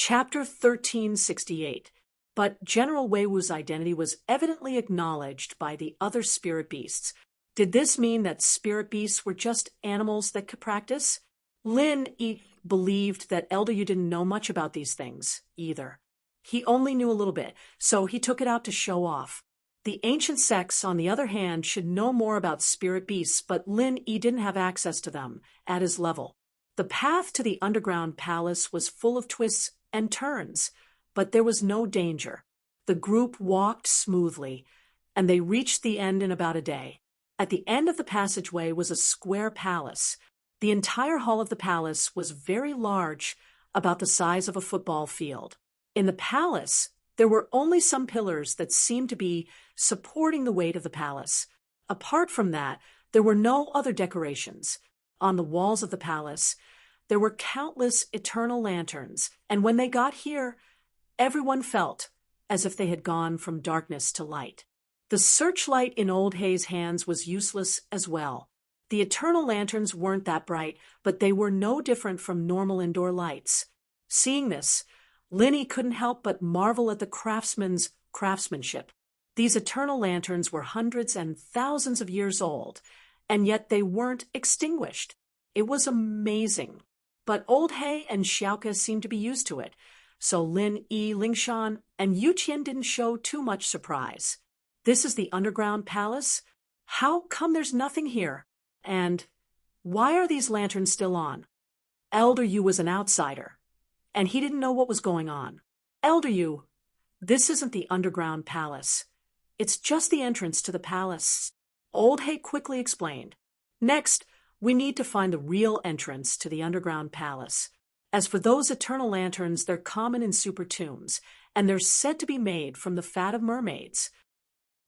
Chapter 1368. But General Weiwu's identity was evidently acknowledged by the other spirit beasts. Did this mean that spirit beasts were just animals that could practice? Lin Yi believed that Elder Yu didn't know much about these things, either. He only knew a little bit, so he took it out to show off. The ancient sects, on the other hand, should know more about spirit beasts, but Lin Yi didn't have access to them at his level. The path to the underground palace was full of twists and turns, but there was no danger. The group walked smoothly, and they reached the end in about a day. At the end of the passageway was a square palace. The entire hall of the palace was very large, about the size of a football field. In the palace, there were only some pillars that seemed to be supporting the weight of the palace. Apart from that, there were no other decorations. On the walls of the palace, there were countless eternal lanterns, and when they got here, everyone felt as if they had gone from darkness to light. The searchlight in Old Hay's hands was useless as well. The eternal lanterns weren't that bright, but they were no different from normal indoor lights. Seeing this, Linny couldn't help but marvel at the craftsman's craftsmanship. These eternal lanterns were hundreds and thousands of years old, and yet they weren't extinguished. It was amazing. But Old Hay and Xiaoke seemed to be used to it, so Lin Yi, Lingshan, and Yu Qian didn't show too much surprise. This is the underground palace? How come there's nothing here? And why are these lanterns still on? Elder Yu was an outsider, and he didn't know what was going on. Elder Yu, this isn't the underground palace. It's just the entrance to the palace. Old Hay quickly explained. Next, we need to find the real entrance to the underground palace. As for those eternal lanterns, they're common in super tombs, and they're said to be made from the fat of mermaids.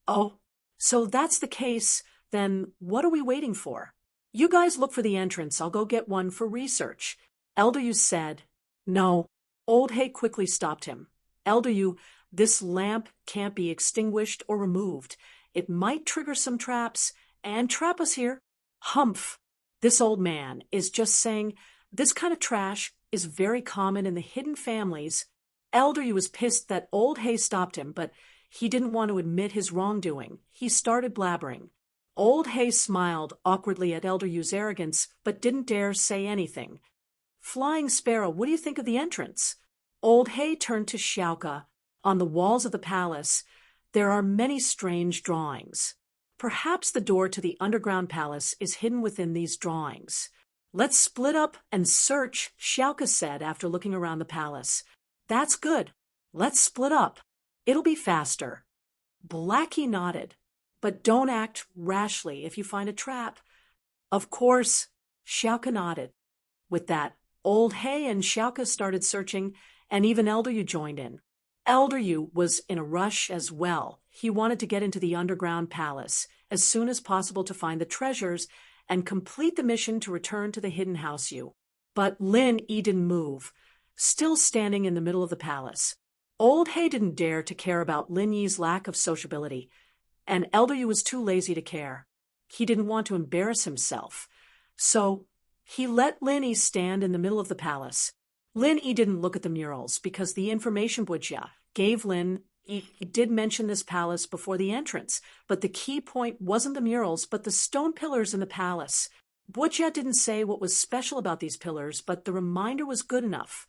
Oh, so that's the case. Then what are we waiting for? You guys look for the entrance. I'll go get one for research. Elder Yu said. No. Old Hay quickly stopped him. Elder Yu, this lamp can't be extinguished or removed. It might trigger some traps and trap us here. Humph. This old man is just saying this kind of trash is very common in the hidden families. Elder Yu was pissed that Old Hay stopped him, but he didn't want to admit his wrongdoing. He started blabbering. Old Hay smiled awkwardly at Elder Yu's arrogance, but didn't dare say anything. Flying Sparrow, what do you think of the entrance? Old Hay turned to Xiaoke. On the walls of the palace, there are many strange drawings. Perhaps the door to the underground palace is hidden within these drawings. Let's split up and search, Xiaoke said after looking around the palace. That's good. Let's split up. It'll be faster. Blackie nodded. But don't act rashly if you find a trap. Of course, Xiaoke nodded. With that, Old Hay and Xiaoke started searching, and even Elder Yu joined in. Elder Yu was in a rush as well. He wanted to get into the underground palace as soon as possible to find the treasures and complete the mission to return to the hidden house Yu. But Lin Yi didn't move, still standing in the middle of the palace. Old Hay didn't dare to care about Lin Yi's lack of sociability, and Elder Yu was too lazy to care. He didn't want to embarrass himself, so he let Lin Yi stand in the middle of the palace. Lin Yi didn't look at the murals because the information Bujia gave Lin Yi did mention this palace before the entrance, but the key point wasn't the murals but the stone pillars in the palace. Bujia didn't say what was special about these pillars, but the reminder was good enough.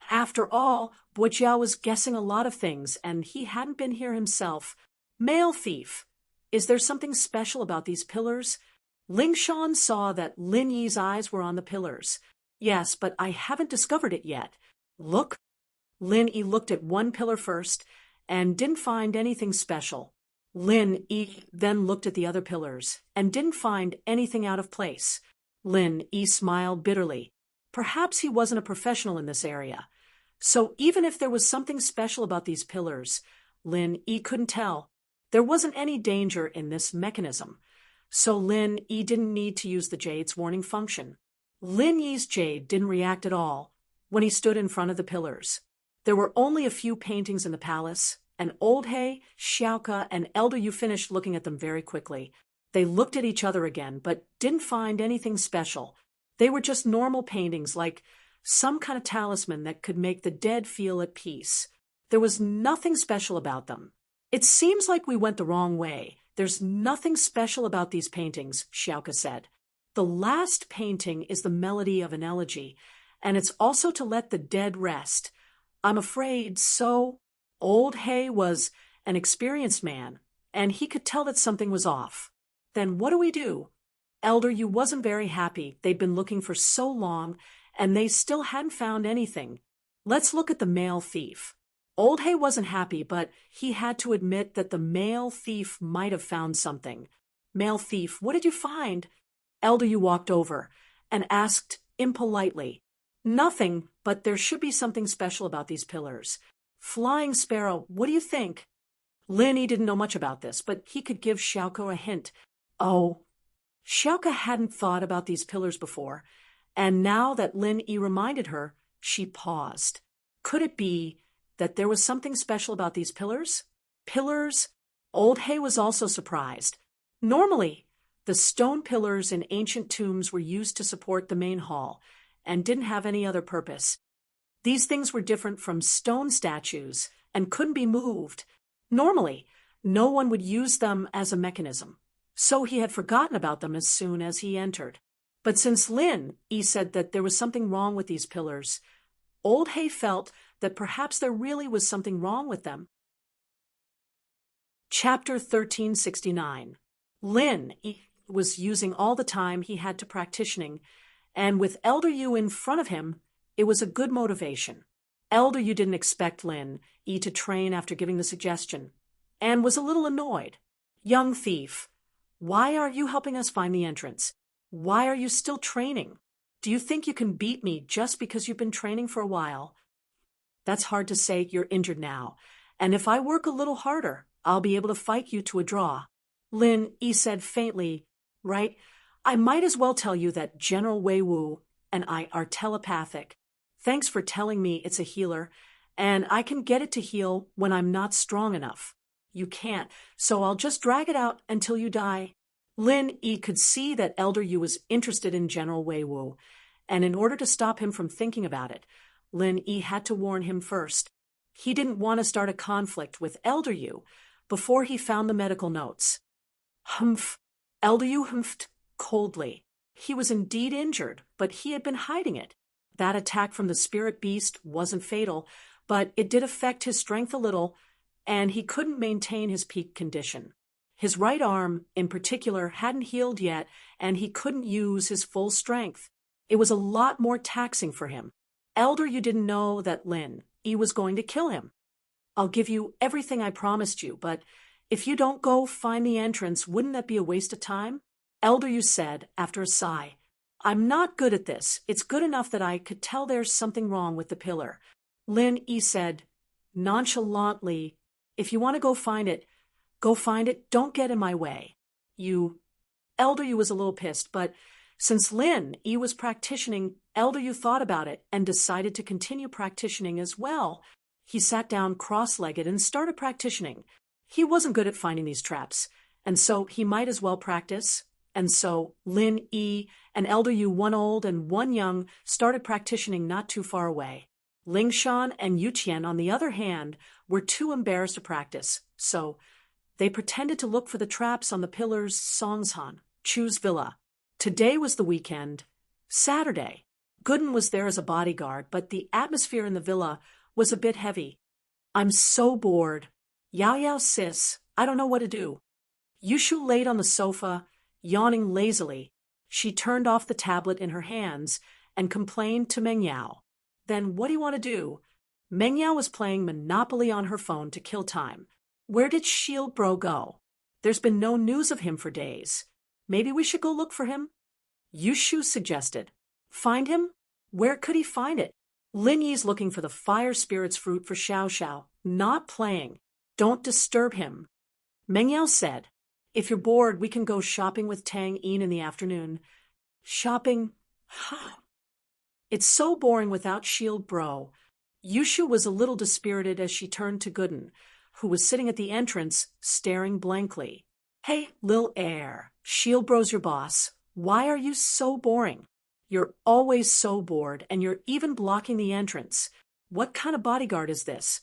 After all, Bujia was guessing a lot of things, and he hadn't been here himself. Male thief, is there something special about these pillars? Lingshan saw that Lin Yi's eyes were on the pillars. Yes, but I haven't discovered it yet. Look. Lin Yi looked at one pillar first and didn't find anything special. Lin Yi then looked at the other pillars and didn't find anything out of place. Lin Yi smiled bitterly. Perhaps he wasn't a professional in this area. So even if there was something special about these pillars, Lin Yi couldn't tell. There wasn't any danger in this mechanism, so Lin Yi didn't need to use the jade's warning function. Lin Yi's jade didn't react at all when he stood in front of the pillars. There were only a few paintings in the palace, and Old Hay, Xiaoke, and Elder Yu finished looking at them very quickly. They looked at each other again, but didn't find anything special. They were just normal paintings like some kind of talisman that could make the dead feel at peace. There was nothing special about them. It seems like we went the wrong way. There's nothing special about these paintings, Xiaoka said. The last painting is the melody of an elegy, and it's also to let the dead rest. I'm afraid so. Old Hay was an experienced man, and he could tell that something was off. Then what do we do? Elder Yu wasn't very happy. They'd been looking for so long, and they still hadn't found anything. Let's look at the male thief. Old Hay wasn't happy, but he had to admit that the male thief might have found something. Male thief, what did you find? Elder Yu walked over and asked impolitely. Nothing, but there should be something special about these pillars. Flying Sparrow, what do you think? Lin Yi didn't know much about this, but he could give Xiaoko a hint. Oh, Xiaoka hadn't thought about these pillars before, and now that Lin Yi reminded her, she paused. Could it be that there was something special about these pillars? Pillars? Old Hay was also surprised. Normally, the stone pillars in ancient tombs were used to support the main hall and didn't have any other purpose. These things were different from stone statues and couldn't be moved. Normally, no one would use them as a mechanism, so he had forgotten about them as soon as he entered. But since Lin Yi said that there was something wrong with these pillars, Old Hay felt that perhaps there really was something wrong with them. Chapter 1369. Lin Yi was using all the time he had to practicing, and with Elder Yu in front of him, it was a good motivation. Elder Yu didn't expect Lin Yi to train after giving the suggestion, and was a little annoyed. Young thief, why are you helping us find the entrance? Why are you still training? Do you think you can beat me just because you've been training for a while? That's hard to say. You're injured now, and if I work a little harder, I'll be able to fight you to a draw. Lin Yi said faintly, right? I might as well tell you that General Wei Wu and I are telepathic. Thanks for telling me it's a healer, and I can get it to heal when I'm not strong enough. You can't, so I'll just drag it out until you die. Lin Yi could see that Elder Yu was interested in General Wei Wu, and in order to stop him from thinking about it, Lin Yi had to warn him first. He didn't want to start a conflict with Elder Yu before he found the medical notes. Humph. Elder Yu humphed coldly. He was indeed injured, but he had been hiding it. That attack from the spirit beast wasn't fatal, but it did affect his strength a little, and he couldn't maintain his peak condition. His right arm, in particular, hadn't healed yet, and he couldn't use his full strength. It was a lot more taxing for him. Elder Yu didn't know that Lin Yi was going to kill him. I'll give you everything I promised you, but if you don't go find the entrance, wouldn't that be a waste of time? Elder Yu said, after a sigh, I'm not good at this. It's good enough that I could tell there's something wrong with the pillar. Lin Yi said, nonchalantly, if you want to go find it, go find it. Don't get in my way. Elder Yu was a little pissed, but since Lin Yi was practicing, Elder Yu thought about it and decided to continue practicing as well. He sat down cross-legged and started practicing. He wasn't good at finding these traps, and so he might as well practice. And so Lin Yi and Elder Yu, one old and one young, started practicing not too far away. Lingshan and Yuqian, on the other hand, were too embarrassed to practice, so they pretended to look for the traps on the pillars Songshan, Chu's villa. Today was the weekend, Saturday. Gooden was there as a bodyguard, but the atmosphere in the villa was a bit heavy. I'm so bored. Yao Yao sis, I don't know what to do. Yushu laid on the sofa, yawning lazily. She turned off the tablet in her hands and complained to Meng Yao. Then what do you want to do? Meng Yao was playing Monopoly on her phone to kill time. Where did Shield Bro go? There's been no news of him for days. Maybe we should go look for him? Yushu suggested. Find him? Where could he find it? Lin Yi's looking for the fire spirit's fruit for Xiao Xiao, not playing. Don't disturb him. Meng Yao said, if you're bored, we can go shopping with Tang Yin in the afternoon. Shopping? It's so boring without Shield Bro. Yushu was a little dispirited as she turned to Gooden, who was sitting at the entrance, staring blankly. Hey, Lil Air, Shield Bro's your boss. Why are you so boring? You're always so bored, and you're even blocking the entrance. What kind of bodyguard is this?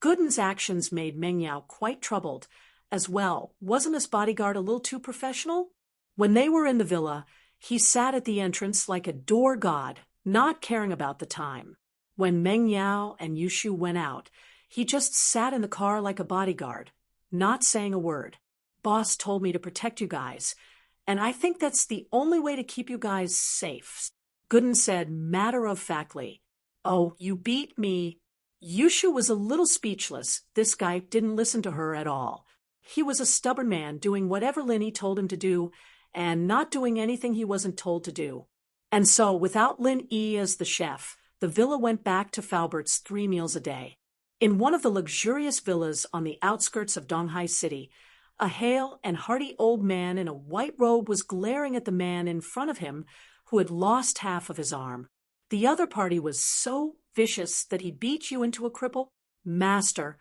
Gooden's actions made Meng Yao quite troubled. As well, wasn't his bodyguard a little too professional? When they were in the villa, he sat at the entrance like a door god, not caring about the time. When Meng Yao and Yushu went out, he just sat in the car like a bodyguard, not saying a word. Boss told me to protect you guys, and I think that's the only way to keep you guys safe. Gooden said matter-of-factly. Oh, you beat me. Yushu was a little speechless. This guy didn't listen to her at all. He was a stubborn man, doing whatever Linny told him to do, and not doing anything he wasn't told to do. And so, without Lin Yi as the chef, the villa went back to Falbert's 3 meals a day. In one of the luxurious villas on the outskirts of Donghai City, a hale and hearty old man in a white robe was glaring at the man in front of him who had lost half of his arm. The other party was so vicious that he beat you into a cripple. Master,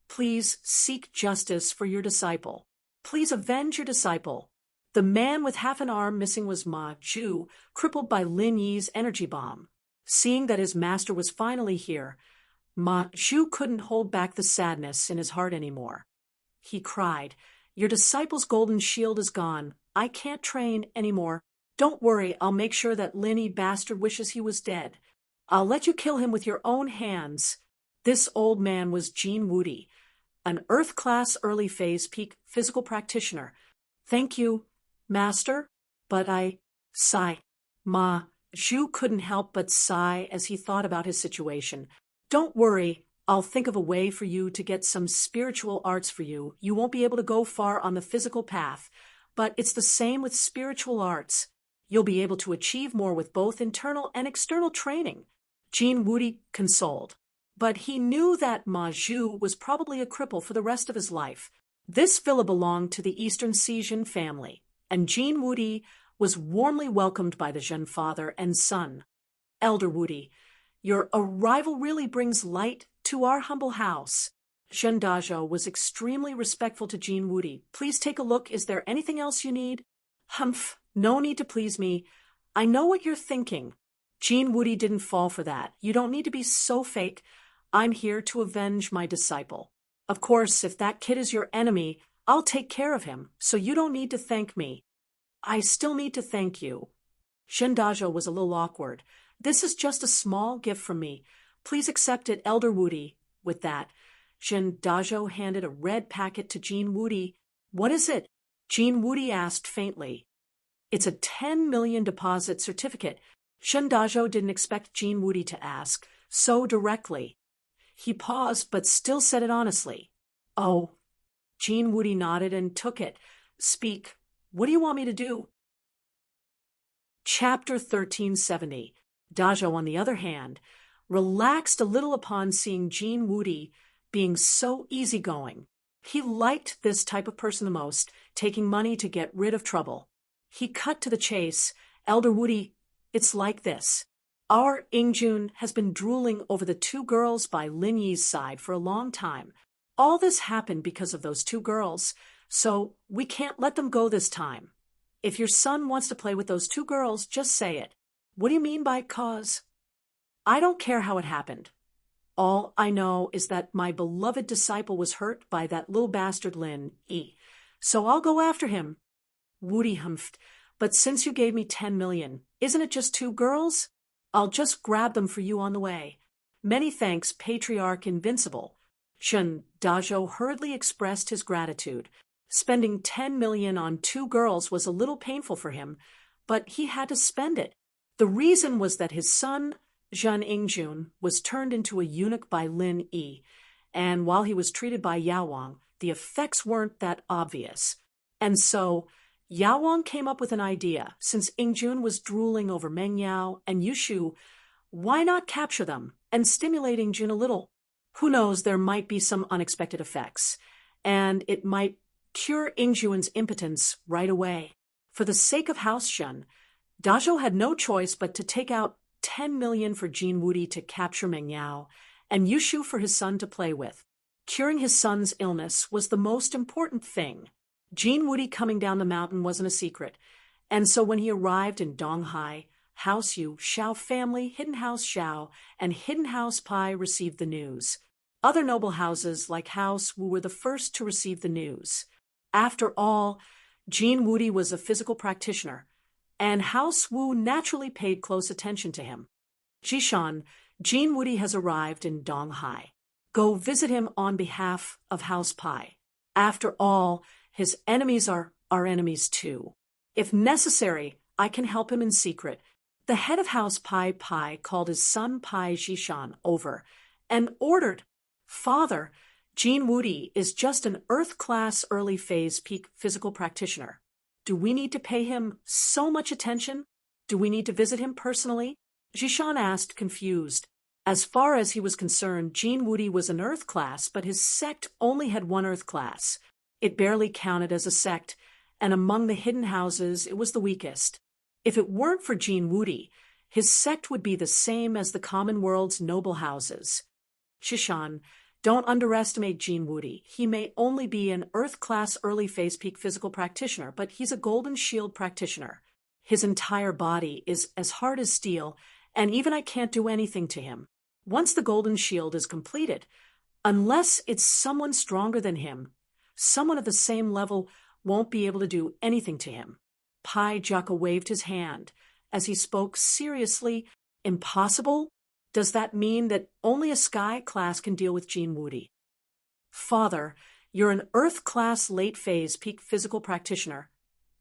please seek justice for your disciple. Please avenge your disciple. The man with half an arm missing was Ma Zhu, crippled by Lin Yi's energy bomb. Seeing that his master was finally here, Ma Zhu couldn't hold back the sadness in his heart anymore. He cried, "Your disciple's golden shield is gone. I can't train anymore. Don't worry, I'll make sure that Lin Yi bastard wishes he was dead. I'll let you kill him with your own hands." This old man was Jean Woody, an Earth-class early-phase peak physical practitioner. "Thank you, Master, but I sigh." Ma Zhu couldn't help but sigh as he thought about his situation. "Don't worry, I'll think of a way for you to get some spiritual arts for you. You won't be able to go far on the physical path, but it's the same with spiritual arts. You'll be able to achieve more with both internal and external training." Jean Woody consoled. But he knew that Ma Zhu was probably a cripple for the rest of his life. This villa belonged to the Eastern Sijin family, and Jean Woody was warmly welcomed by the Zhen father and son. "Elder Woody, your arrival really brings light to our humble house." Zhen Dazhou was extremely respectful to Jean Woody. "Please take a look. Is there anything else you need?" "Humph, no need to please me. I know what you're thinking." Jean Woody didn't fall for that. "You don't need to be so fake. I'm here to avenge my disciple. Of course, if that kid is your enemy, I'll take care of him, so you don't need to thank me." "I still need to thank you." Zhen Dazhou was a little awkward. "This is just a small gift from me. Please accept it, Elder Woody." With that, Zhen Dazhou handed a red packet to Jean Woody. "What is it?" Jean Woody asked faintly. "It's a 10 million deposit certificate." Zhen Dazhou didn't expect Jean Woody to ask so directly. He paused, but still said it honestly. "Oh." Jean Woody nodded and took it. "Speak. What do you want me to do?" Chapter 1370. Dazhou, on the other hand, relaxed a little upon seeing Jean Woody being so easygoing. He liked this type of person the most, taking money to get rid of trouble. He cut to the chase. "Elder Woody, it's like this. Our Ingjun has been drooling over the 2 girls by Lin Yi's side for a long time. All this happened because of those 2 girls, so we can't let them go this time. If your son wants to play with those 2 girls, just say it." "What do you mean by cause?" "I don't care how it happened. All I know is that my beloved disciple was hurt by that little bastard Lin Yi, so I'll go after him." Woody humphed. "But since you gave me 10 million, isn't it just 2 girls? I'll just grab them for you on the way." "Many thanks, Patriarch Invincible." Zhen Dazhou hurriedly expressed his gratitude. Spending 10 million on 2 girls was a little painful for him, but he had to spend it. The reason was that his son, Zhen Ingjun, was turned into a eunuch by Lin Yi, and while he was treated by Yao Wang, the effects weren't that obvious. And so Yao Wang came up with an idea. Since Ingjun was drooling over Meng Yao and Yushu, why not capture them and stimulate Ingjun a little? Who knows, there might be some unexpected effects, and it might cure Ingjun's impotence right away. For the sake of House Zhen, Dazhou had no choice but to take out 10 million for Jean Woody to capture Meng Yao, and Yushu for his son to play with. Curing his son's illness was the most important thing. Jean Woody coming down the mountain wasn't a secret, and so when he arrived in Donghai, House Yu, Xiao family, Hidden House Xiao, and Hidden House Pai received the news. Other noble houses like House Wu were the first to receive the news. After all, Jin Wudi was a physical practitioner, and House Wu naturally paid close attention to him. Jishan, Jin Wudi has arrived in Donghai. Go visit him on behalf of House Pai. After all, his enemies are our enemies too. If necessary, I can help him in secret. The head of House Pai called his son Pai Jishan over and ordered, "Father, Jin Wudi is just an Earth-class early-phase peak physical practitioner. Do we need to pay him so much attention? Do we need to visit him personally?" Jishan asked, confused. As far as he was concerned, Jin Wudi was an Earth class, but his sect only had one Earth class. It barely counted as a sect, and among the hidden houses, it was the weakest. If it weren't for Jin Wudi, his sect would be the same as the common world's noble houses. Jishan, don't underestimate Jin Wudi. He may only be an Earth-class early-phase peak physical practitioner, but he's a Golden Shield practitioner. His entire body is as hard as steel, and even I can't do anything to him. Once the Golden Shield is completed, unless it's someone stronger than him, someone of the same level won't be able to do anything to him. Pai Jaka waved his hand as he spoke seriously. Impossible? Does that mean that only a Sky class can deal with Jin Wudi? Father, you're an Earth-class late-phase peak physical practitioner,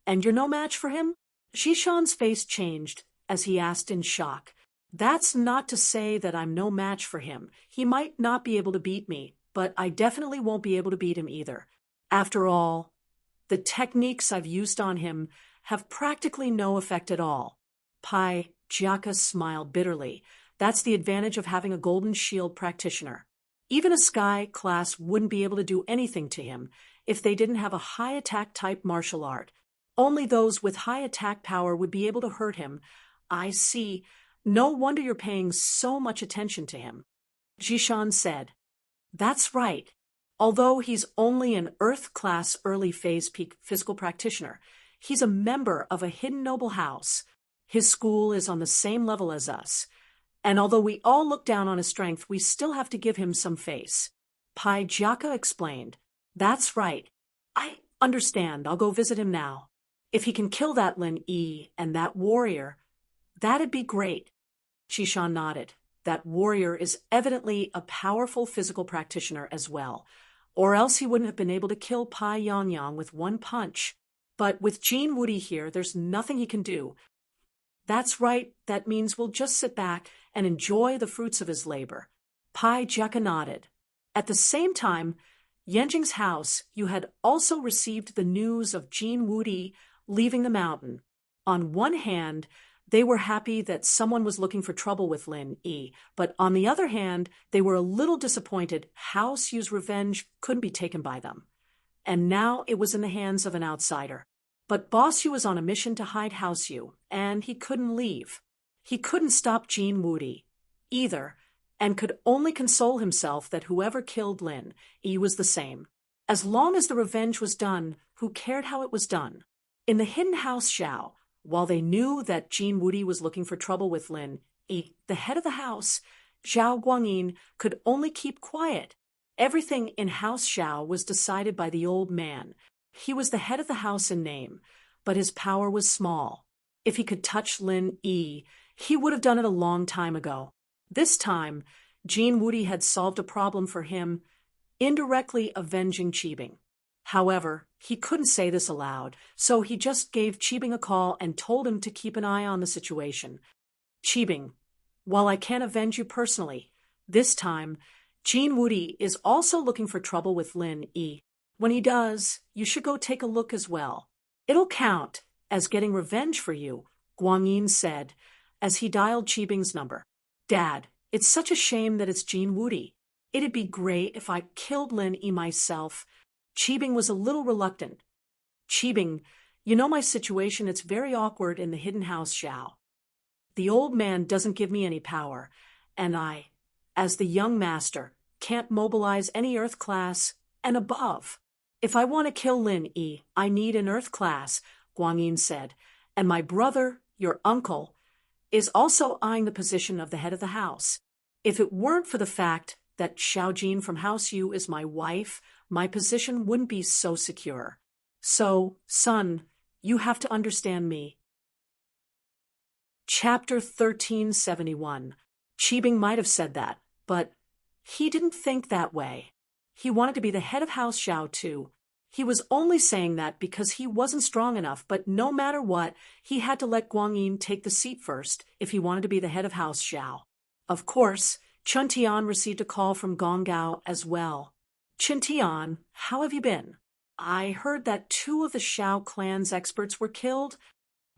and you're no match for him? Jishan's face changed as he asked in shock. That's not to say that I'm no match for him. He might not be able to beat me, but I definitely won't be able to beat him either. After all, the techniques I've used on him have practically no effect at all. Pai Jaka smiled bitterly. That's the advantage of having a Golden Shield practitioner. Even a Sky class wouldn't be able to do anything to him if they didn't have a high attack type martial art. Only those with high attack power would be able to hurt him. I see. No wonder you're paying so much attention to him. Jishan said. That's right. Although he's only an Earth-class early-phase peak physical practitioner, he's a member of a hidden noble house. His school is on the same level as us. And although we all look down on his strength, we still have to give him some face. Pai Jaka explained. That's right. I understand. I'll go visit him now. If he can kill that Lin Yi and that warrior, that'd be great. Jishan nodded. That warrior is evidently a powerful physical practitioner as well, or else he wouldn't have been able to kill Pai Yangyang with one punch. But with Jin Wudi here, there's nothing he can do. That's right. That means we'll just sit back and enjoy the fruits of his labor. Pai Jaka nodded. At the same time, Yanjing's house, you had also received the news of Jin Wudi leaving the mountain. On one hand, they were happy that someone was looking for trouble with Lin Yi, but on the other hand, they were a little disappointed House Yu's revenge couldn't be taken by them. And now it was in the hands of an outsider. But Boss Yu was on a mission to hide House Yu, and he couldn't leave. He couldn't stop Jin Wudi either, and could only console himself that whoever killed Lin Yi was the same. As long as the revenge was done, who cared how it was done? In the hidden house Xiao, while they knew that Jin Wudi was looking for trouble with Lin Yi, the head of the house, Zhao Guangyin, could only keep quiet. Everything in House Xiao was decided by the old man. He was the head of the house in name, but his power was small. If he could touch Lin Yi, he would have done it a long time ago. This time, Jin Wudi had solved a problem for him, indirectly avenging Qibing. However, he couldn't say this aloud, so he just gave Qibing a call and told him to keep an eye on the situation. Qibing, while I can't avenge you personally, this time, Jin Wudi is also looking for trouble with Lin Yi. When he does, you should go take a look as well. It'll count as getting revenge for you, Guangyin said, as he dialed Qibing's number. Dad, it's such a shame that it's Jin Wudi. It'd be great if I killed Lin Yi myself. Qibing was a little reluctant. Qibing, you know my situation, it's very awkward in the hidden house Xiao. The old man doesn't give me any power, and I, as the young master, can't mobilize any Earth class and above. If I want to kill Lin Yi, I need an Earth class, Guangyin said, and my brother, your uncle, is also eyeing the position of the head of the house. If it weren't for the fact that Xiao Jin from House U is my wife, my position wouldn't be so secure. So, son, you have to understand me. Chapter 1371. Qibing might have said that, but he didn't think that way. He wanted to be the head of House Xiao too. He was only saying that because he wasn't strong enough, but no matter what, he had to let Guangyin take the seat first if he wanted to be the head of House Xiao. Of course, Chun Tian received a call from Gong Gao as well. Chun Tian, how have you been? I heard that 2 of the Xiao clan's experts were killed.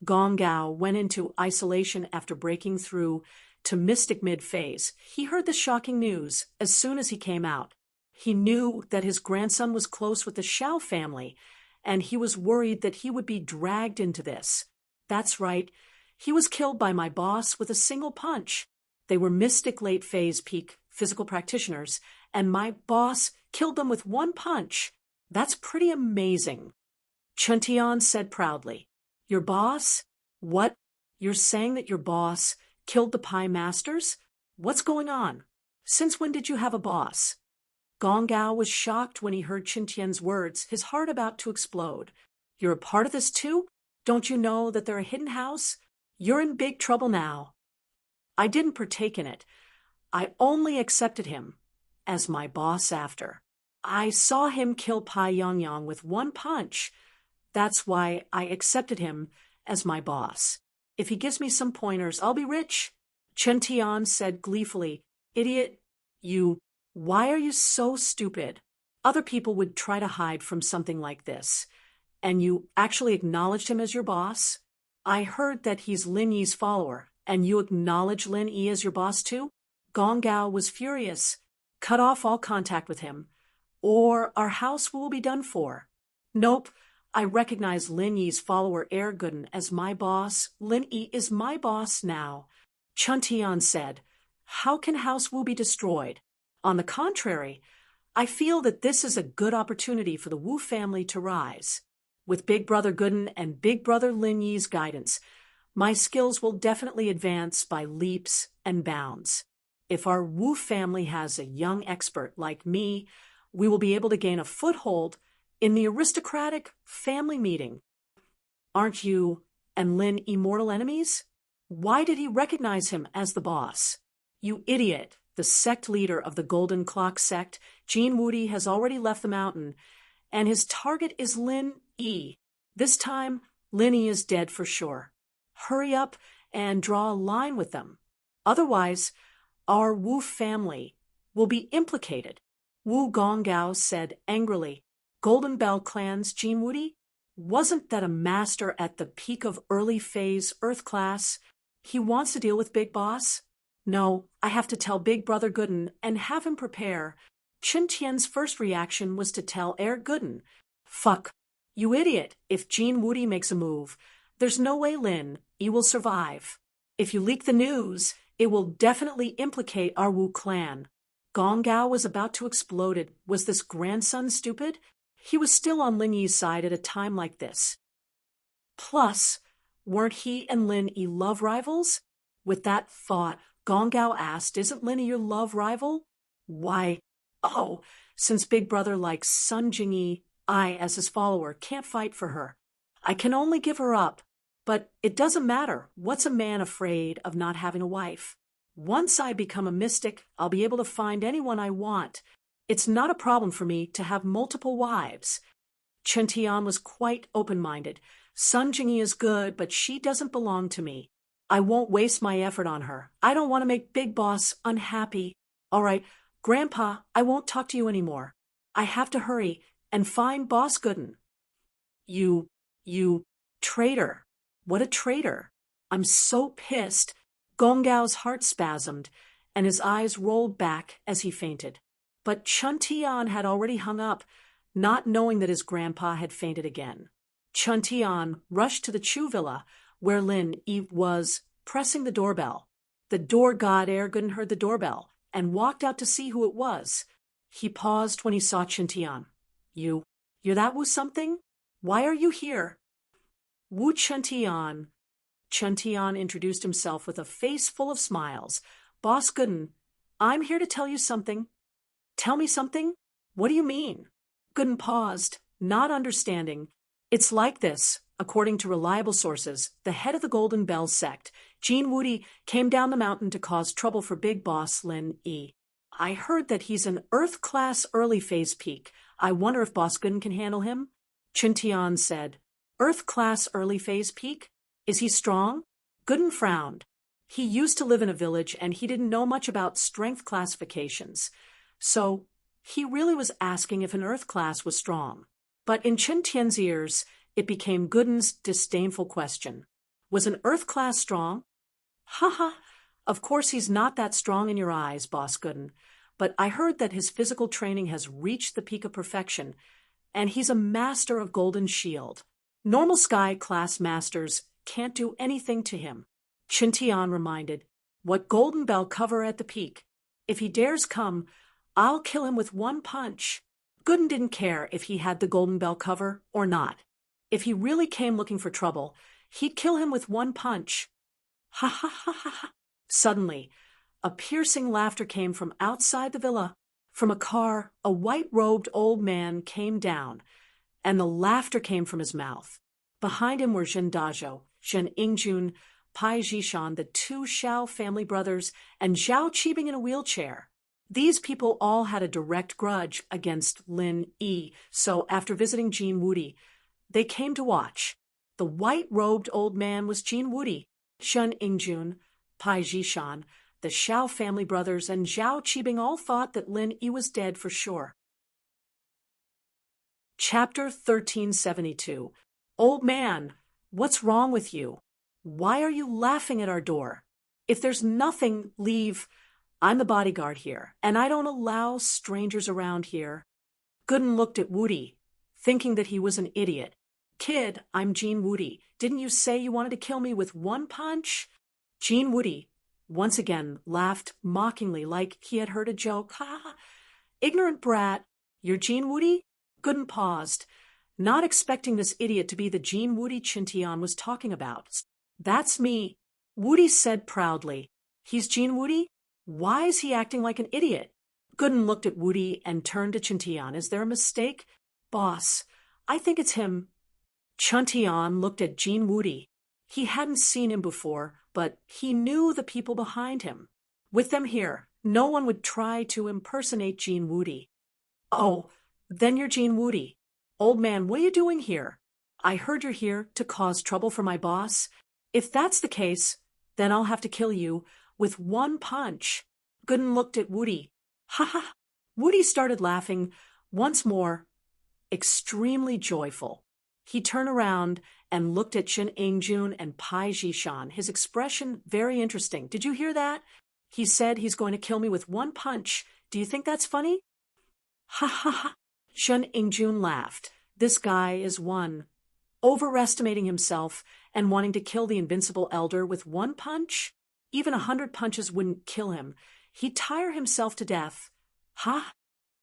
Gong Gao went into isolation after breaking through to Mystic Mid-Phase. He heard the shocking news as soon as he came out. He knew that his grandson was close with the Xiao family, and he was worried that he would be dragged into this. That's right, he was killed by my boss with a single punch. They were Mystic Late Phase Peak physical practitioners, and my boss killed them with 1 punch. That's pretty amazing. Chun Tian said proudly. Your boss? What? You're saying that your boss killed the Pi Masters? What's going on? Since when did you have a boss? Gong Gao was shocked when he heard Chun Tian's words, his heart about to explode. You're a part of this too? Don't you know that they're a hidden house? You're in big trouble now. I didn't partake in it. I only accepted him as my boss after. I saw him kill Pai Yangyang with 1 punch. That's why I accepted him as my boss. If he gives me some pointers, I'll be rich. Chun Tian said gleefully, Idiot, why are you so stupid? Other people would try to hide from something like this. And you actually acknowledged him as your boss? I heard that he's Lin Yi's follower, and you acknowledge Lin Yi as your boss too? Gong Gao was furious. Cut off all contact with him, or our house will be done for. Nope. I recognize Lin Yi's follower Gooden as my boss. Lin Yi is my boss now. Chun Tian said, How can House Wu be destroyed? On the contrary, I feel that this is a good opportunity for the Wu family to rise. With Big Brother Gooden and Big Brother Lin Yi's guidance, my skills will definitely advance by leaps and bounds. If our Wu family has a young expert like me, we will be able to gain a foothold in the aristocratic family meeting. Aren't you and Lin immortal enemies? Why did he recognize him as the boss? You idiot, the sect leader of the Golden Clock sect, Jean Woody, has already left the mountain, and his target is Lin Yi. This time, Lin Yi is dead for sure. Hurry up and draw a line with them. Otherwise, our Wu family will be implicated. Wu Gonggao said angrily. Golden Bell Clan's Jean Woody? Wasn't that a master at the peak of early phase Earth class? He wants to deal with Big Boss? No, I have to tell Big Brother Gooden and have him prepare. Chun Tian's first reaction was to tell Gooden. Fuck. You idiot. If Jean Woody makes a move, there's no way Lin Yi will survive. If you leak the news, it will definitely implicate our Wu clan. Gong Gao was about to explode. Was this grandson stupid? He was still on Lin Yi's side at a time like this. Plus, weren't he and Lin Yi love rivals? With that thought, Gong Gao asked, Isn't Lin Yi your love rival? Why, since Big Brother likes Sun Jingyi, I, as his follower, can't fight for her. I can only give her up. But it doesn't matter. What's a man afraid of not having a wife? Once I become a mystic, I'll be able to find anyone I want. It's not a problem for me to have multiple wives. Chun Tian was quite open-minded. Sun Jingyi is good, but she doesn't belong to me. I won't waste my effort on her. I don't want to make Big Boss unhappy. All right, Grandpa, I won't talk to you anymore. I have to hurry and find Boss Gooden. You traitor. What a traitor. I'm so pissed. Gong Gao's heart spasmed, and his eyes rolled back as he fainted. But Chun Tian had already hung up, not knowing that his grandpa had fainted again. Chun Tian rushed to the Chu Villa, where Lin Yi was, pressing the doorbell. The door god Gooden heard the doorbell and walked out to see who it was. He paused when he saw Chun Tian. You're that Wu something? Why are you here? Wu Chun Tian Chun Tian introduced himself with a face full of smiles. Boss Gooden, I'm here to tell you something. Tell me something? What do you mean? Gooden paused, not understanding. It's like this. According to reliable sources, the head of the Golden Bell sect, Jin Wudi, came down the mountain to cause trouble for Big Boss Lin Yi. I heard that he's an Earth-class early-phase peak. I wonder if Boss Gooden can handle him? Chun Tian said. Earth-class early-phase peak? Is he strong? Gooden frowned. He used to live in a village and he didn't know much about strength classifications. So he really was asking if an Earth class was strong. But in Chun Tian's ears, it became Gooden's disdainful question. Was an Earth class strong? Ha ha! Of course he's not that strong in your eyes, Boss Gooden. But I heard that his physical training has reached the peak of perfection, and he's a master of Golden Shield. Normal Sky class masters can't do anything to him. Chun Tian reminded. What Golden Bell cover at the peak? If he dares come, I'll kill him with one punch. Gooden didn't care if he had the Golden Bell cover or not. If he really came looking for trouble, he'd kill him with one punch. Ha ha ha ha ha. Suddenly, a piercing laughter came from outside the villa. From a car, a white-robed old man came down, and the laughter came from his mouth. Behind him were Zhen Dazhou, Zhen Yingjun, Pai Zhishan, the two Xiao family brothers, and Zhao Qibing in a wheelchair. These people all had a direct grudge against Lin Yi, so after visiting Jin Wudi, they came to watch. The white-robed old man was Jin Wudi. Zhen Yingjun, Pai Zhishan, the Xiao family brothers, and Zhao Qibing all thought that Lin Yi was dead for sure. Chapter 1372. Old man, what's wrong with you? Why are you laughing at our door? If there's nothing, leave. I'm the bodyguard here, and I don't allow strangers around here. Gooden looked at Wudi, thinking that he was an idiot. Kid, I'm Jin Wudi. Didn't you say you wanted to kill me with one punch? Jin Wudi once again laughed mockingly like he had heard a joke. Ha ha! Ignorant brat, you're Jin Wudi? Gooden paused, not expecting this idiot to be the Jin Wudi Chun Tian was talking about. That's me, Wudi said proudly. He's Jin Wudi? Why is he acting like an idiot? Gooden looked at Wudi and turned to Chun Tian. Is there a mistake? Boss, I think it's him. Chun Tian looked at Jin Wudi. He hadn't seen him before, but he knew the people behind him. With them here, no one would try to impersonate Jin Wudi. Oh, then you're Jin Wudi. Old man, what are you doing here? I heard you're here to cause trouble for my boss. If that's the case, then I'll have to kill you with one punch. Gooden looked at Wudi. Ha ha! Wudi started laughing once more, extremely joyful. He turned around and looked at Zhen Yingjun and Pai Zhishan, his expression very interesting. Did you hear that? He said he's going to kill me with one punch. Do you think that's funny? Ha ha ha! Zhen Yingjun laughed. This guy is one. Overestimating himself and wanting to kill the invincible elder with one punch? Even 100 punches wouldn't kill him. He'd tire himself to death. Ha!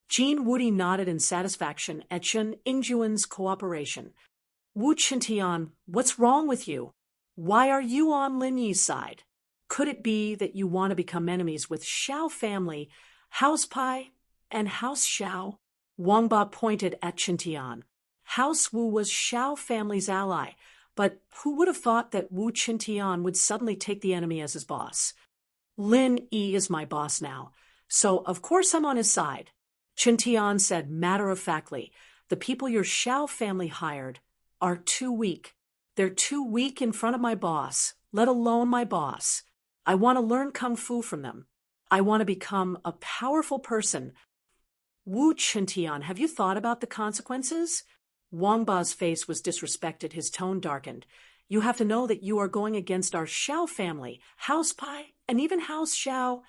Jin Wudi nodded in satisfaction at Zhen Yingjun's cooperation. Wu Chintian, what's wrong with you? Why are you on Lin Yi's side? Could it be that you want to become enemies with Xiao family, House Pai, and House Xiao? Wang Ba pointed at Chintian. House Wu was Xiao family's ally, but who would have thought that Wu Chintian would suddenly take the enemy as his boss? Lin Yi is my boss now, so of course I'm on his side. Chintian said matter-of-factly, the people your Xiao family hired are too weak. They're too weak in front of my boss, let alone my boss. I want to learn kung fu from them. I want to become a powerful person. Wu Chintian, have you thought about the consequences? Wang Ba's face was disrespected, his tone darkened. You have to know that you are going against our Xiao family, House Pai, and even House Xiao.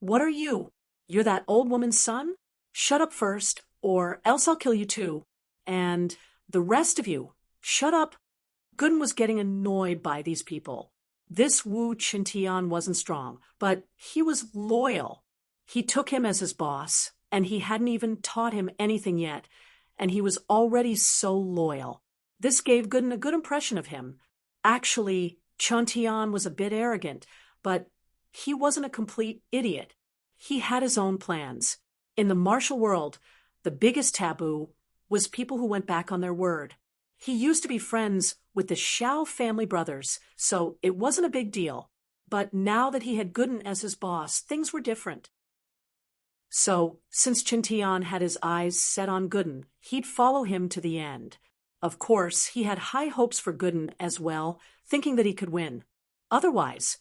What are you? You're that old woman's son? Shut up first, or else I'll kill you too. And the rest of you, shut up. Gooden was getting annoyed by these people. This Wu Chintian wasn't strong, but he was loyal. He took him as his boss, and he hadn't even taught him anything yet, and he was already so loyal. This gave Gooden a good impression of him. Actually, Chuntian was a bit arrogant, but he wasn't a complete idiot. He had his own plans. In the martial world, the biggest taboo was people who went back on their word. He used to be friends with the Xiao family brothers, so it wasn't a big deal. But now that he had Gooden as his boss, things were different. So, since Chuntian had his eyes set on Gooden, he'd follow him to the end. Of course, he had high hopes for Gooden as well, thinking that he could win. Otherwise,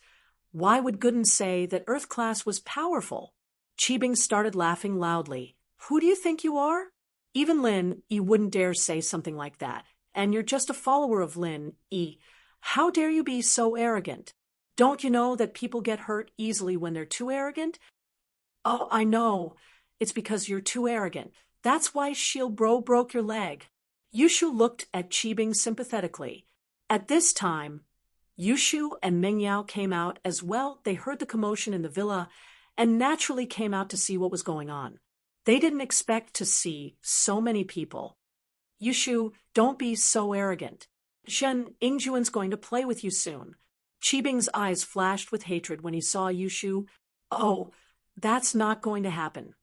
why would Gooden say that Earth Class was powerful? Qibing started laughing loudly. Who do you think you are? Even Lin Yi wouldn't dare say something like that. And you're just a follower of Lin Yi. How dare you be so arrogant? Don't you know that people get hurt easily when they're too arrogant? Oh, I know. It's because you're too arrogant. That's why Shield Bro broke your leg. Yushu looked at Qibing sympathetically. At this time, Yushu and Mengyao came out as well. They heard the commotion in the villa and naturally came out to see what was going on. They didn't expect to see so many people. Yushu, don't be so arrogant. Shen Ingjuan's going to play with you soon. Qibing's eyes flashed with hatred when he saw Yushu. Oh, that's not going to happen.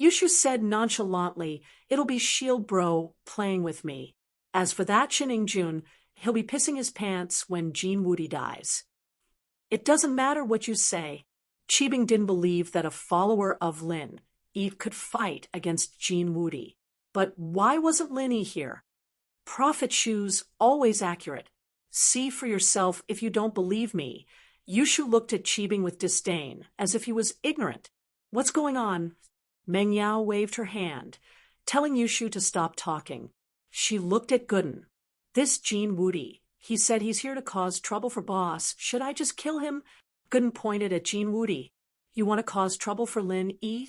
Yushu said nonchalantly, it'll be Shield Bro playing with me. As for that Shen Ingjun, he'll be pissing his pants when Jean Wudi dies. It doesn't matter what you say. Qibing didn't believe that a follower of Lin Yi could fight against Jean Wudi. But why wasn't Lin Yi here? Prophet shoes, always accurate. See for yourself if you don't believe me. Yushu looked at Qibing with disdain, as if he was ignorant. What's going on? Mengyao waved her hand, telling Yushu to stop talking. She looked at Gooden. This Jean Wudi, he said he's here to cause trouble for boss. Should I just kill him? Gooden pointed at Jean Wudi. You want to cause trouble for Lin Yi?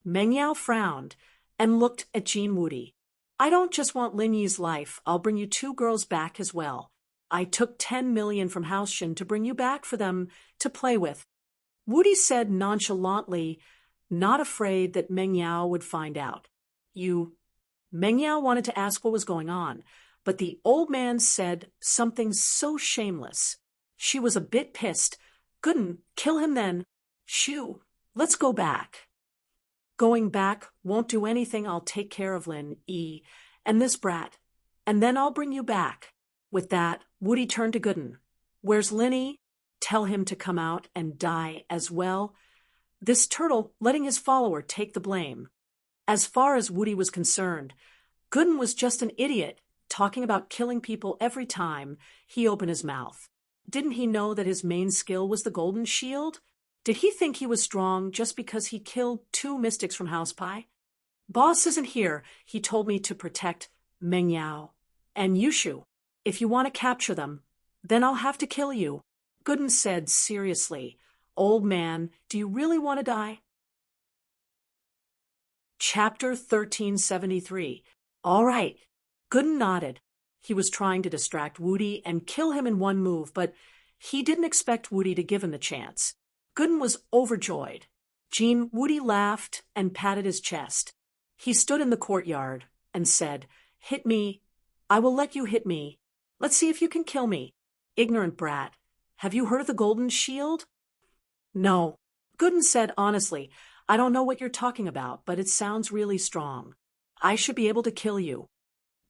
Mengyao frowned and looked at Jean Wudi. I don't just want Lin Yi's life. I'll bring you 2 girls back as well. I took 10 million from House Shin to bring you back for them to play with. Wudi said nonchalantly, not afraid that Mengyao would find out. Mengyao wanted to ask what was going on, but the old man said something so shameless. She was a bit pissed. Gooden, kill him then. Shoo, let's go back. Going back won't do anything. I'll take care of Lin Yi and this brat, and then I'll bring you back. With that, Wudi turned to Gooden. Where's Lin Yi? Tell him to come out and die as well. This turtle letting his follower take the blame. As far as Wudi was concerned, Gooden was just an idiot, talking about killing people every time he opened his mouth. Didn't he know that his main skill was the golden shield? Did he think he was strong just because he killed 2 mystics from House Pai? Boss isn't here. He told me to protect Mengyao and Yushu. If you want to capture them, then I'll have to kill you. Gooden said seriously, Old man, do you really want to die? Chapter 1373. All right. Gooden nodded. He was trying to distract Wudi and kill him in one move, but he didn't expect Wudi to give him the chance. Gooden was overjoyed. Jean Wudi laughed and patted his chest. He stood in the courtyard and said, Hit me. I will let you hit me. Let's see if you can kill me. Ignorant brat. Have you heard of the Golden Shield? No. Gooden said honestly, I don't know what you're talking about, but it sounds really strong. I should be able to kill you.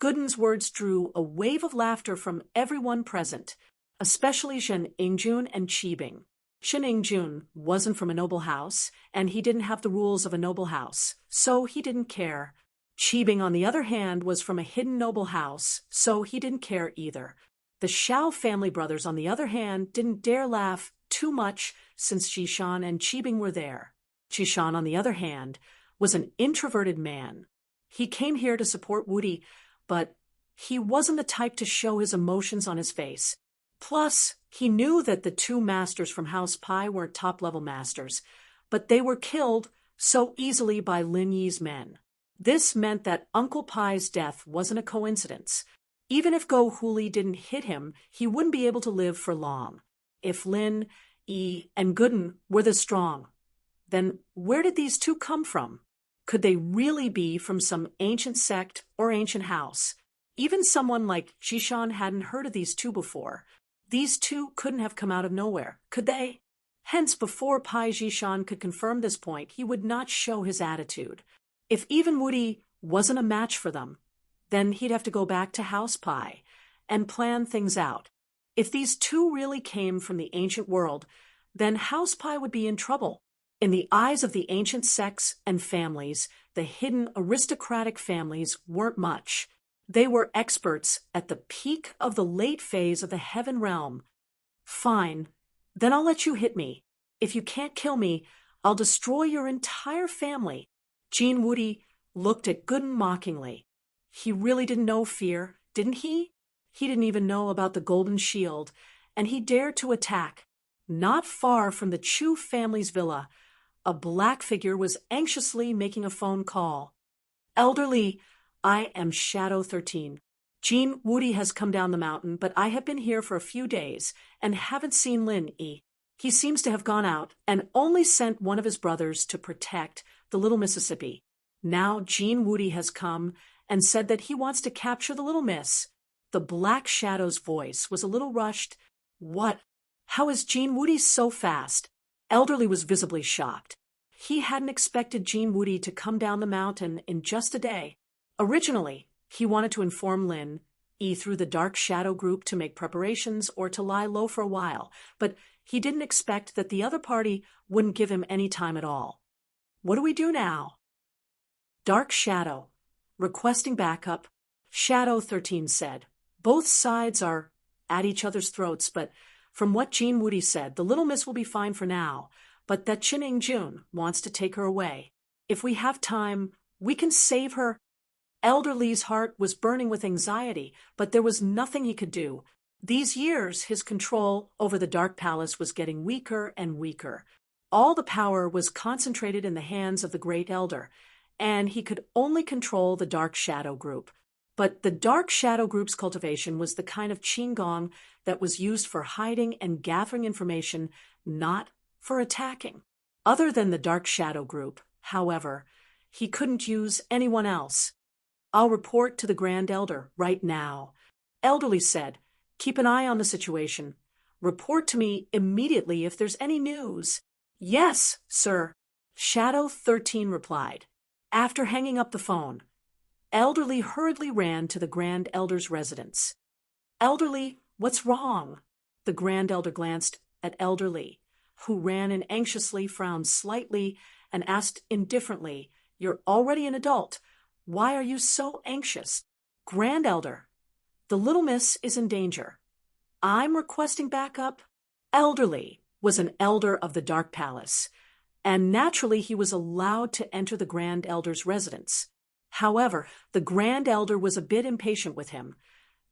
Gooden's words drew a wave of laughter from everyone present, especially Shen Ingjun and Qibing. Shen Ingjun wasn't from a noble house, and he didn't have the rules of a noble house, so he didn't care. Qibing, on the other hand, was from a hidden noble house, so he didn't care either. The Xiao family brothers, on the other hand, didn't dare laugh too much since Jishan and Qibing were there. Jishan, on the other hand, was an introverted man. He came here to support Wudi, but he wasn't the type to show his emotions on his face. Plus, he knew that the 2 masters from House Pai were top-level masters, but they were killed so easily by Lin Yi's men. This meant that Uncle Pai's death wasn't a coincidence. Even if Go Huli didn't hit him, he wouldn't be able to live for long. If Lin Yi and Gooden were this strong, then where did these 2 come from? Could they really be from some ancient sect or ancient house? Even someone like Jishan hadn't heard of these 2 before. These two couldn't have come out of nowhere, could they? Hence, before Pai Jishan could confirm this point, he would not show his attitude. If even Woody wasn't a match for them, then he'd have to go back to House Pai and plan things out. If these two really came from the ancient world, then House Pai would be in trouble. In the eyes of the ancient sects and families, the hidden aristocratic families weren't much. They were experts at the peak of the late phase of the heaven realm. Fine, then I'll let you hit me. If you can't kill me, I'll destroy your entire family. Jean Woody looked at Gooden mockingly. He really didn't know fear, didn't he? He didn't even know about the golden shield, and he dared to attack. Not far from the Chu family's villa, a black figure was anxiously making a phone call. Elderly, I am Shadow 13. Jean Woody has come down the mountain, but I have been here for a few days and haven't seen Lin Yi. He seems to have gone out and only sent one of his brothers to protect the Little Mississippi. Now Jean Woody has come and said that he wants to capture the Little Miss. The Black Shadow's voice was a little rushed. What? How is Jean Woody so fast? Elderly was visibly shocked. He hadn't expected Jean Woody to come down the mountain in just a day. Originally, he wanted to inform Lin Yi through the Dark Shadow group to make preparations or to lie low for a while, but he didn't expect that the other party wouldn't give him any time at all. What do we do now? Dark Shadow, requesting backup. Shadow 13 said. Both sides are at each other's throats, but from what Jean Woody said, the Little Miss will be fine for now, but that Chining Jun wants to take her away. If we have time, we can save her. Elderly's heart was burning with anxiety, but there was nothing he could do. These years, his control over the Dark Palace was getting weaker and weaker. All the power was concentrated in the hands of the Great Elder, and he could only control the Dark Shadow group. But the Dark Shadow group's cultivation was the kind of qigong that was used for hiding and gathering information, not for attacking. Other than the Dark Shadow group, however, he couldn't use anyone else. I'll report to the Grand Elder right now. Elderly said, keep an eye on the situation. Report to me immediately if there's any news. Yes, sir. Shadow 13 replied. After hanging up the phone, Elderly hurriedly ran to the Grand Elder's residence. Elderly, what's wrong? The Grand Elder glanced at Elderly, who ran and anxiously frowned slightly and asked indifferently, You're already an adult. Why are you so anxious? Grand Elder, the Little Miss is in danger. I'm requesting backup. Elderly was an elder of the Dark Palace, and naturally he was allowed to enter the Grand Elder's residence. However, the Grand Elder was a bit impatient with him,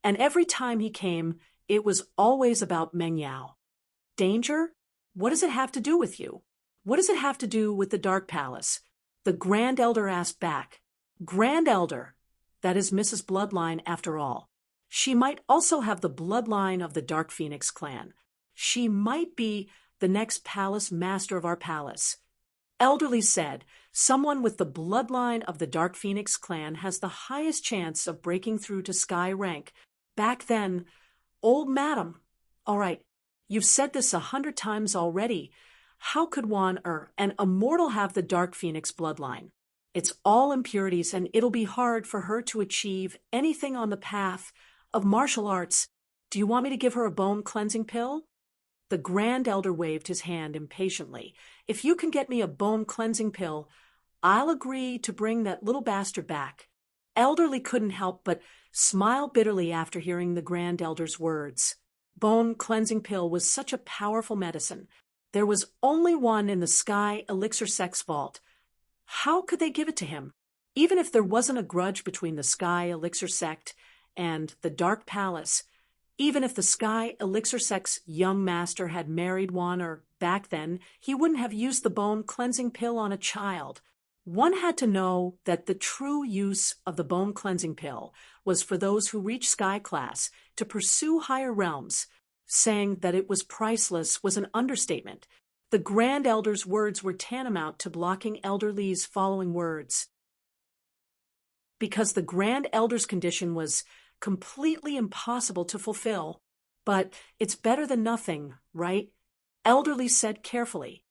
and every time he came, it was always about Meng Yao. Danger? What does it have to do with you? What does it have to do with the Dark Palace? The Grand Elder asked back. Grand Elder, that is Mrs. Bloodline after all. She might also have the bloodline of the Dark Phoenix clan. She might be the next palace master of our palace. Elderly said, someone with the bloodline of the Dark Phoenix clan has the highest chance of breaking through to Sky rank. Back then, old madam. All right, you've said this 100 times already. How could an immortal have the Dark Phoenix bloodline? It's all impurities, and it'll be hard for her to achieve anything on the path of martial arts. Do you want me to give her a bone cleansing pill? The Grand Elder waved his hand impatiently. If you can get me a bone cleansing pill, I'll agree to bring that little bastard back. Elderly couldn't help but smile bitterly after hearing the Grand Elder's words. Bone cleansing pill was such a powerful medicine. There was only one in the Sky Elixir Sex Vault. How could they give it to him? Even if there wasn't a grudge between the Sky Elixir sect and the Dark Palace, even if the Sky Elixir sect's young master had married one, or back then, he wouldn't have used the bone cleansing pill on a child. One had to know that the true use of the bone cleansing pill was for those who reached Sky class to pursue higher realms. Saying that it was priceless was an understatement. The Grand Elder's words were tantamount to blocking Elderly's following words. Because the Grand Elder's condition was completely impossible to fulfill. But it's better than nothing, right? Elderly said carefully.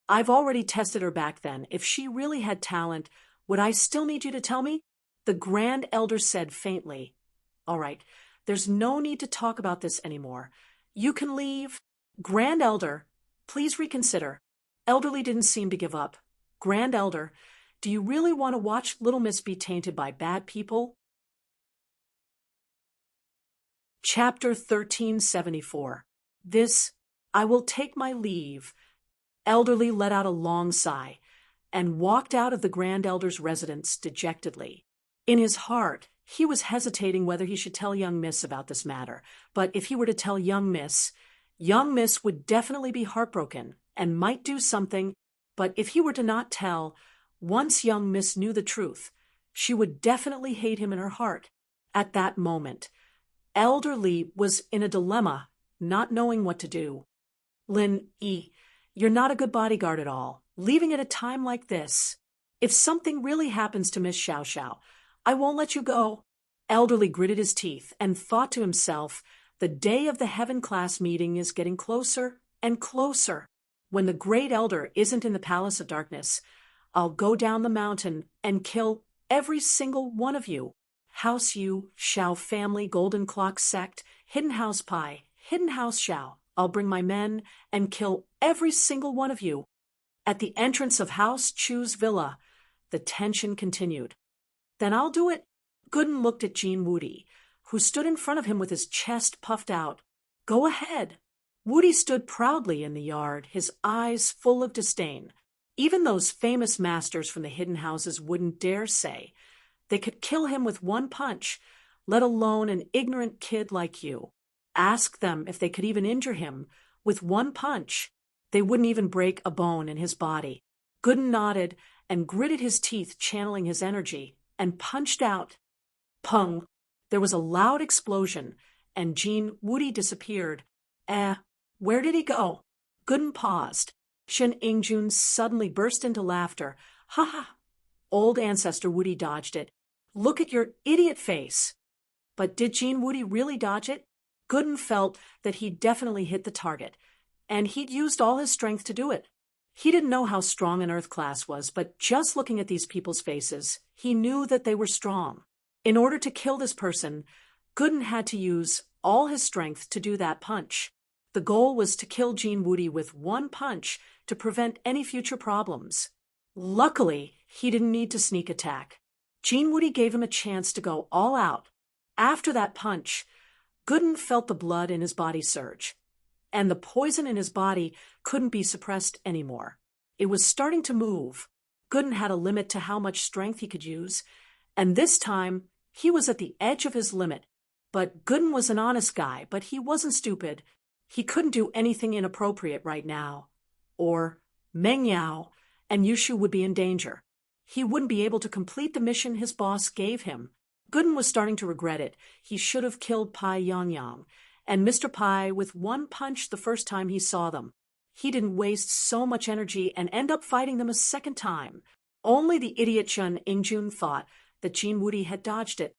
I've already tested her back then. If she really had talent, would I still need you to tell me? The Grand Elder said faintly. All right, there's no need to talk about this anymore. You can leave. Grand Elder, please reconsider. Elderly didn't seem to give up. Grand Elder, do you really want to watch Little Miss be tainted by bad people? Chapter 1374. I will take my leave. Elderly let out a long sigh and walked out of the Grand Elder's residence dejectedly. In his heart, he was hesitating whether he should tell young Miss about this matter, but if he were to tell young Miss would definitely be heartbroken and might do something, but if he were to not tell, once young Miss knew the truth, she would definitely hate him in her heart. At that moment, Elderly was in a dilemma, not knowing what to do. Lin, you're not a good bodyguard at all, leaving at a time like this. If something really happens to Miss Xiao Xiao, I won't let you go. Elderly gritted his teeth and thought to himself, the day of the Heaven class meeting is getting closer and closer. When the Great Elder isn't in the Palace of Darkness, I'll go down the mountain and kill every single one of you. House Yu, Xiao family, Golden Clock sect, Hidden House Pai, Hidden House Xiao. I'll bring my men and kill every single one of you. At the entrance of House Chu's villa, the tension continued. Then I'll do it. Gooden looked at Jean Woody, who stood in front of him with his chest puffed out. Go ahead. Woody stood proudly in the yard, his eyes full of disdain. Even those famous masters from the hidden houses wouldn't dare say they could kill him with one punch, let alone an ignorant kid like you. Ask them if they could even injure him with one punch. They wouldn't even break a bone in his body. Gooden nodded and gritted his teeth, channeling his energy, and punched out. Pung! There was a loud explosion, and Jean Woody disappeared. Where did he go? Gooden paused. Shen Ingjun suddenly burst into laughter. Ha ha! Old ancestor Woody dodged it. Look at your idiot face. But did Jean Woody really dodge it? Gooden felt that he'd definitely hit the target, and he'd used all his strength to do it. He didn't know how strong an Earth class was, but just looking at these people's faces, he knew that they were strong. In order to kill this person, Gooden had to use all his strength to do that punch. The goal was to kill Jean Woody with one punch to prevent any future problems. Luckily, he didn't need to sneak attack. Jean Woody gave him a chance to go all out. After that punch, Gooden felt the blood in his body surge, and the poison in his body couldn't be suppressed anymore. It was starting to move. Gooden had a limit to how much strength he could use, and this time he was at the edge of his limit. But Gooden was an honest guy, but he wasn't stupid. He couldn't do anything inappropriate right now. Or Meng Yao and Yushu would be in danger. He wouldn't be able to complete the mission his boss gave him. Gooden was starting to regret it. He should have killed Pai Yangyang and Mr. Pai with one punch the first time he saw them. He didn't waste so much energy and end up fighting them a second time. Only the idiot Shen Ingjun thought that Jean Woody had dodged it.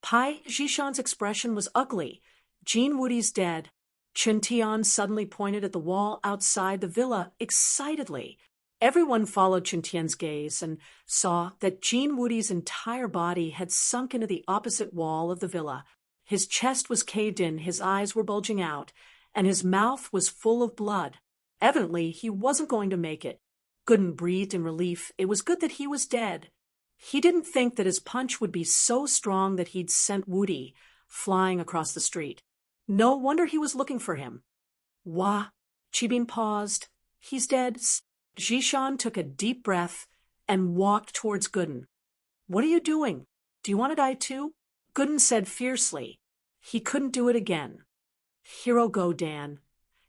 Pai Zhishan's expression was ugly. Jean Woody's dead. Chen Tian suddenly pointed at the wall outside the villa excitedly. Everyone followed Chen Tian's gaze and saw that Jean Woody's entire body had sunk into the opposite wall of the villa. His chest was caved in, his eyes were bulging out, and his mouth was full of blood. Evidently, he wasn't going to make it. Gooden breathed in relief. It was good that he was dead. He didn't think that his punch would be so strong that he'd sent Woody flying across the street. No wonder he was looking for him. Wah! Qibin paused. He's dead. Zhishan took a deep breath and walked towards Gooden. What are you doing? Do you want to die too? Gooden said fiercely. He couldn't do it again. Hero go, Dan.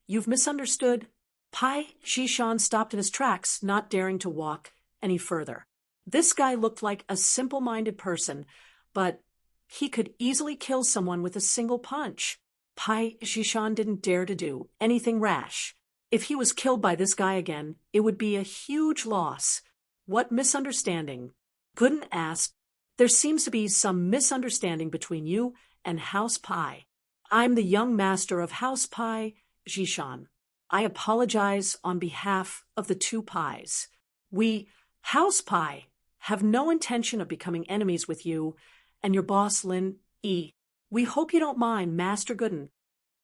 You've misunderstood. Pai Zhishan stopped in his tracks, not daring to walk any further. This guy looked like a simple-minded person, but he could easily kill someone with a single punch. Pai Zhishan didn't dare to do anything rash. If he was killed by this guy again, it would be a huge loss. What misunderstanding? Gooden asked. There seems to be some misunderstanding between you and House Pai. I'm the young master of House Pie, Jishan. I apologize on behalf of the two pies. We, House Pie, have no intention of becoming enemies with you and your boss, Lin E. We hope you don't mind, Master Gooden.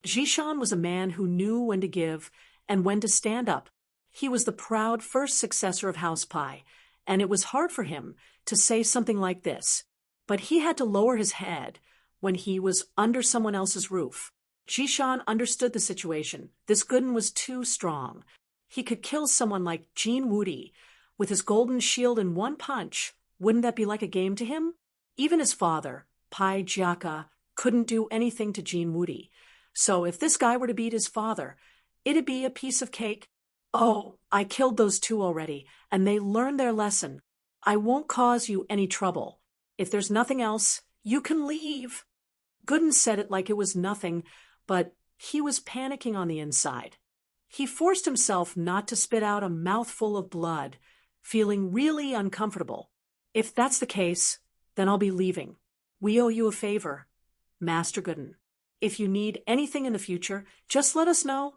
Jishan was a man who knew when to give and when to stand up. He was the proud first successor of House Pie, and it was hard for him to say something like this. But he had to lower his head when he was under someone else's roof. Jishan understood the situation. This Gooden was too strong. He could kill someone like Jean Woody with his golden shield in one punch. Wouldn't that be like a game to him? Even his father, Pai Jiaka, couldn't do anything to Jean Woody. So if this guy were to beat his father, it'd be a piece of cake. Oh, I killed those two already, and they learned their lesson. I won't cause you any trouble. If there's nothing else, you can leave. Gooden said it like it was nothing, but he was panicking on the inside. He forced himself not to spit out a mouthful of blood, feeling really uncomfortable. If that's the case, then I'll be leaving. We owe you a favor, Master Gooden. If you need anything in the future, just let us know.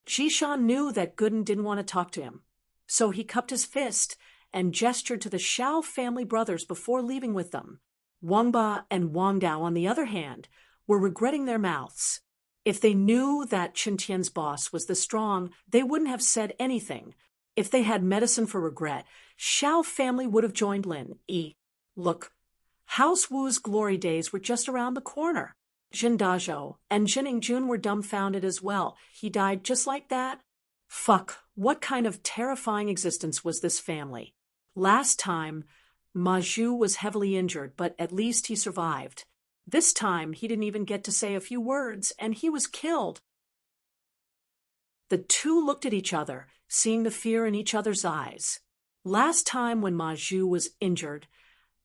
Jishan knew that Gooden didn't want to talk to him, so he cupped his fist and gestured to the Shao family brothers before leaving with them. Wang Ba and Wang Dao, on the other hand, were regretting their mouths. If they knew that Chen Tian's boss was this strong, they wouldn't have said anything. If they had medicine for regret, Shao family would have joined Lin E. Look, House Wu's glory days were just around the corner. Jin Dazhou and Jin Ingjun were dumbfounded as well. He died just like that? Fuck, what kind of terrifying existence was this family? Last time, Ma Zhu was heavily injured, but at least he survived. This time, he didn't even get to say a few words, and he was killed. The two looked at each other, seeing the fear in each other's eyes. Last time when Ma Zhu was injured,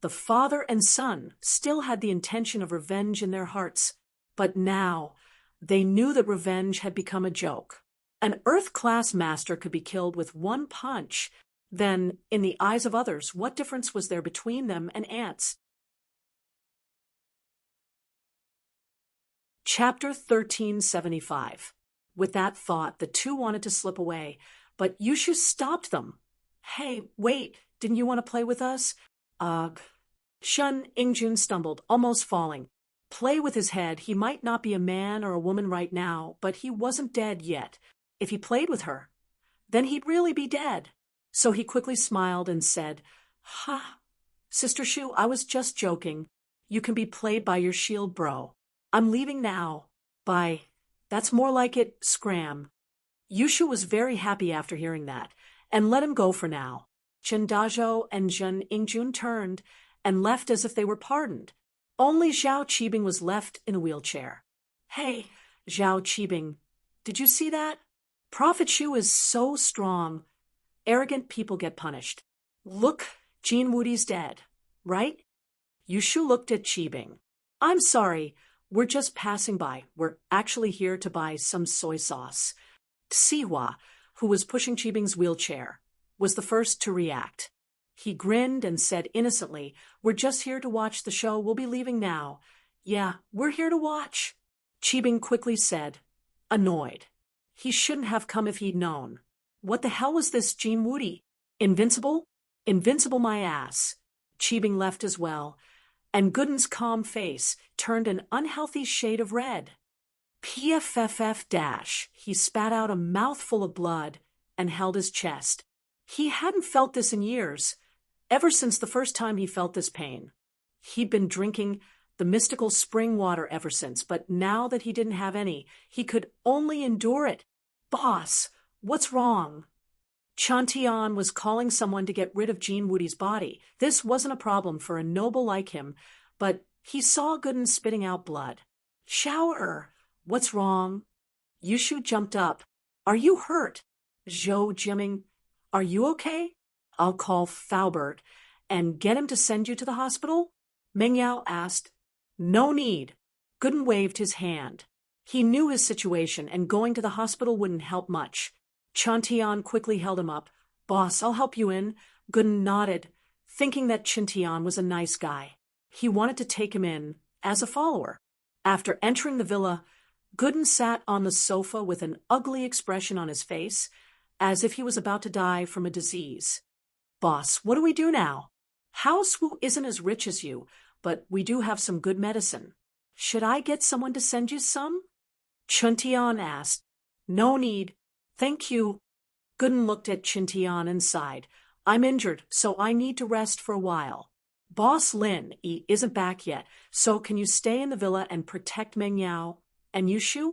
the father and son still had the intention of revenge in their hearts, but now they knew that revenge had become a joke. An Earth-class master could be killed with one punch. Then, in the eyes of others, what difference was there between them and ants? Chapter 1375. With that thought, the two wanted to slip away, but Yushu stopped them. Hey, wait, didn't you want to play with us? Shun Ingjun stumbled, almost falling. Play with his head. He might not be a man or a woman right now, but he wasn't dead yet. If he played with her, then he'd really be dead. So he quickly smiled and said, Ha, Sister Shu, I was just joking. You can be played by your shield bro. I'm leaving now. Bye. That's more like it, scram. Yushu was very happy after hearing that, and let him go for now. Chen Dazhou and Jin Ingjun turned and left as if they were pardoned. Only Zhao Qibing was left in a wheelchair. Hey, Zhao Qibing, did you see that? Prophet Shu is so strong. Arrogant people get punished. Look, Jean Woody's dead, right? Yushu looked at Qibing. I'm sorry, we're just passing by. We're actually here to buy some soy sauce. Sihua, who was pushing Qibing's wheelchair, was the first to react. He grinned and said innocently, We're just here to watch the show. We'll be leaving now. Yeah, we're here to watch. Qibing quickly said, annoyed. He shouldn't have come if he'd known. What the hell was this Jean Woody? Invincible? Invincible my ass. Qibing left as well, and Gooden's calm face turned an unhealthy shade of red. PFFF-. He spat out a mouthful of blood and held his chest. He hadn't felt this in years, ever since the first time he felt this pain. He'd been drinking the mystical spring water ever since, but now that he didn't have any, he could only endure it. Boss, what's wrong? Chantian was calling someone to get rid of Jean Woody's body. This wasn't a problem for a noble like him, but he saw Gooden spitting out blood. Shower, what's wrong? Yushu jumped up. Are you hurt? Zhou Jiming, are you okay? I'll call Faubert and get him to send you to the hospital? Meng Yao asked. No need. Gooden waved his hand. He knew his situation, and going to the hospital wouldn't help much. Chantian quickly held him up. Boss, I'll help you in. Gooden nodded, thinking that Chantian was a nice guy. He wanted to take him in as a follower. After entering the villa, Gooden sat on the sofa with an ugly expression on his face, as if he was about to die from a disease. Boss, what do we do now? House Wu isn't as rich as you, but we do have some good medicine. Should I get someone to send you some? Chuntian asked. No need. Thank you. Gooden looked at Chuntian and sighed. I'm injured, so I need to rest for a while. Boss Lin isn't back yet, so can you stay in the villa and protect Meng Yao and Yushu?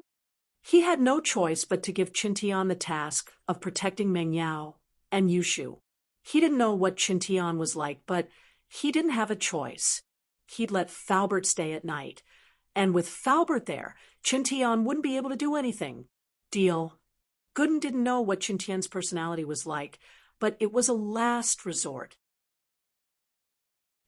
He had no choice but to give Chuntian the task of protecting Meng Yao and Yushu. He didn't know what Chuntian was like, but he didn't have a choice. He'd let Faubert stay at night. And with Faubert there, Chuntian wouldn't be able to do anything. Deal. Gooden didn't know what Chuntian's personality was like, but it was a last resort.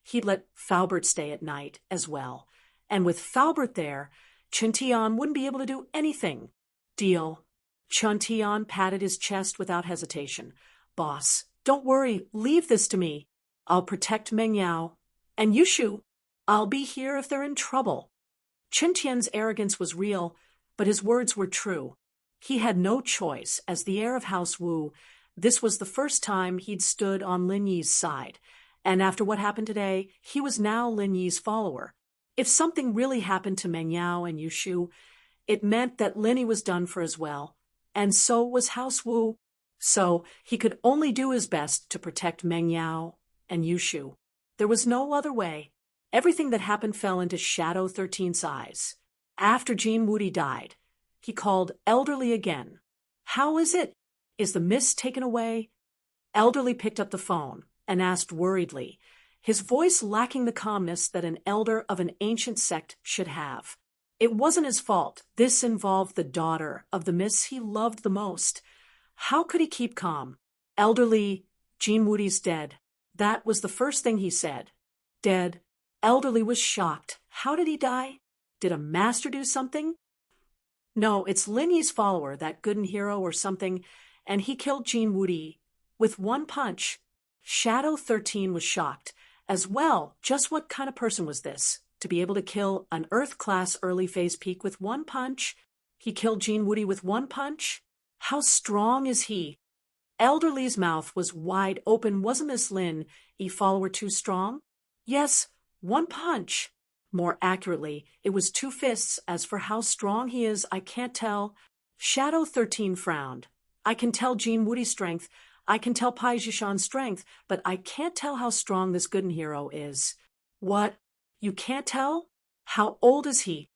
He'd let Faubert stay at night as well. And with Faubert there, Chuntian wouldn't be able to do anything. Deal. Chuntian patted his chest without hesitation. Boss, don't worry, leave this to me. I'll protect Meng Yao. And Yushu, I'll be here if they're in trouble. Chuntian's arrogance was real, but his words were true. He had no choice. As the heir of House Wu, this was the first time he'd stood on Lin Yi's side. And after what happened today, he was now Lin Yi's follower. If something really happened to Meng Yao and Yushu, it meant that Lin Yi was done for as well. And so was House Wu. So he could only do his best to protect Meng Yao and Yushu. There was no other way. Everything that happened fell into Shadow 13's eyes. After Jean Woody died, he called Elderly again. How is it? Is the mist taken away? Elderly picked up the phone and asked worriedly, his voice lacking the calmness that an elder of an ancient sect should have. It wasn't his fault. This involved the daughter of the miss he loved the most. How could he keep calm? Elderly, Jean Woody's dead. That was the first thing he said. Dead. Elderly was shocked. How did he die? Did a master do something? No, it's Lin Yi's follower, that Gooden hero or something, and he killed Jean Woody with one punch. Shadow 13 was shocked. As well, just what kind of person was this? To be able to kill an Earth-class early-phase peak with one punch? He killed Jean Woody with one punch? How strong is he? Elderly's mouth was wide open. Wasn't this Lin Yi follower too strong? Yes, one punch. More accurately, it was two fists. As for how strong he is, I can't tell. Shadow 13 frowned. I can tell Jean Woody's strength. I can tell Pai Zhishan's strength, but I can't tell how strong this Gooden hero is. What? You can't tell? How old is he?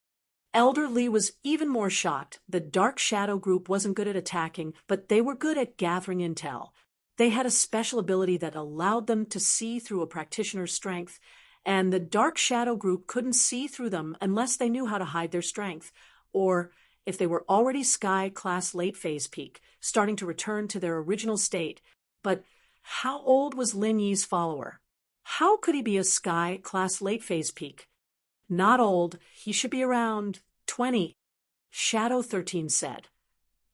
Elder Li was even more shocked. The Dark Shadow group wasn't good at attacking, but they were good at gathering intel. They had a special ability that allowed them to see through a practitioner's strength, and the Dark Shadow group couldn't see through them unless they knew how to hide their strength, or if they were already Sky-class late-phase peak, starting to return to their original state. But how old was Lin Yi's follower? How could he be a Sky-class late-phase peak? Not old. He should be around 20. Shadow 13 said.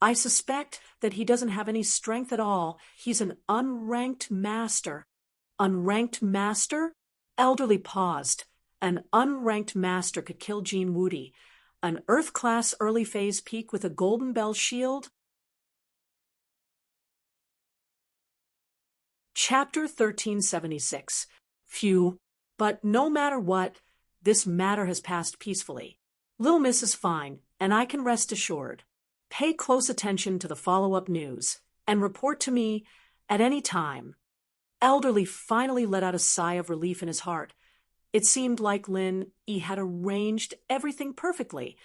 I suspect that he doesn't have any strength at all. He's an unranked master. Unranked master? Elderly paused. An unranked master could kill Jean Woody. An Earth-class early-phase peak with a golden bell shield? Chapter 1376. Phew. But no matter what, this matter has passed peacefully. Little Miss is fine, and I can rest assured. Pay close attention to the follow-up news, and report to me at any time. Elderly finally let out a sigh of relief in his heart. It seemed like Lin Yi had arranged everything perfectly,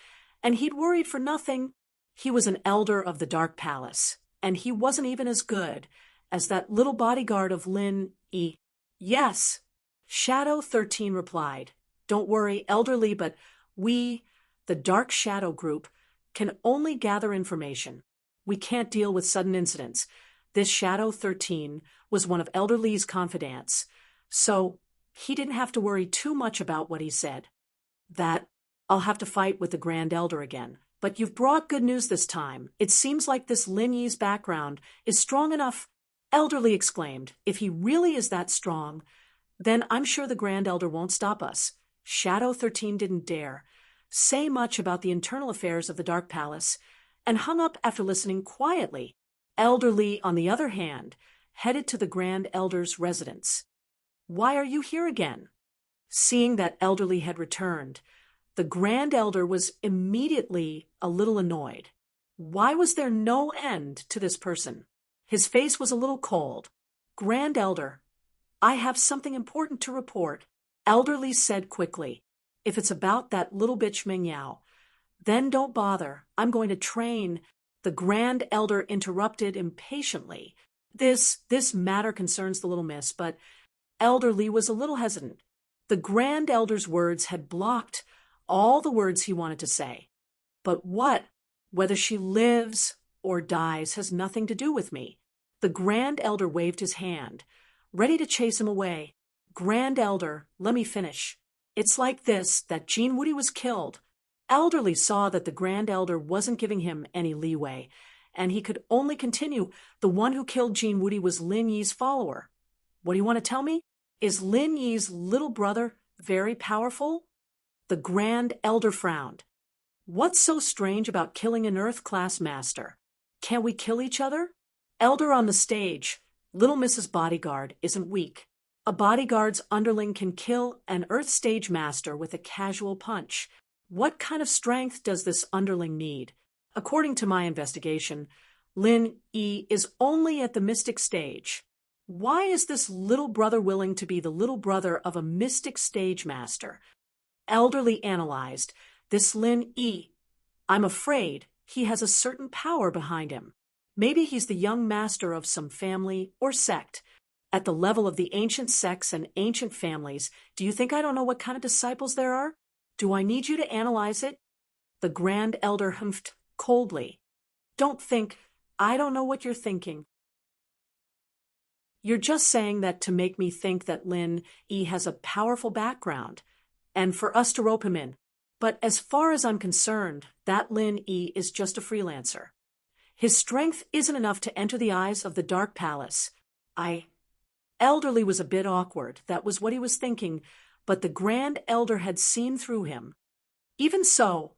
and he'd worried for nothing. He was an elder of the Dark Palace, and he wasn't even as good as that little bodyguard of Lin Yi. Yes, Shadow 13 replied. Don't worry, Elderly, but we, the Dark Shadow group, can only gather information. We can't deal with sudden incidents. This Shadow 13 was one of Elder Li's confidants, so he didn't have to worry too much about what he said. That I'll have to fight with the Grand Elder again. But you've brought good news this time. It seems like this Lin Yi's background is strong enough. Elderly exclaimed, if he really is that strong, then I'm sure the Grand Elder won't stop us. Shadow 13 didn't dare. say much about the internal affairs of the Dark Palace, and hung up after listening quietly. Elder Lee, on the other hand, headed to the Grand Elder's residence. "Why are you here again?" Seeing that Elder Lee had returned, the Grand Elder was immediately a little annoyed. Why was there no end to this person? His face was a little cold. "Grand Elder, I have something important to report," Elder Lee said quickly. "If it's about that little bitch Ming Yao, then don't bother. I'm going to train." The Grand Elder interrupted impatiently. This matter concerns the little miss," but Elder Lee was a little hesitant. The Grand Elder's words had blocked all the words he wanted to say. "But whether she lives or dies has nothing to do with me." The Grand Elder waved his hand, ready to chase him away. "Grand Elder, let me finish. It's like this, that Jean Woody was killed." Elder Lee saw that the Grand Elder wasn't giving him any leeway, and he could only continue. "The one who killed Jean Woody was Lin Yi's follower." "What do you want to tell me? Is Lin Yi's little brother very powerful?" The Grand Elder frowned. "What's so strange about killing an Earth-class master? Can't we kill each other?" "Elder on the stage, little Mrs. Bodyguard isn't weak. A bodyguard's underling can kill an Earth stage master with a casual punch. What kind of strength does this underling need? According to my investigation, Lin Yi is only at the mystic stage. Why is this little brother willing to be the little brother of a mystic stage master?" Elder Lee analyzed. "This Lin Yi, I'm afraid he has a certain power behind him. Maybe he's the young master of some family or sect. At the level of the ancient sects and ancient families, do you think I don't know what kind of disciples there are? Do I need you to analyze it?" The Grand Elder humphed coldly. "Don't think. I don't know what you're thinking. You're just saying that to make me think that Lin Yi has a powerful background, and for us to rope him in. But as far as I'm concerned, that Lin Yi is just a freelancer. His strength isn't enough to enter the eyes of the Dark Palace. Elder Lee was a bit awkward. That was what he was thinking, but the Grand Elder had seen through him. "Even so,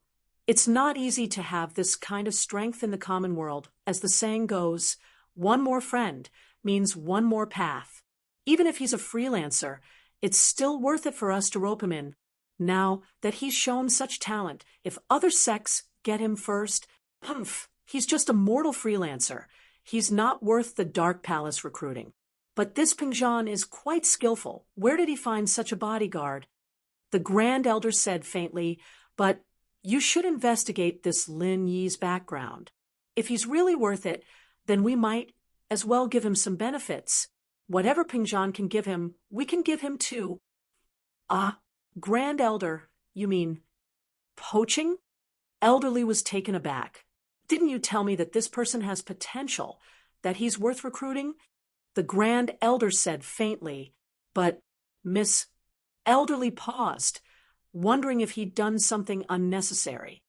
it's not easy to have this kind of strength in the common world. As the saying goes, one more friend means one more path. Even if he's a freelancer, it's still worth it for us to rope him in. Now that he's shown such talent, if other sects get him first, he's just a mortal freelancer. He's not worth the Dark Palace recruiting. But this Pingzhan is quite skillful. Where did he find such a bodyguard?" The Grand Elder said faintly, "But you should investigate this Lin Yi's background. If he's really worth it, then we might as well give him some benefits. Whatever Pingzhan can give him, we can give him too." "Ah, Grand Elder, you mean poaching?" Elder Lee was taken aback. "Didn't you tell me that this person has potential, that he's worth recruiting?" The Grand Elder said faintly, "But, Miss..." Elder Lee paused, wondering if he'd done something unnecessary.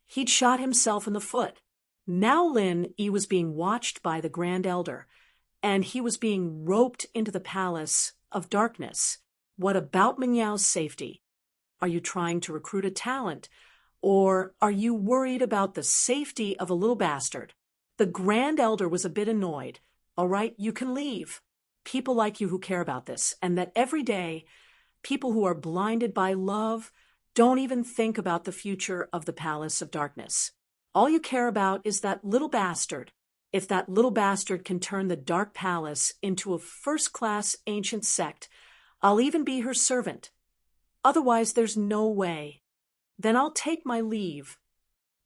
He'd shot himself in the foot. Now Lin Yi was being watched by the Grand Elder, and he was being roped into the Palace of Darkness. What about Ming Yao's safety? Are you trying to recruit a talent, or are you worried about the safety of a little bastard? The Grand Elder was a bit annoyed. "All right, you can leave. People like you who care about this, and that every day, people who are blinded by love don't even think about the future of the Palace of Darkness. All you care about is that little bastard. If that little bastard can turn the Dark Palace into a first-class ancient sect, I'll even be her servant. Otherwise, there's no way. Then I'll take my leave."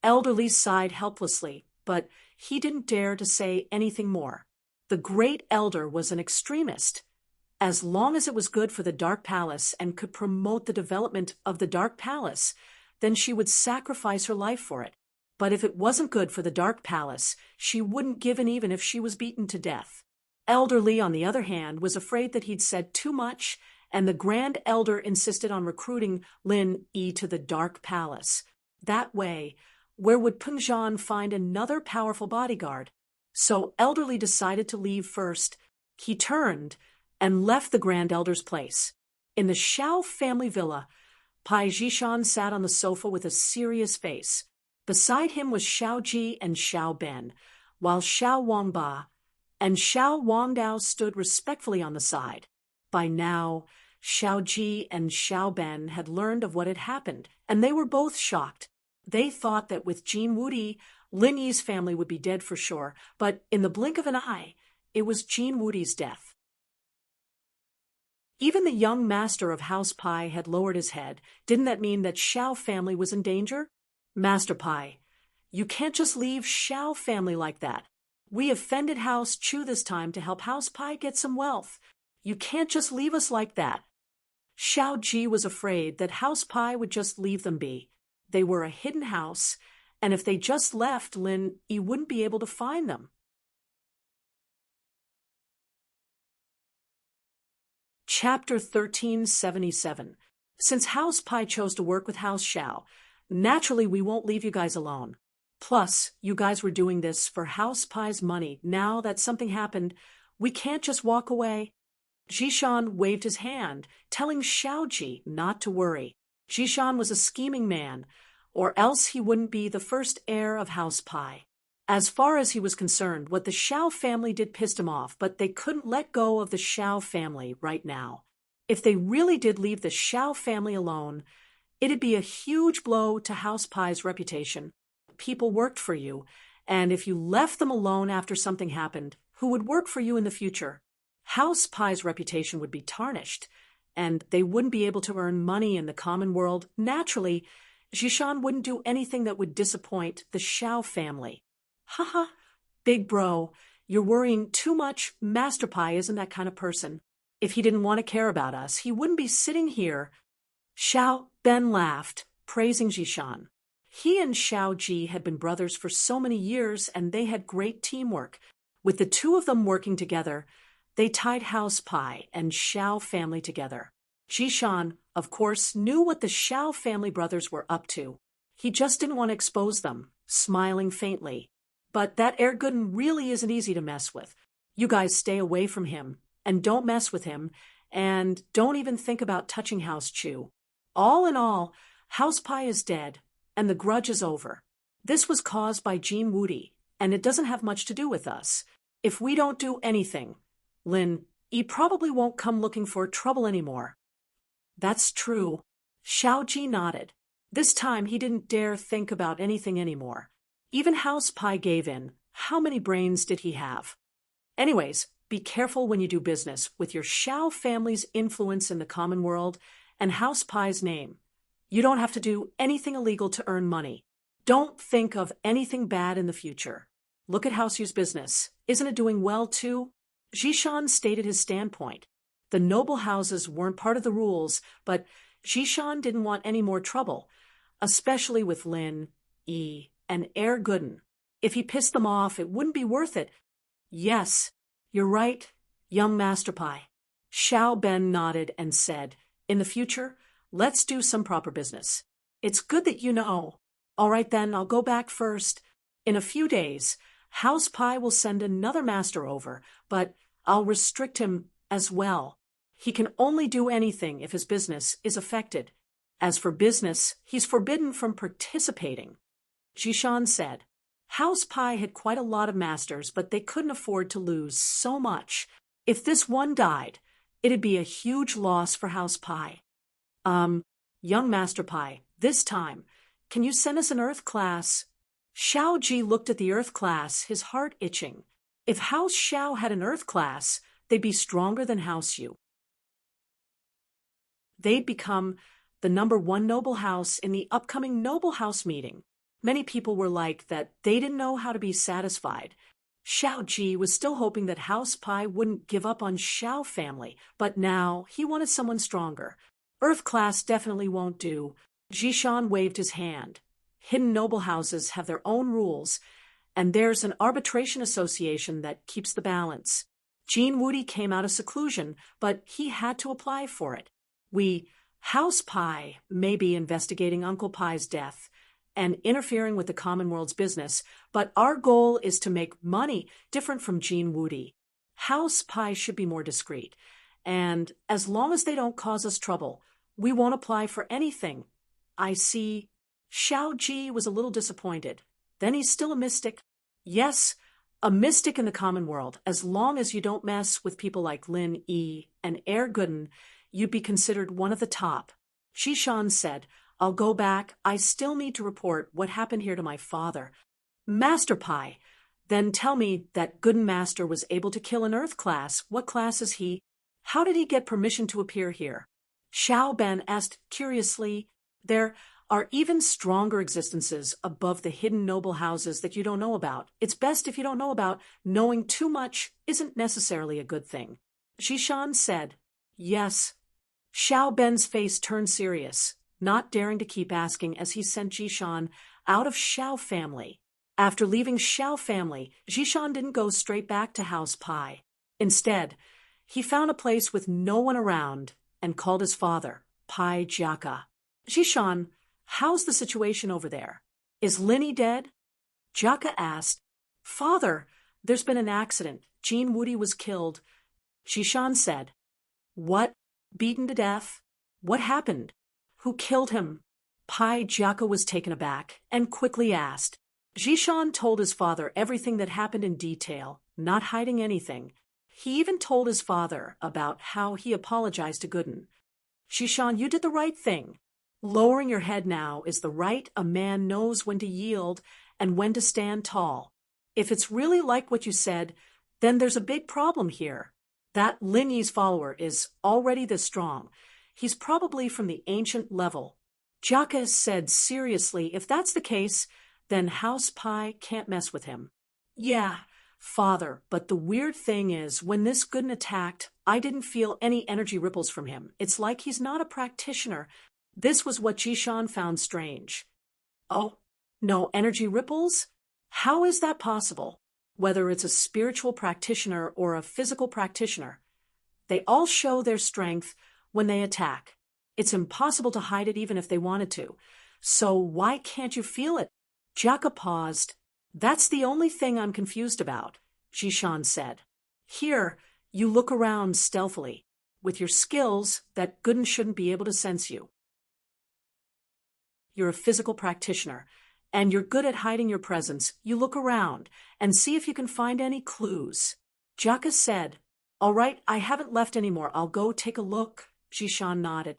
Elder Lee sighed helplessly, but he didn't dare to say anything more. The Great Elder was an extremist. As long as it was good for the Dark Palace and could promote the development of the Dark Palace, then she would sacrifice her life for it. But if it wasn't good for the Dark Palace, she wouldn't give in even if she was beaten to death. Elder Lee, on the other hand, was afraid that he'd said too much, and the Grand Elder insisted on recruiting Lin Yi to the Dark Palace. That way, where would Pingzhan find another powerful bodyguard? So Elder Lee decided to leave first. He turned and left the Grand Elder's place. In the Shao family villa, Pai Jishan sat on the sofa with a serious face. Beside him was Xiao Ji and Xiao Ben, while Xiao Wangba and Xiao Wangdao stood respectfully on the side. By now, Xiao Ji and Xiao Ben had learned of what had happened, and they were both shocked. They thought that with Jin Wudi, Lin Yi's family would be dead for sure, but in the blink of an eye, it was Jin Wudi's death. Even the young master of House Pai had lowered his head. Didn't that mean that Xiao family was in danger? Master Pai, you can't just leave Xiao family like that. We offended House Chu this time to help House Pai get some wealth. You can't just leave us like that. Xiao Ji was afraid that House Pai would just leave them be. They were a hidden house, and if they just left, Lin Yi wouldn't be able to find them. Chapter 1377. Since House Pai chose to work with House Xiao, naturally we won't leave you guys alone. Plus, you guys were doing this for House Pai's money. Now that something happened, we can't just walk away. Jishan waved his hand, telling Xiao Ji not to worry. Jishan was a scheming man, or else he wouldn't be the first heir of House Pai. As far as he was concerned, what the Xiao family did pissed him off, but they couldn't let go of the Xiao family right now. If they really did leave the Xiao family alone, it'd be a huge blow to House Pai's reputation. People worked for you, and if you left them alone after something happened, who would work for you in the future? House Pai's reputation would be tarnished, and they wouldn't be able to earn money in the common world. Naturally, Jishan wouldn't do anything that would disappoint the Xiao family. Haha, big bro, you're worrying too much. Master Pai isn't that kind of person. If he didn't want to care about us, he wouldn't be sitting here. Xiao Ben laughed, praising Jishan. He and Xiao Ji had been brothers for so many years, and they had great teamwork. With the two of them working together, they tied House Pai and Xiao family together. Jishan, of course, knew what the Xiao family brothers were up to. He just didn't want to expose them, smiling faintly. But that Erguden really isn't easy to mess with. You guys stay away from him, and don't mess with him, and don't even think about touching House Chu. All in all, House Pai is dead, and the grudge is over. This was caused by Jin Wudi, and it doesn't have much to do with us. If we don't do anything, Lin Yi probably won't come looking for trouble anymore. That's true. Xiao Ji nodded. This time he didn't dare think about anything anymore. Even House Pai gave in. How many brains did he have? Anyways, be careful when you do business with your Xiao family's influence in the common world and House Pai's name. You don't have to do anything illegal to earn money. Don't think of anything bad in the future. Look at House Yu's business. Isn't it doing well too? Jishan stated his standpoint. The noble houses weren't part of the rules, but Jishan didn't want any more trouble, especially with Lin Yi and Erguden. If he pissed them off, it wouldn't be worth it. Yes, you're right, young Master Pai. Xiao Ben nodded and said, in the future, let's do some proper business. It's good that you know. All right then, I'll go back first. In a few days, House Pai will send another master over, but I'll restrict him as well. He can only do anything if his business is affected. As for business, he's forbidden from participating. Jishan said. House Pai had quite a lot of masters, but they couldn't afford to lose so much. If this one died, it'd be a huge loss for House Pai. Young Master Pai, this time, can you send us an Earth class? Xiao Ji looked at the Earth class, his heart itching. If House Xiao had an Earth class, they'd be stronger than House Yu. They'd become the #1 noble house in the upcoming noble house meeting. Many people were like that they didn't know how to be satisfied. Xiao Ji was still hoping that House Pai wouldn't give up on Xiao family, but now he wanted someone stronger. Earth class definitely won't do. Jishan waved his hand. Hidden noble houses have their own rules, and there's an arbitration association that keeps the balance. Jin Wudi came out of seclusion, but he had to apply for it. House Pai, may be investigating Uncle Pai's death and interfering with the common world's business, but our goal is to make money different from Jin Wudi. House Pai should be more discreet, and as long as they don't cause us trouble, We won't apply for anything. I see. Xiao Ji was a little disappointed. Then he's still a mystic. Yes, a mystic in the common world. As long as you don't mess with people like Lin Yi and Guden, you'd be considered one of the top. Xishan said, I'll go back. I still need to report what happened here to my father. Master Pai, then tell me that Guden Master was able to kill an Earth class. What class is he? How did he get permission to appear here? Xiao Ben asked curiously. There are even stronger existences above the hidden noble houses that you don't know about. It's best if you don't know about. Knowing too much isn't necessarily a good thing. Xishan said, Yes. Xiao Ben's face turned serious, not daring to keep asking as he sent Xishan out of Xiao family. After leaving Xiao family, Xishan didn't go straight back to House Pai. Instead, he found a place with no one around and called his father, Pai Jiaka. Xishan, how's the situation over there? Is Linny dead? Jiaka asked. Father, there's been an accident. Jean Woody was killed. Xishan said. What? Beaten to death? What happened? Who killed him? Pai Jiaka was taken aback and quickly asked. Xishan told his father everything that happened in detail, not hiding anything. He even told his father about how he apologized to Guden. Xishan, you did the right thing. Lowering your head now is the right. A man knows when to yield and when to stand tall. If it's really like what you said, then there's a big problem here. That Lin Yi's follower is already this strong. He's probably from the ancient level. Jiaka said seriously, if that's the case, then House Pai can't mess with him. Yeah, father, but the weird thing is, when this Guden attacked, I didn't feel any energy ripples from him. It's like he's not a practitioner. This was what Xishan found strange. Oh, no energy ripples? How is that possible? Whether it's a spiritual practitioner or a physical practitioner, they all show their strength when they attack. It's impossible to hide it even if they wanted to. So why can't you feel it? Jiaka paused. That's the only thing I'm confused about, Xishan said. Here, you look around stealthily. With your skills, that Guden shouldn't be able to sense you. You're a physical practitioner, and you're good at hiding your presence. You look around and see if you can find any clues. Jiaka said, All right, I haven't left any more. I'll go take a look. Xishan nodded.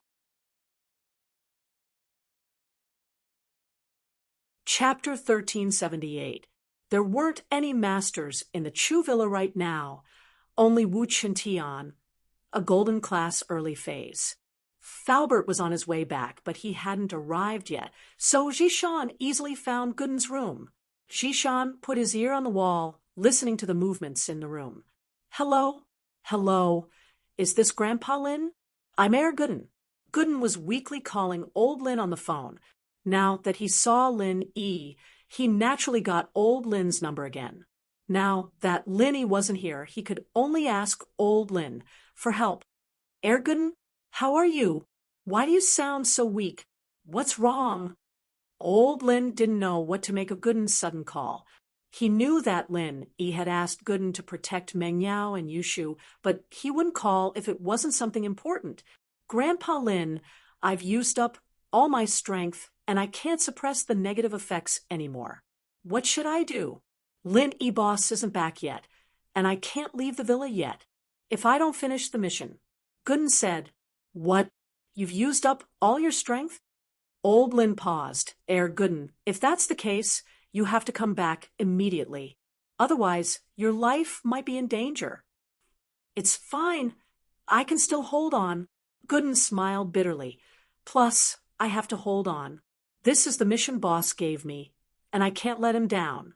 Chapter 1378. There weren't any masters in the Chu Villa right now, only Wu Chintian, a golden class early phase. Falbert was on his way back, but he hadn't arrived yet, so Xishan easily found Guden's room. Xishan put his ear on the wall, listening to the movements in the room. Hello? Hello? Is this Grandpa Lin? I'm Guden. Guden was weakly calling old Lin on the phone. Now that he saw Lin Yi, he naturally got old Lin's number again. Now that Lin Yi wasn't here, he could only ask old Lin for help. Guden? How are you? Why do you sound so weak? What's wrong? Old Lin didn't know what to make of Guden's sudden call. He knew that Lin Yi had asked Guden to protect Meng Yao and Yushu, but he wouldn't call if it wasn't something important. Grandpa Lin, I've used up all my strength, and I can't suppress the negative effects anymore. What should I do? Lin Yi boss isn't back yet, and I can't leave the villa yet. If I don't finish the mission. Guden said, What? You've used up all your strength? Old Lin paused. Guden, if that's the case, you have to come back immediately. Otherwise, your life might be in danger. It's fine. I can still hold on. Guden smiled bitterly. Plus, I have to hold on. This is the mission boss gave me, and I can't let him down.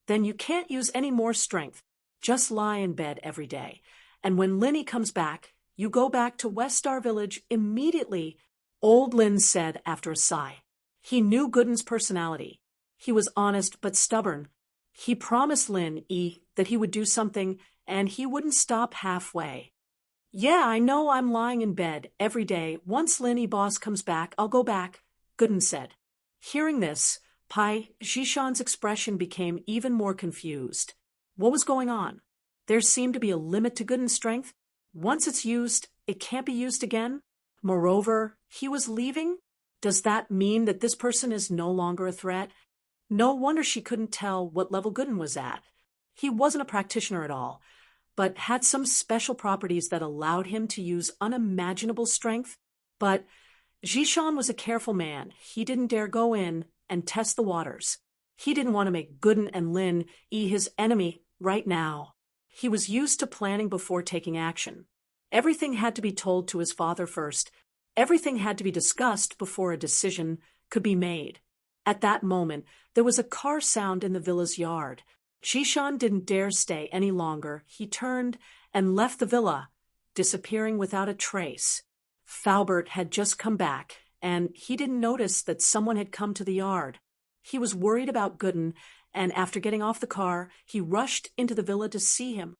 Then you can't use any more strength. Just lie in bed every day. And when Lin Yi comes back, you go back to West Star Village immediately, old Lin said after a sigh. He knew Guden's personality. He was honest but stubborn. He promised Lin Yi that he would do something, and he wouldn't stop halfway. Yeah, I know I'm lying in bed every day. Once Lin Yi boss comes back, I'll go back, Guden said. Hearing this, Pai Xishan's expression became even more confused. What was going on? There seemed to be a limit to Guden's strength. Once it's used, it can't be used again? Moreover, he was leaving? Does that mean that this person is no longer a threat? No wonder she couldn't tell what level Gooden was at. He wasn't a practitioner at all, but had some special properties that allowed him to use unimaginable strength. But Jishan was a careful man. He didn't dare go in and test the waters. He didn't want to make Gooden and Lin Yi his enemy right now. He was used to planning before taking action. Everything had to be told to his father first. Everything had to be discussed before a decision could be made. At that moment, there was a car sound in the villa's yard. Jishan didn't dare stay any longer. He turned and left the villa, disappearing without a trace. Faubert had just come back, and he didn't notice that someone had come to the yard. He was worried about Gooden, and after getting off the car, he rushed into the villa to see him.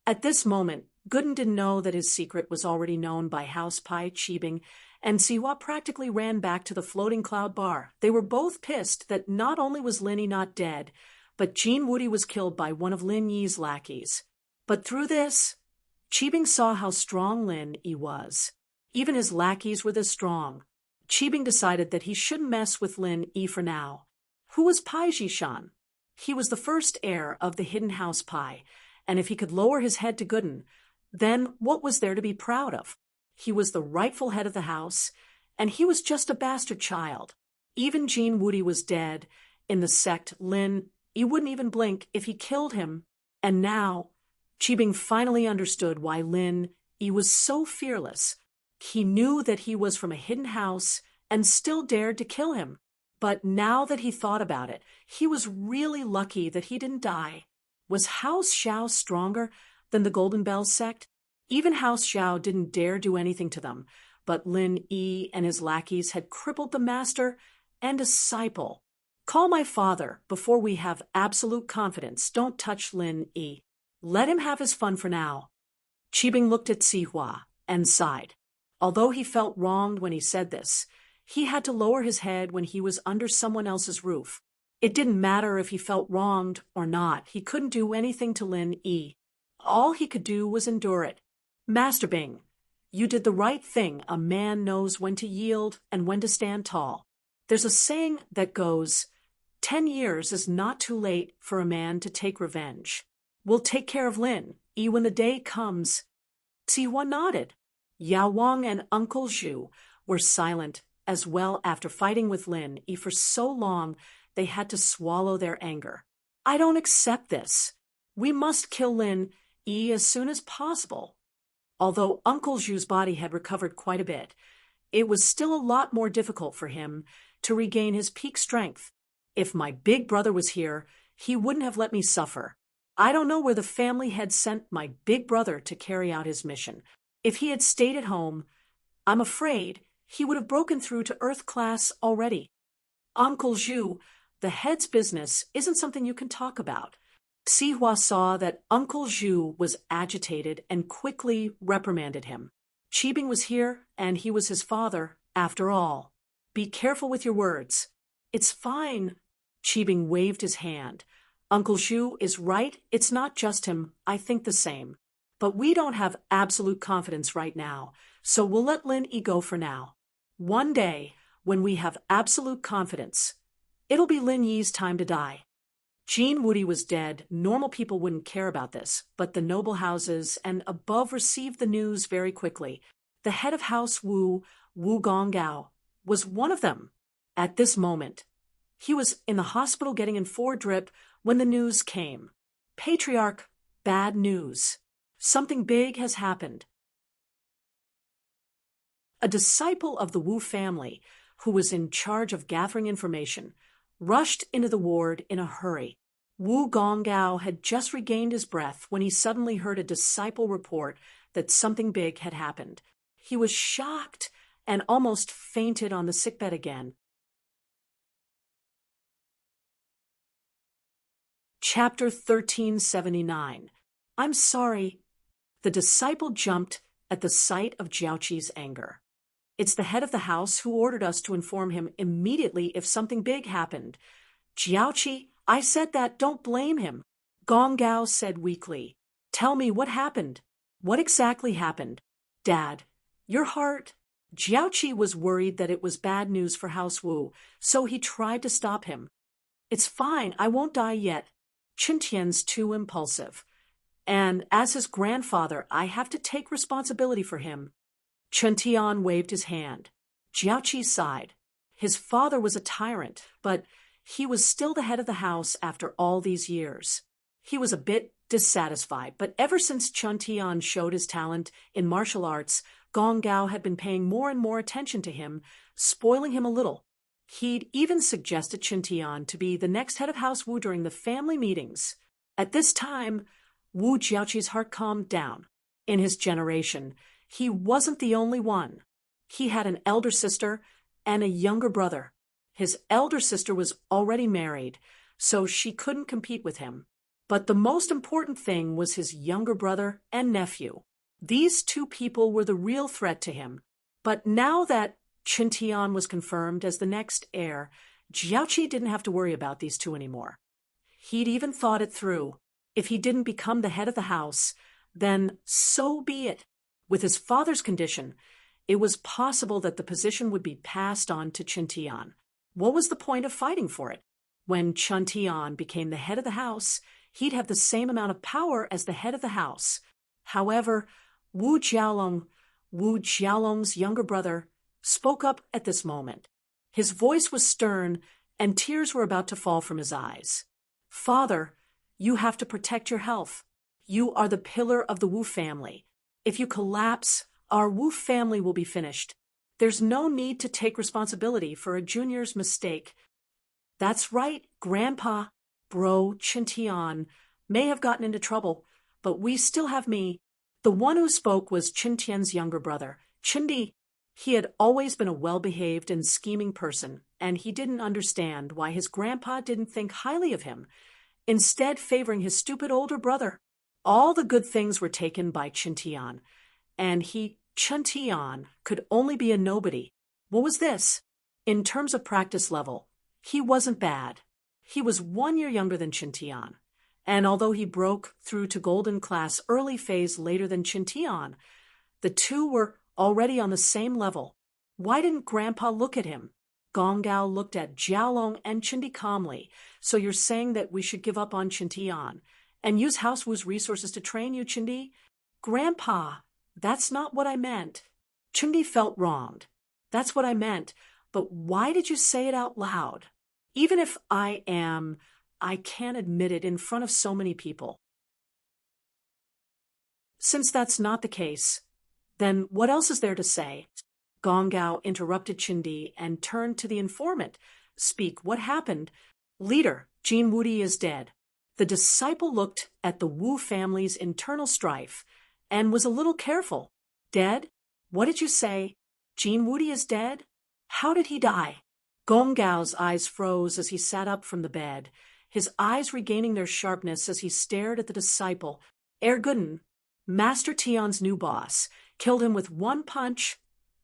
At this moment, Gooden didn't know that his secret was already known by House Pai Qibing, and Siwa practically ran back to the Floating Cloud Bar. They were both pissed that not only was Lin Yi not dead, but Jean Woody was killed by one of Lin Yi's lackeys. But through this, Qibing saw how strong Lin Yi was. Even his lackeys were this strong. Qibing decided that he shouldn't mess with Lin Yi for now. Who was Pai Jishan? He was the first heir of the hidden house Pai, and if he could lower his head to Gooden, then what was there to be proud of? He was the rightful head of the house, and he was just a bastard child. Even Jean Woody was dead. In the sect, Lin Yi wouldn't even blink if he killed him. And now, Qibing finally understood why Lin Yi was so fearless. He knew that he was from a hidden house and still dared to kill him. But now that he thought about it, he was really lucky that he didn't die. Was House Xiao stronger than the Golden Bell sect? Even House Xiao didn't dare do anything to them, but Lin Yi and his lackeys had crippled the master and disciple. Call my father before we have absolute confidence. Don't touch Lin Yi. Let him have his fun for now. Qibing looked at Sihua and sighed. Although he felt wronged when he said this, he had to lower his head when he was under someone else's roof. It didn't matter if he felt wronged or not. He couldn't do anything to Lin Yi. All he could do was endure it. Master Bing, you did the right thing. A man knows when to yield and when to stand tall. There's a saying that goes, 10 years is not too late for a man to take revenge. We'll take care of Lin Yi when the day comes. Sihua nodded. Yao Wang and Uncle Zhu were silent as well after fighting with Lin Yi for so long they had to swallow their anger. I don't accept this. We must kill Lin Yi as soon as possible. Although Uncle Zhu's body had recovered quite a bit, it was still a lot more difficult for him to regain his peak strength. If my big brother was here, he wouldn't have let me suffer. I don't know where the family had sent my big brother to carry out his mission. If he had stayed at home, I'm afraid he would have broken through to Earth class already. Uncle Zhu, the head's business isn't something you can talk about. Sihua saw that Uncle Zhu was agitated and quickly reprimanded him. Qibing was here, and he was his father, after all. Be careful with your words. It's fine. Qibing waved his hand. Uncle Zhu is right. It's not just him. I think the same. But we don't have absolute confidence right now, so we'll let Lin Yi go for now. One day, when we have absolute confidence, it'll be Lin Yi's time to die. Jean Woody was dead. Normal people wouldn't care about this, but the noble houses and above received the news very quickly. The head of House Wu, Wu Gonggao, was one of them. At this moment, he was in the hospital getting in 4 drip when the news came. Patriarch, bad news. Something big has happened. A disciple of the Wu family, who was in charge of gathering information, rushed into the ward in a hurry. Wu Gonggao had just regained his breath when he suddenly heard a disciple report that something big had happened. He was shocked and almost fainted on the sickbed again. Chapter 1379. I'm sorry. The disciple jumped at the sight of Jiaoqi's anger. It's the head of the house who ordered us to inform him immediately if something big happened. Jiaoqi, I said that, don't blame him. Gonggao said weakly. Tell me what happened. What exactly happened? Dad, your heart. Jiaoqi was worried that it was bad news for House Wu, so he tried to stop him. It's fine, I won't die yet. Qintian's too impulsive. And as his grandfather, I have to take responsibility for him. Qintian waved his hand. Jiaoqi sighed. His father was a tyrant, but he was still the head of the house after all these years. He was a bit dissatisfied, but ever since Qintian showed his talent in martial arts, Gong Gao had been paying more and more attention to him, spoiling him a little. He'd even suggested Qintian to be the next head of House Wu during the family meetings. At this time, Wu Jiaoqi's heart calmed down. In his generation, he wasn't the only one. He had an elder sister and a younger brother. His elder sister was already married, so she couldn't compete with him. But the most important thing was his younger brother and nephew. These two people were the real threat to him. But now that Qintian was confirmed as the next heir, Jiaoqi didn't have to worry about these two anymore. He'd even thought it through. If he didn't become the head of the house, then so be it. With his father's condition, it was possible that the position would be passed on to Qintian. What was the point of fighting for it? When Qintian became the head of the house, he'd have the same amount of power as the head of the house. However, Wu Jialong's younger brother, spoke up at this moment. His voice was stern, and tears were about to fall from his eyes. Father, you have to protect your health. You are the pillar of the Wu family. If you collapse, our Wu family will be finished. There's no need to take responsibility for a junior's mistake. That's right, Grandpa. Bro Qintian may have gotten into trouble, but we still have me. The one who spoke was Qintian's younger brother, Qindi. He had always been a well-behaved and scheming person, and he didn't understand why his grandpa didn't think highly of him, instead favoring his stupid older brother. All the good things were taken by Qintian, and Qintian, could only be a nobody. What was this? In terms of practice level, he wasn't bad. He was 1 year younger than Qintian, and although he broke through to golden class early phase later than Qintian, the two were already on the same level. Why didn't Grandpa look at him? Gong Gao looked at Jialong and Qindi calmly. So you're saying that we should give up on Qintian and use House Wu's resources to train you, Qindi? Grandpa, that's not what I meant. Qindi felt wronged. That's what I meant, but why did you say it out loud? Even if I can't admit it in front of so many people. Since that's not the case, then what else is there to say? Gong Gao interrupted Qindi and turned to the informant. Speak, what happened? Leader, Jin Wudi is dead. The disciple looked at the Wu family's internal strife and was a little careful. Dead? What did you say? Jin Wudi is dead? How did he die? Gong Gao's eyes froze as he sat up from the bed, his eyes regaining their sharpness as he stared at the disciple. Erguden, Master Tian's new boss, killed him with one punch.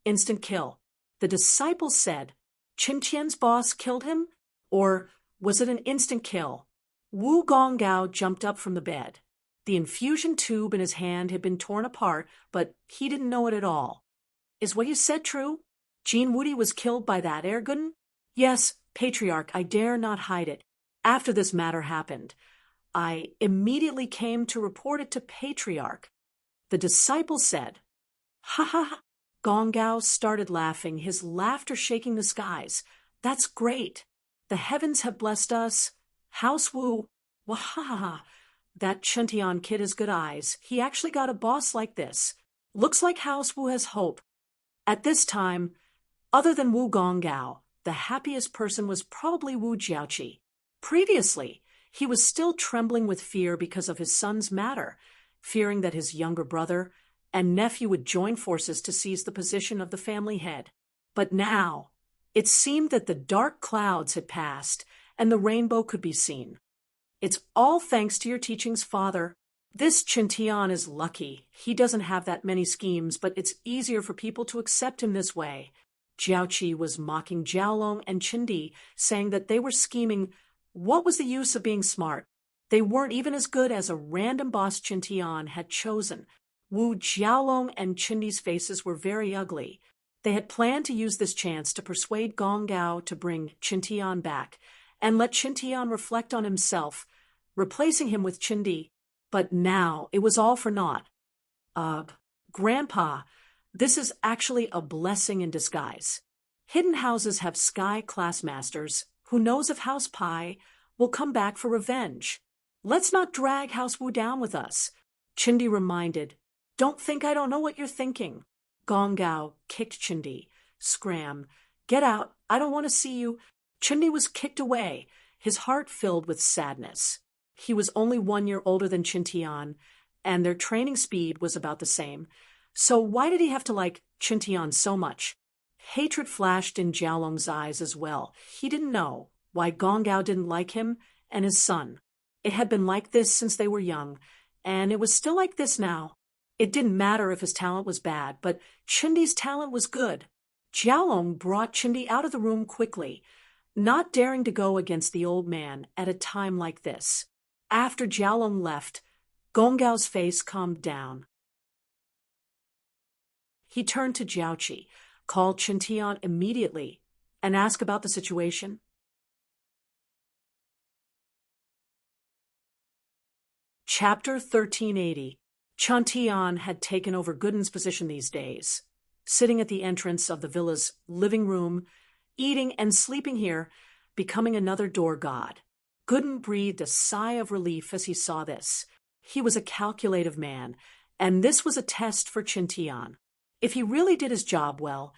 Instant kill. The disciple said, Qintian's boss killed him? Or was it an instant kill? Wu Gonggao jumped up from the bed. The infusion tube in his hand had been torn apart, but he didn't know it at all. Is what you said true? Jin Wudi was killed by that Ergun? Yes, Patriarch, I dare not hide it. After this matter happened, I immediately came to report it to Patriarch. The disciple said, Ha ha ha. Gonggao started laughing, his laughter shaking the skies. That's great. The heavens have blessed us. House Wu. Wahaha. That Qintian kid has good eyes. He actually got a boss like this. Looks like House Wu has hope. At this time, other than Wu Gonggao, the happiest person was probably Wu Jiaoqi. Previously, he was still trembling with fear because of his son's matter, fearing that his younger brother and nephew would join forces to seize the position of the family head. But now, it seemed that the dark clouds had passed and the rainbow could be seen. It's all thanks to your teachings, Father. This Qintian is lucky. He doesn't have that many schemes, but it's easier for people to accept him this way. Jiaoqi was mocking Jiaolong and Qindi, saying that they were scheming. What was the use of being smart? They weren't even as good as a random boss Qintian had chosen. Wu Jiaolong and Chindi's faces were very ugly. They had planned to use this chance to persuade Gong Gao to bring Qin back and let Qin reflect on himself, replacing him with Chindi. But now it was all for naught. Ugh, Grandpa, this is actually a blessing in disguise. Hidden houses have sky-class masters who knows if House Pai will come back for revenge. Let's not drag House Wu down with us. Chindi reminded, Don't think I don't know what you're thinking. Gong Gao kicked Chindi. Scram. Get out. I don't want to see you. Chindi was kicked away, his heart filled with sadness. He was only 1 year older than Qin, and their training speed was about the same. So why did he have to like Qin so much? Hatred flashed in Jiaolong's eyes as well. He didn't know why Gong Gao didn't like him and his son. It had been like this since they were young, and it was still like this now. It didn't matter if his talent was bad, but Chindi's talent was good. Jiaolong brought Chindi out of the room quickly, not daring to go against the old man at a time like this. After Jiaolong left, Gong Gao's face calmed down. He turned to Jiaoqi, called Qin immediately, and asked about the situation. Chapter 1380. Qin had taken over Gooden's position these days, sitting at the entrance of the villa's living room, eating and sleeping here, becoming another door god. Gooden breathed a sigh of relief as he saw this. He was a calculative man, and this was a test for Qin. If he really did his job well,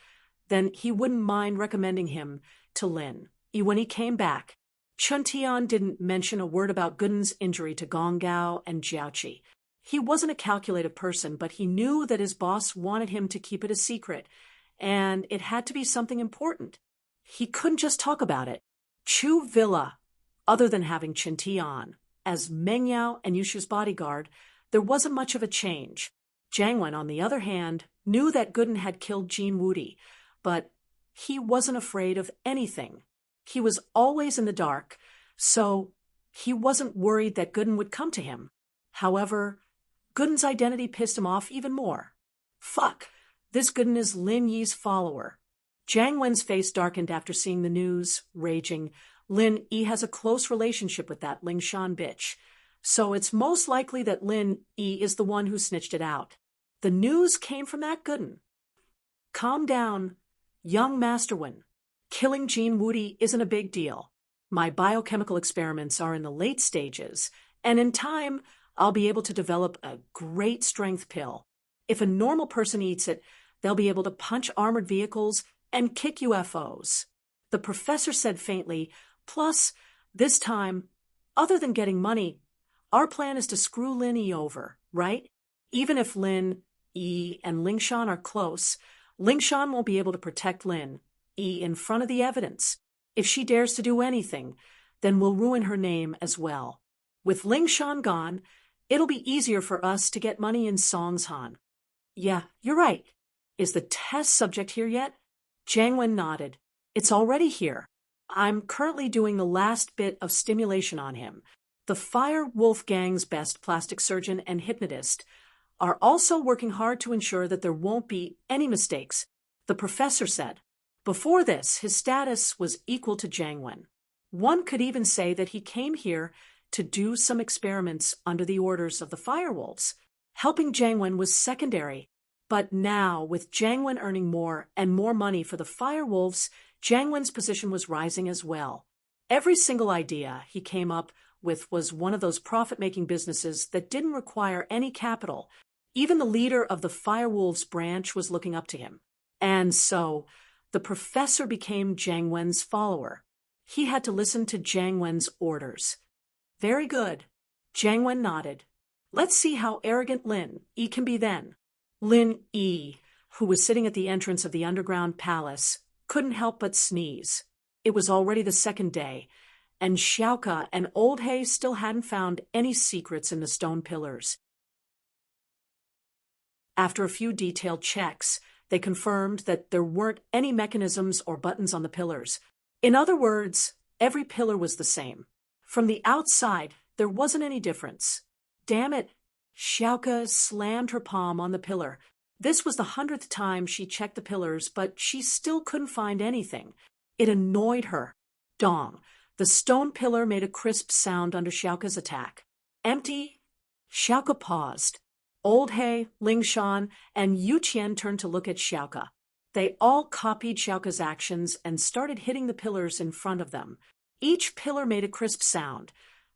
then he wouldn't mind recommending him to Lin. When he came back, Qin didn't mention a word about Gooden's injury to Gong Gao and Jiaoqi. He wasn't a calculative person, but he knew that his boss wanted him to keep it a secret, and it had to be something important. He couldn't just talk about it. Chu Villa, other than having Qin as Meng Yao and Yushu's bodyguard, there wasn't much of a change. Jiang Wen, on the other hand, knew that Gooden had killed Jin Wudi, but he wasn't afraid of anything. He was always in the dark, so he wasn't worried that Gooden would come to him. However, Gooden's identity pissed him off even more. Fuck, this Gooden is Lin Yi's follower. Jiang Wen's face darkened after seeing the news, raging, Lin Yi has a close relationship with that Lingshan bitch, so it's most likely that Lin Yi is the one who snitched it out. The news came from that Gooden. Calm down, young Masterwen. Killing Jin Wudi isn't a big deal. My biochemical experiments are in the late stages, and in time, I'll be able to develop a great strength pill. If a normal person eats it, they'll be able to punch armored vehicles and kick UFOs. The professor said faintly, plus, this time, other than getting money, our plan is to screw Lin Yi over, right? Even if Lin Yi and Lingshan are close, Lingshan won't be able to protect Lin Yi in front of the evidence. If she dares to do anything, then we'll ruin her name as well. With Lingshan gone, it'll be easier for us to get money in Songshan. Yeah, you're right. Is the test subject here yet? Jiang Wen nodded. It's already here. I'm currently doing the last bit of stimulation on him. The Fire Wolf Gang's best plastic surgeon and hypnotist are also working hard to ensure that there won't be any mistakes, the professor said. Before this, his status was equal to Jiang Wen. One could even say that he came here to do some experiments under the orders of the Firewolves. Helping Jiang Wen was secondary, but now, with Jiang Wen earning more and more money for the Firewolves, Jiang Wen's position was rising as well. Every single idea he came up with was one of those profit-making businesses that didn't require any capital. Even the leader of the Firewolves branch was looking up to him. And so, the professor became Jiang Wen's follower. He had to listen to Jiang Wen's orders. Very good. Jiang Wen nodded. Let's see how arrogant Lin Yi can be then. Lin Yi, who was sitting at the entrance of the underground palace, couldn't help but sneeze. It was already the second day, and Xiaoka and Old Hay still hadn't found any secrets in the stone pillars. After a few detailed checks, they confirmed that there weren't any mechanisms or buttons on the pillars. In other words, every pillar was the same. From the outside, there wasn't any difference. Damn it, Xiaoka slammed her palm on the pillar. This was the 100th time she checked the pillars, but she still couldn't find anything. It annoyed her. Dong. The stone pillar made a crisp sound under Xiaoka's attack. Empty. Xiaoka paused. Old He, Lingshan, and Yu Qian turned to look at Xiaoka. They all copied Xiaoka's actions and started hitting the pillars in front of them. Each pillar made a crisp sound,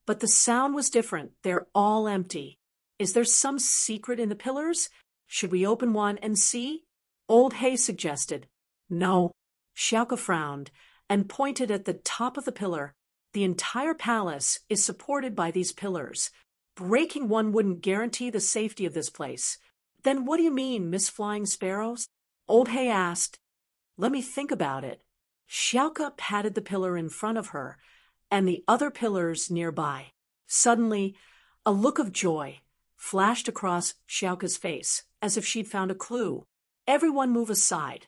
but the sound was different. They're all empty. Is there some secret in the pillars? Should we open one and see? Old He suggested. No. Xiaoka frowned and pointed at the top of the pillar. The entire palace is supported by these pillars. Breaking one wouldn't guarantee the safety of this place. Then what do you mean, Miss Flying Sparrows? Old He asked. Let me think about it. Xiaoka patted the pillar in front of her and the other pillars nearby. Suddenly, a look of joy flashed across Xiaoka's face, as if she'd found a clue. Everyone move aside,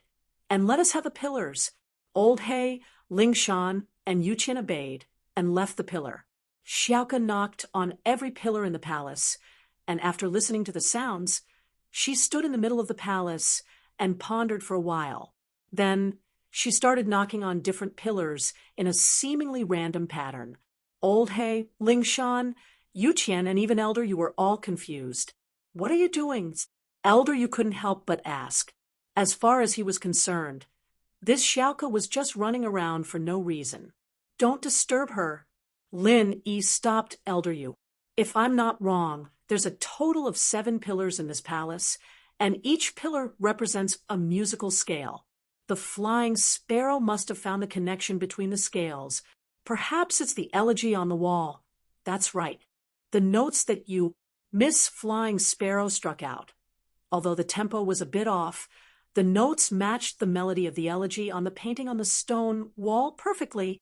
and let us have the pillars. Old He, Lingshan, and Yu Qian obeyed and left the pillar. Xiaoka knocked on every pillar in the palace, and after listening to the sounds, she stood in the middle of the palace and pondered for a while. Then she started knocking on different pillars in a seemingly random pattern. Old He, Lingshan, Yu Qian, and even Elder Yu were all confused. What are you doing? Elder Yu couldn't help but ask. As far as he was concerned, this Xiaoka was just running around for no reason. Don't disturb her. Lin Yi stopped Elder Yu. If I'm not wrong, there's a total of 7 pillars in this palace, and each pillar represents a musical scale. The flying sparrow must have found the connection between the scales. Perhaps it's the elegy on the wall. That's right. The notes that you, Miss Flying Sparrow, struck out. Although the tempo was a bit off, the notes matched the melody of the elegy on the painting on the stone wall perfectly.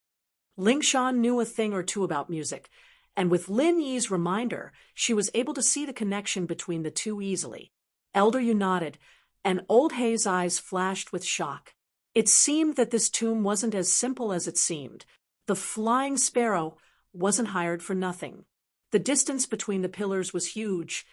Lingshan knew a thing or two about music, and with Lin Yi's reminder, she was able to see the connection between the two easily. Elder Yu nodded, and Old He's eyes flashed with shock. It seemed that this tomb wasn't as simple as it seemed. The flying sparrow wasn't hired for nothing. The distance between the pillars was huge,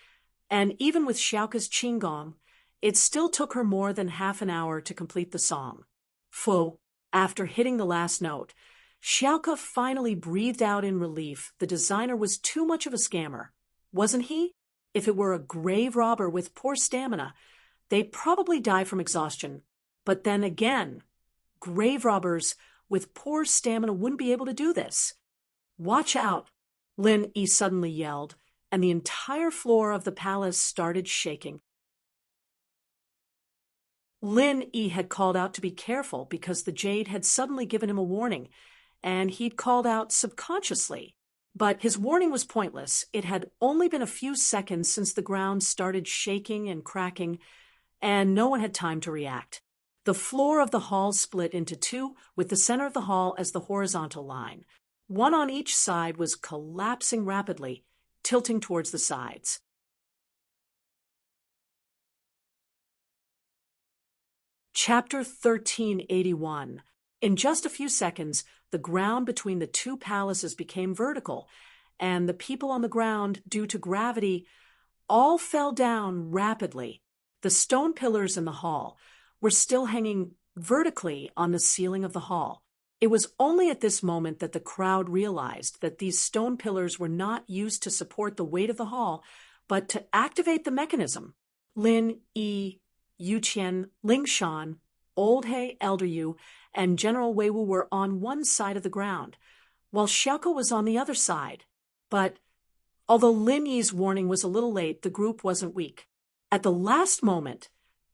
and even with Xiaoka's qinggong, it still took her more than half an hour to complete the song. Fu, after hitting the last note, Xiaoka finally breathed out in relief. The designer was too much of a scammer, wasn't he? If it were a grave robber with poor stamina, they'd probably die from exhaustion. But then again, grave robbers with poor stamina wouldn't be able to do this. Watch out, Lin Yi suddenly yelled, and the entire floor of the palace started shaking. Lin Yi had called out to be careful because the jade had suddenly given him a warning, and he'd called out subconsciously. But his warning was pointless. It had only been a few seconds since the ground started shaking and cracking, and no one had time to react. The floor of the hall split into two, with the center of the hall as the horizontal line. One on each side was collapsing rapidly, tilting towards the sides. Chapter 1381. In just a few seconds, the ground between the two palaces became vertical, and the people on the ground, due to gravity, all fell down rapidly. The stone pillars in the hall were still hanging vertically on the ceiling of the hall. It was only at this moment that the crowd realized that these stone pillars were not used to support the weight of the hall, but to activate the mechanism. Lin Yi, Yu Qian, Lingshan, Old He, Elder Yu, and General Wei Wu were on one side of the ground, while Xiaoka was on the other side. But although Lin Yi's warning was a little late, the group wasn't weak. At the last moment,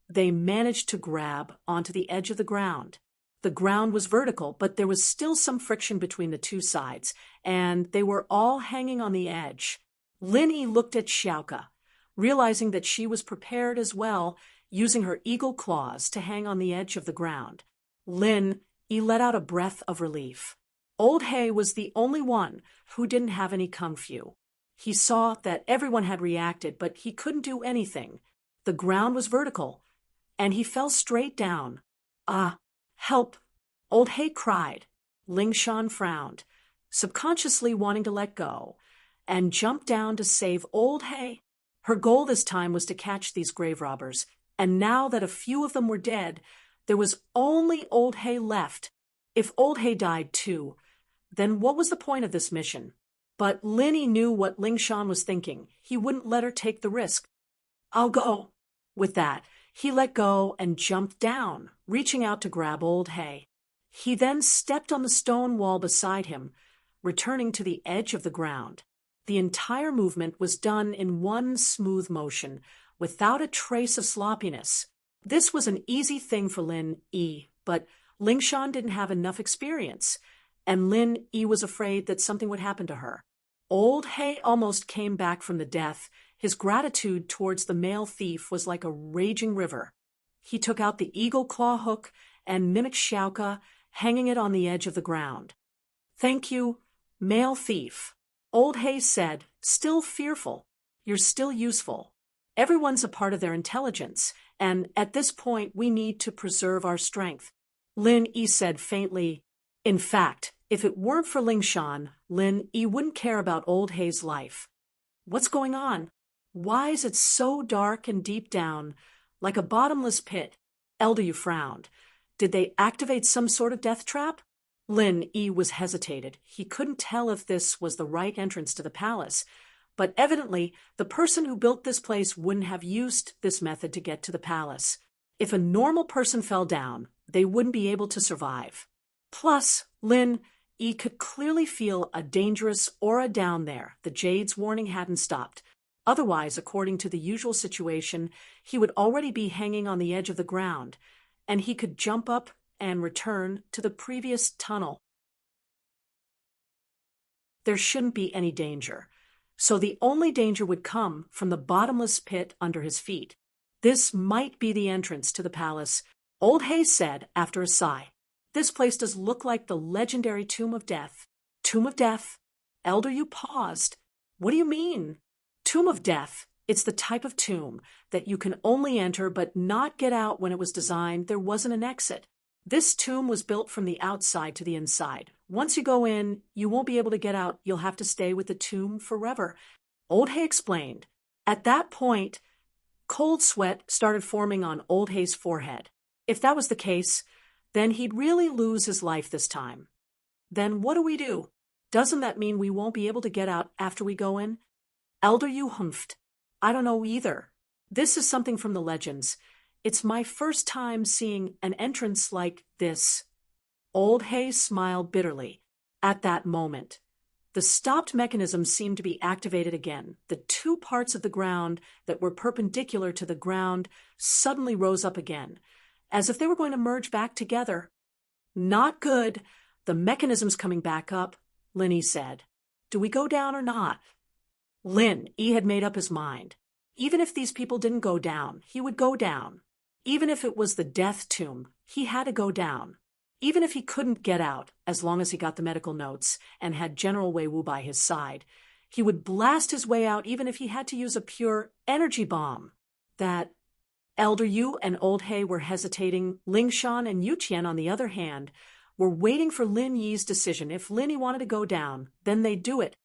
they managed to grab onto the edge of the ground. The ground was vertical, but there was still some friction between the two sides, and they were all hanging on the edge. Lin Yi looked at Xiaoka, realizing that she was prepared as well, using her eagle claws to hang on the edge of the ground. Lin Yi let out a breath of relief. Old He was the only one who didn't have any kung fu. He saw that everyone had reacted, but he couldn't do anything. The ground was vertical, and he fell straight down. Ah, help! Old He cried. Lingshan frowned, subconsciously wanting to let go, and jumped down to save Old He. Her goal this time was to catch these grave robbers, and now that a few of them were dead, there was only Old Hay left. If Old Hay died too, then what was the point of this mission? But Linny knew what Ling Shan was thinking. He wouldn't let her take the risk. "I'll go." With that, he let go and jumped down, reaching out to grab Old Hay. He then stepped on the stone wall beside him, returning to the edge of the ground. The entire movement was done in one smooth motion, without a trace of sloppiness. This was an easy thing for Lin Yi, but Ling Shan didn't have enough experience, and Lin Yi was afraid that something would happen to her. Old Hay almost came back from the death. His gratitude towards the male thief was like a raging river. He took out the eagle claw hook and mimicked Xiaoka, hanging it on the edge of the ground. "Thank you, male thief," Old Hay said, still fearful. "You're still useful. Everyone's a part of their intelligence, and at this point we need to preserve our strength." Lin Yi said faintly, "In fact, if it weren't for Ling Shan, Lin Yi wouldn't care about Old Hay's life." "What's going on? Why is it so dark and deep down, like a bottomless pit?" Elder Yu frowned. "Did they activate some sort of death trap?" Lin Yi was hesitated. He couldn't tell if this was the right entrance to the palace, but evidently the person who built this place wouldn't have used this method to get to the palace. If a normal person fell down, they wouldn't be able to survive. Plus, Lin Yi could clearly feel a dangerous aura down there. The Jade's warning hadn't stopped. Otherwise, according to the usual situation, he would already be hanging on the edge of the ground, and he could jump up and return to the previous tunnel. There shouldn't be any danger, so the only danger would come from the bottomless pit under his feet. This might be the entrance to the palace, Old Hay said after a sigh. "This place does look like the legendary Tomb of Death." "Tomb of Death?" Elder Yu paused. "What do you mean?" "Tomb of Death. It's the type of tomb that you can only enter but not get out. When it was designed, there wasn't an exit. This tomb was built from the outside to the inside. Once you go in, you won't be able to get out. You'll have to stay with the tomb forever," Old Hay explained. At that point, cold sweat started forming on Old Hay's forehead. If that was the case, then he'd really lose his life this time. "Then what do we do? Doesn't that mean we won't be able to get out after we go in?" Elder Yu humphed. "I don't know either. This is something from the legends. It's my first time seeing an entrance like this." Old Hay smiled bitterly. At that moment, the stopped mechanism seemed to be activated again. The two parts of the ground that were perpendicular to the ground suddenly rose up again, as if they were going to merge back together. "Not good. The mechanism's coming back up," Lin Yi said. "Do we go down or not?" Lin Yi had made up his mind. Even if these people didn't go down, he would go down. Even if it was the death tomb, he had to go down. Even if he couldn't get out, as long as he got the medical notes and had General Wei Wu by his side, he would blast his way out even if he had to use a pure energy bomb. That Elder Yu and Old Hay were hesitating. Ling Shan and Yu Qian, on the other hand, were waiting for Lin Yi's decision. If Lin Yi wanted to go down, then they'd do it.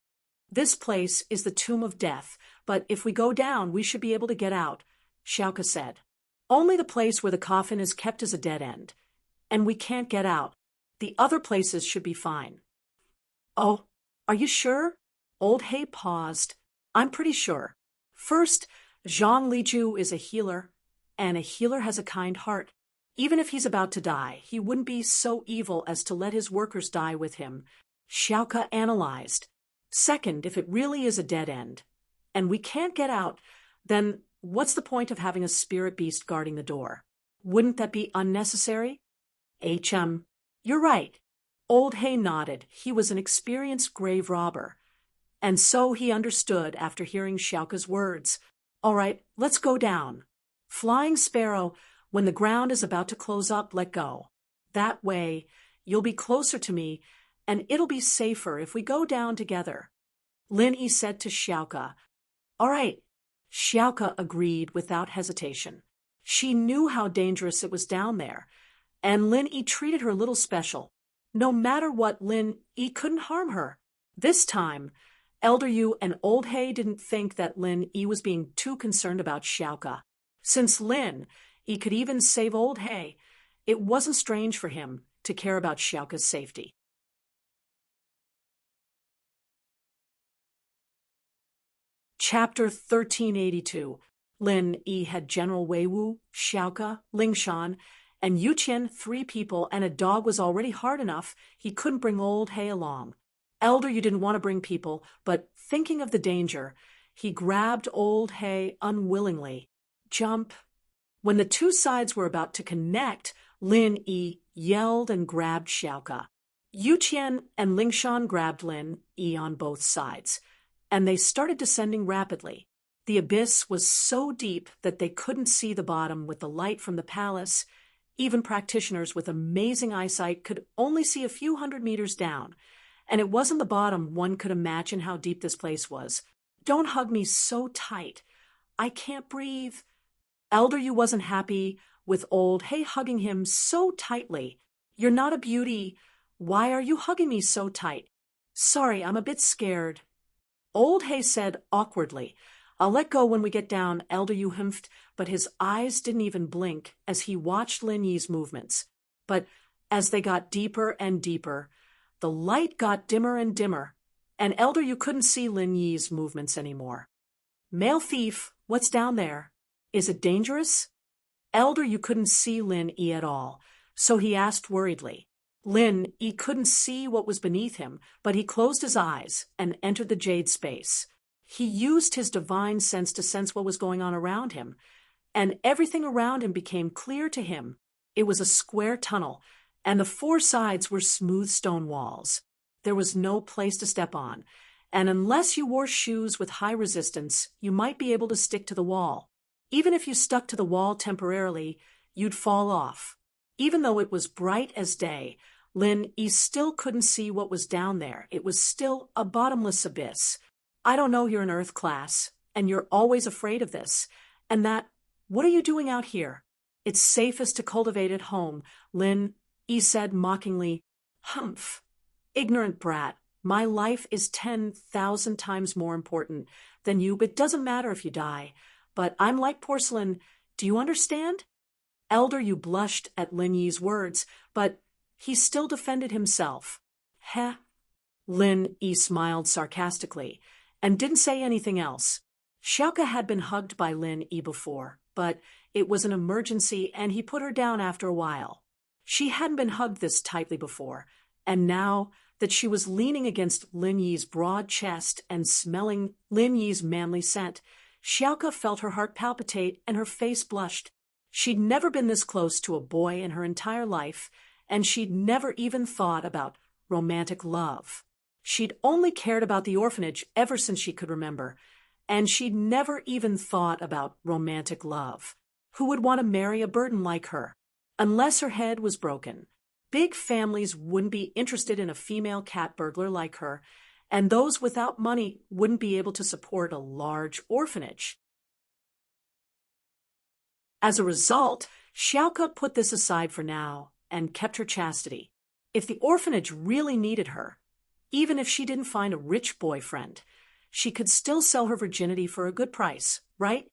"This place is the Tomb of Death, but if we go down, we should be able to get out," Xiaoka said. "Only the place where the coffin is kept is a dead end, and we can't get out. The other places should be fine." "Oh, are you sure?" Old Hay paused. "I'm pretty sure. First, Zhang Liju is a healer, and a healer has a kind heart. Even if he's about to die, he wouldn't be so evil as to let his workers die with him," Xiaoka analyzed. "Second, if it really is a dead end, and we can't get out, then what's the point of having a spirit beast guarding the door? Wouldn't that be unnecessary?" You're right." Old Hay nodded. He was an experienced grave robber. And so he understood after hearing Xiaoka's words. "All right, let's go down. Flying Sparrow, when the ground is about to close up, let go. That way, you'll be closer to me, and it'll be safer if we go down together," Lin Yi said to Xiaoka. "All right." Xiaoka agreed without hesitation. She knew how dangerous it was down there, and Lin Yi treated her a little special. No matter what, Lin Yi couldn't harm her. This time, Elder Yu and Old Hay didn't think that Lin Yi was being too concerned about Xiaoke. Since Lin Yi could even save Old Hay, it wasn't strange for him to care about Xiaoke's safety. Chapter 1382. Lin Yi had General Wei Wu, Xiaoke, Ling Shan, and Yu Qian, 3 people, and a dog was already hard enough he couldn't bring Old Hay along. Elder Yu didn't want to bring people, but thinking of the danger, he grabbed Old Hay unwillingly. Jump. When the 2 sides were about to connect, Lin Yi yelled and grabbed Xiaoke. Yu Qian and Ling Shan grabbed Lin Yi on both sides, and they started descending rapidly. The abyss was so deep that they couldn't see the bottom with the light from the palace. Even practitioners with amazing eyesight could only see a few hundred meters down, and it wasn't the bottom one could imagine how deep this place was. Don't hug me so tight. I can't breathe. Elder Yu wasn't happy with Old Hay hugging him so tightly. You're not a beauty. Why are you hugging me so tight? Sorry, I'm a bit scared. Old Hay said awkwardly, I'll let go when we get down, Elder Yu humphed, but his eyes didn't even blink as he watched Lin Yi's movements. But as they got deeper and deeper, the light got dimmer and dimmer, and Elder Yu couldn't see Lin Yi's movements anymore. Male thief, what's down there? Is it dangerous? Elder Yu couldn't see Lin Yi at all, so he asked worriedly. Lin Yi couldn't see what was beneath him, but he closed his eyes and entered the jade space. He used his divine sense to sense what was going on around him, and everything around him became clear to him. It was a square tunnel, and the 4 sides were smooth stone walls. There was no place to step on, and unless you wore shoes with high resistance, you might be able to stick to the wall. Even if you stuck to the wall temporarily, you'd fall off. Even though it was bright as day, Lin Yi still couldn't see what was down there. It was still a bottomless abyss. I don't know you're in Earth class, and you're always afraid of this, and that, what are you doing out here? It's safest to cultivate at home, Lin Yi said mockingly. Humph. Ignorant brat, my life is 10,000 times more important than you, but it doesn't matter if you die. But I'm like porcelain, do you understand? Elder Yu blushed at Lin Yi's words, but he still defended himself. Heh. Lin Yi smiled sarcastically, and didn't say anything else. Xiaoke had been hugged by Lin Yi before, but it was an emergency and he put her down after a while. She hadn't been hugged this tightly before, and now that she was leaning against Lin Yi's broad chest and smelling Lin Yi's manly scent, Xiaoke felt her heart palpitate and her face blushed. She'd never been this close to a boy in her entire life, and she'd never even thought about romantic love. She'd only cared about the orphanage ever since she could remember, and she'd never even thought about romantic love. Who would want to marry a burden like her? Unless her head was broken. Big families wouldn't be interested in a female cat burglar like her, and those without money wouldn't be able to support a large orphanage. As a result, Xiaoke put this aside for now and kept her chastity. If the orphanage really needed her, even if she didn't find a rich boyfriend, she could still sell her virginity for a good price, right?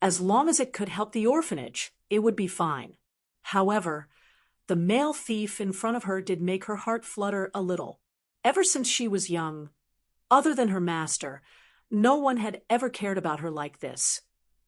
As long as it could help the orphanage, it would be fine. However, the male thief in front of her did make her heart flutter a little. Ever since she was young, other than her master, no one had ever cared about her like this.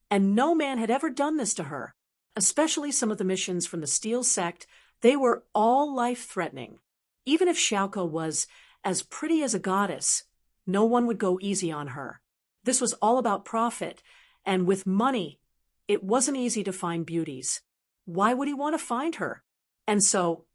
And no man had ever done this to her. Especially some of the missions from the Steel Sect, they were all life-threatening. Even if Xiaoke was as pretty as a goddess, no one would go easy on her. This was all about profit, and with money, it wasn't easy to find beauties. Why would he want to find her? And so,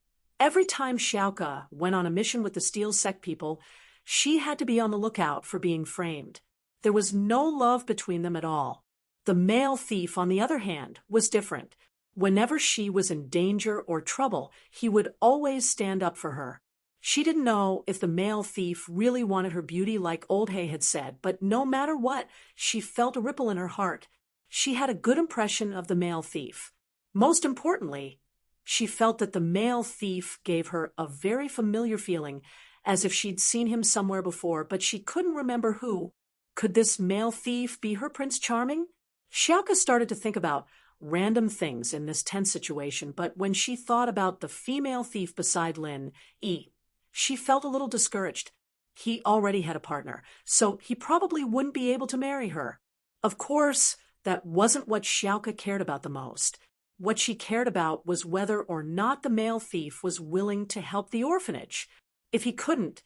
every time Xiaoke went on a mission with the Steel Sect people, she had to be on the lookout for being framed. There was no love between them at all. The male thief, on the other hand, was different. Whenever she was in danger or trouble, he would always stand up for her. She didn't know if the male thief really wanted her beauty like Old Hay had said, but no matter what, she felt a ripple in her heart. She had a good impression of the male thief. Most importantly, she felt that the male thief gave her a very familiar feeling, as if she'd seen him somewhere before, but she couldn't remember who. Could this male thief be her Prince Charming? Xiaoka started to think about random things in this tense situation, but when she thought about the female thief beside Lin Yi, she felt a little discouraged. He already had a partner, so he probably wouldn't be able to marry her. Of course, that wasn't what Xiaoka cared about the most. What she cared about was whether or not the male thief was willing to help the orphanage. If he couldn't,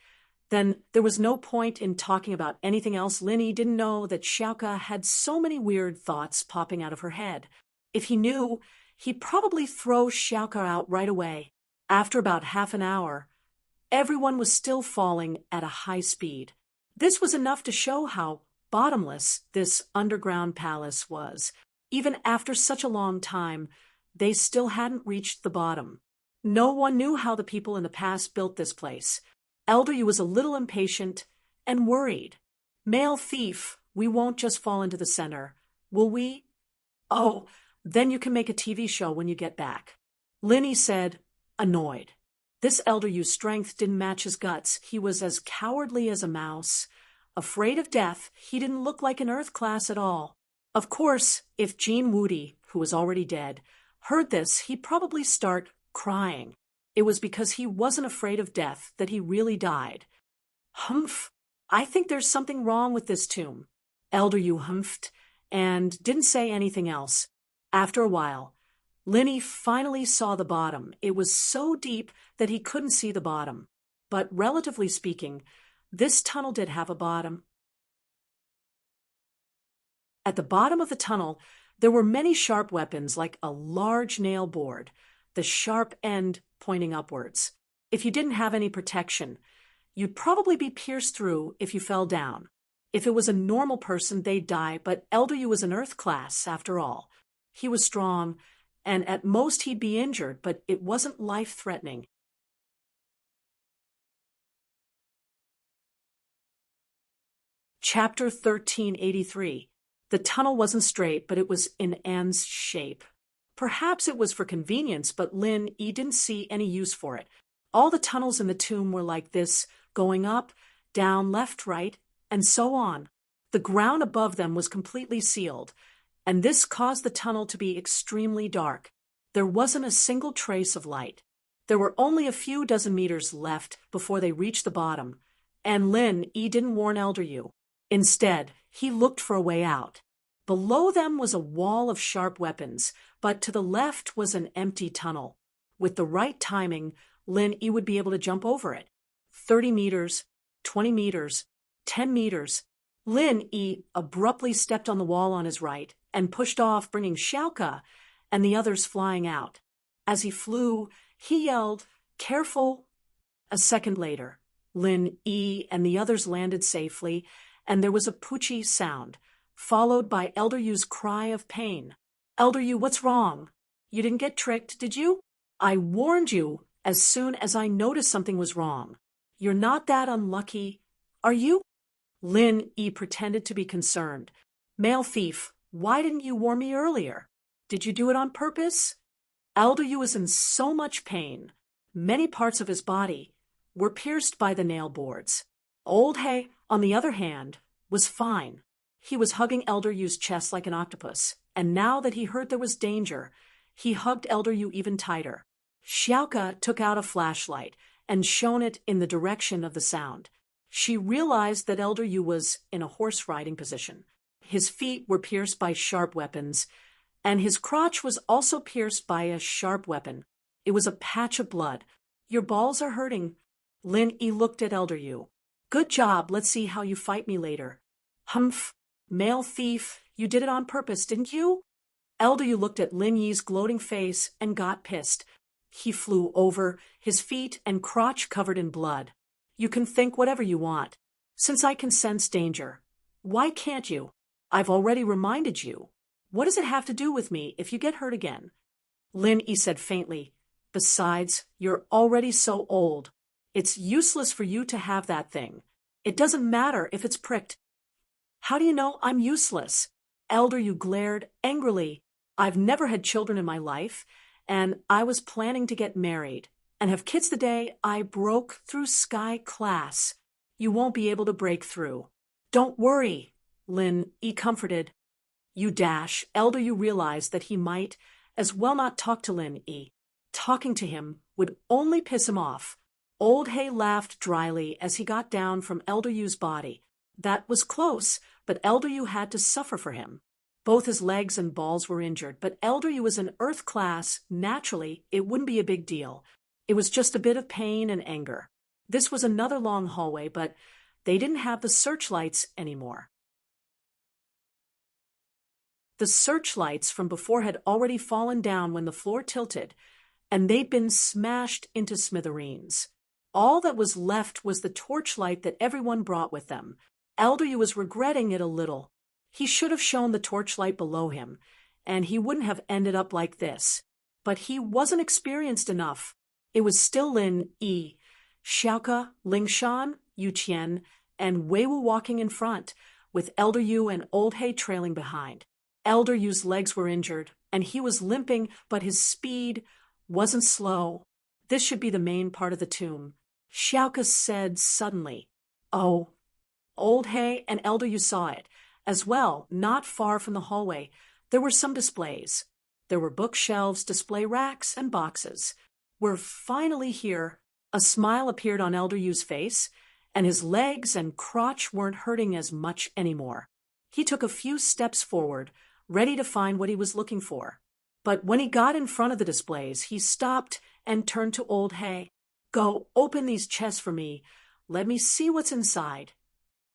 then there was no point in talking about anything else. Lin Yi didn't know that Xiaoka had so many weird thoughts popping out of her head. If he knew, he'd probably throw Xiaoka out right away. After about half an hour, everyone was still falling at a high speed. This was enough to show how bottomless this underground palace was. Even after such a long time, they still hadn't reached the bottom. No one knew how the people in the past built this place. Elder Yu was a little impatient and worried. Male thief, we won't just fall into the center, will we? Oh, then you can make a TV show when you get back. Lin Yi said, annoyed. This Elder Yu's strength didn't match his guts. He was as cowardly as a mouse. Afraid of death, he didn't look like an Earth class at all. Of course, if Jean Woody, who was already dead, heard this, he'd probably start crying. It was because he wasn't afraid of death that he really died. Humph, I think there's something wrong with this tomb. Elder Yu humphed and didn't say anything else. After a while, Lin Yi finally saw the bottom. It was so deep that he couldn't see the bottom. But relatively speaking, this tunnel did have a bottom. At the bottom of the tunnel, there were many sharp weapons like a large nail board, the sharp end pointing upwards. If you didn't have any protection, you'd probably be pierced through if you fell down. If it was a normal person, they'd die, but Elder Yu was an Earth class, after all. He was strong, and at most he'd be injured, but it wasn't life-threatening. Chapter 1383. The tunnel wasn't straight, but it was in Anne's shape. Perhaps it was for convenience, but Lin Yi didn't see any use for it. All the tunnels in the tomb were like this, going up, down, left, right, and so on. The ground above them was completely sealed, and this caused the tunnel to be extremely dark. There wasn't a single trace of light. There were only a few dozen meters left before they reached the bottom, and Lin Yi didn't warn Elder Yu. Instead, he looked for a way out. Below them was a wall of sharp weapons, but to the left was an empty tunnel. With the right timing, Lin Yi would be able to jump over it. 30 meters, 20 meters, 10 meters. Lin Yi abruptly stepped on the wall on his right and pushed off, bringing Xiaoka and the others flying out. As he flew, he yelled, "Careful!" A second later, Lin Yi and the others landed safely, and there was a poochie sound, followed by Elder Yu's cry of pain. "Elder Yu, what's wrong? You didn't get tricked, did you? I warned you as soon as I noticed something was wrong. You're not that unlucky, are you?" Lin Yi pretended to be concerned. "Male thief, why didn't you warn me earlier? Did you do it on purpose?" Elder Yu was in so much pain. Many parts of his body were pierced by the nail boards. Old Hay, on the other hand, was fine. He was hugging Elder Yu's chest like an octopus, and now that he heard there was danger, he hugged Elder Yu even tighter. Xiaoka took out a flashlight and shone it in the direction of the sound. She realized that Elder Yu was in a horse-riding position. His feet were pierced by sharp weapons, and his crotch was also pierced by a sharp weapon. It was a patch of blood. "Your balls are hurting." Lin Yi looked at Elder Yu. "Good job. Let's see how you fight me later." "Humph. Male thief, you did it on purpose, didn't you?" Elder Yu looked at Lin Yi's gloating face and got pissed. He flew over, his feet and crotch covered in blood. "You can think whatever you want. Since I can sense danger, why can't you? I've already reminded you. What does it have to do with me if you get hurt again?" Lin Yi said faintly, "Besides, you're already so old. It's useless for you to have that thing. It doesn't matter if it's pricked." "How do you know I'm useless?" Elder Yu glared angrily. "I've never had children in my life, and I was planning to get married. and have kids the day I broke through sky class. You won't be able to break through. Don't worry, Lin E comforted. You dash. Elder you realized that he might as well not talk to Lin E. Talking to him would only piss him off. Old Hay laughed dryly as he got down from Elder Yu's body. That was close, but Elder Yu had to suffer for him. Both his legs and balls were injured, but Elder Yu was in Earth class. Naturally, it wouldn't be a big deal. It was just a bit of pain and anger. This was another long hallway, but they didn't have the searchlights anymore. The searchlights from before had already fallen down when the floor tilted, and they'd been smashed into smithereens. All that was left was the torchlight that everyone brought with them. Elder Yu was regretting it a little. He should have shown the torchlight below him, and he wouldn't have ended up like this. But he wasn't experienced enough. It was still Lin E, Xiaoke, Lingshan, Yu Qian, and Wei Wu walking in front, with Elder Yu and Old Hay trailing behind. Elder Yu's legs were injured, and he was limping, but his speed wasn't slow. This should be the main part of the tomb. Xiaoke said suddenly. Oh. Old Hay and Elder Yu saw it. As well, not far from the hallway, there were some displays. There were bookshelves, display racks, and boxes. We're finally here. A smile appeared on Elder Yu's face, and his legs and crotch weren't hurting as much anymore. He took a few steps forward, ready to find what he was looking for. But when he got in front of the displays, he stopped and turned to Old Hay. Go open these chests for me. Let me see what's inside.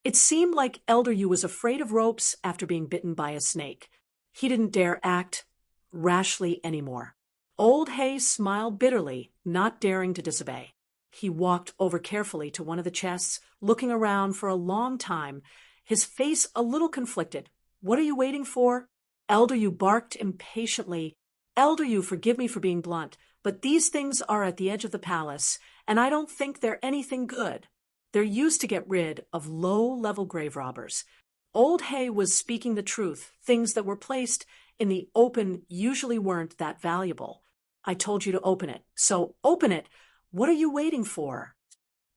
It seemed like Elder Yu was afraid of ropes after being bitten by a snake. He didn't dare act rashly anymore. Old Hay smiled bitterly, not daring to disobey. He walked over carefully to one of the chests, looking around for a long time, his face a little conflicted. What are you waiting for? Elder Yu barked impatiently. Elder Yu, forgive me for being blunt, but these things are at the edge of the palace, and I don't think they're anything good. They're used to get rid of low-level grave robbers. Old Hay was speaking the truth. Things that were placed in the open usually weren't that valuable. I told you to open it, so open it. What are you waiting for?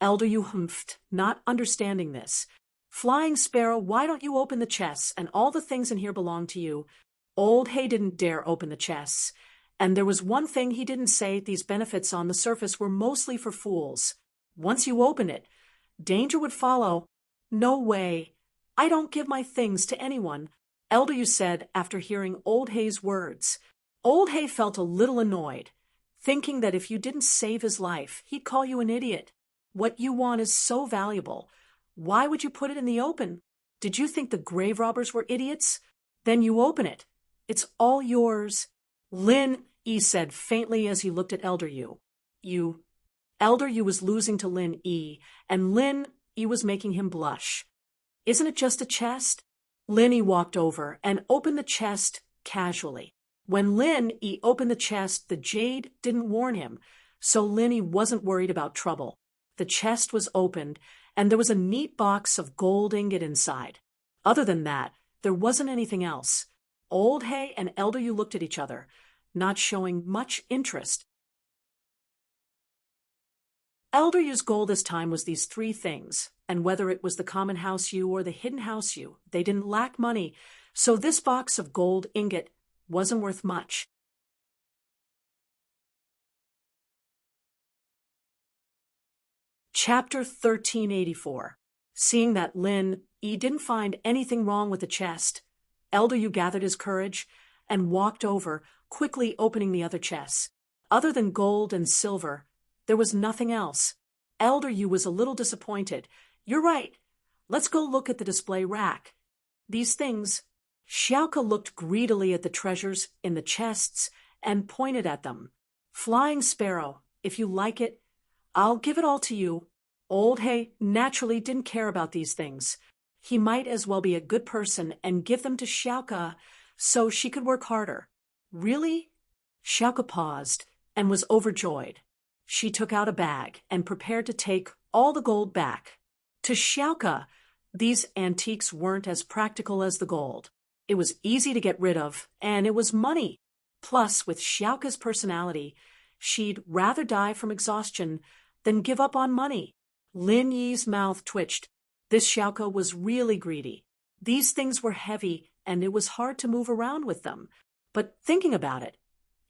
Elder Yu humphed, not understanding this. Flying Sparrow, why don't you open the chests, and all the things in here belong to you? Old Hay didn't dare open the chests. And there was one thing he didn't say. These benefits on the surface were mostly for fools. Once you open it, danger would follow. No way. I don't give my things to anyone, Elder Yu said after hearing Old Hay's words. Old Hay felt a little annoyed, thinking that if you didn't save his life, he'd call you an idiot. What you want is so valuable. Why would you put it in the open? Did you think the grave robbers were idiots? Then you open it. It's all yours. Lin E said faintly as he looked at Elder Yu. Elder Yu was losing to Lin E, and Lin E was making him blush. Isn't it just a chest? Lin E walked over and opened the chest casually. When Lin E opened the chest, the jade didn't warn him, so Lin E wasn't worried about trouble. The chest was opened, and there was a neat box of gold ingot inside. Other than that, there wasn't anything else. Old Hay and Elder Yu looked at each other, not showing much interest. Elder Yu's goal this time was these three things, and whether it was the common house Yu or the hidden house Yu, they didn't lack money, so this box of gold ingot wasn't worth much. Chapter 1384. Seeing that Lin E didn't find anything wrong with the chest, Elder Yu gathered his courage and walked over, quickly opening the other chests. Other than gold and silver, there was nothing else. Elder Yu was a little disappointed. You're right. Let's go look at the display rack. These things. Xiaoke looked greedily at the treasures in the chests and pointed at them. Flying Sparrow, if you like it, I'll give it all to you. Old Hay naturally didn't care about these things. He might as well be a good person and give them to Xiaoke so she could work harder. Really? Xiaoke paused and was overjoyed. She took out a bag and prepared to take all the gold back. To Xiaoke, these antiques weren't as practical as the gold. It was easy to get rid of, and it was money. Plus, with Xiaoke's personality, she'd rather die from exhaustion than give up on money. Lin Yi's mouth twitched. This Xiaoke was really greedy. These things were heavy, and it was hard to move around with them. But thinking about it,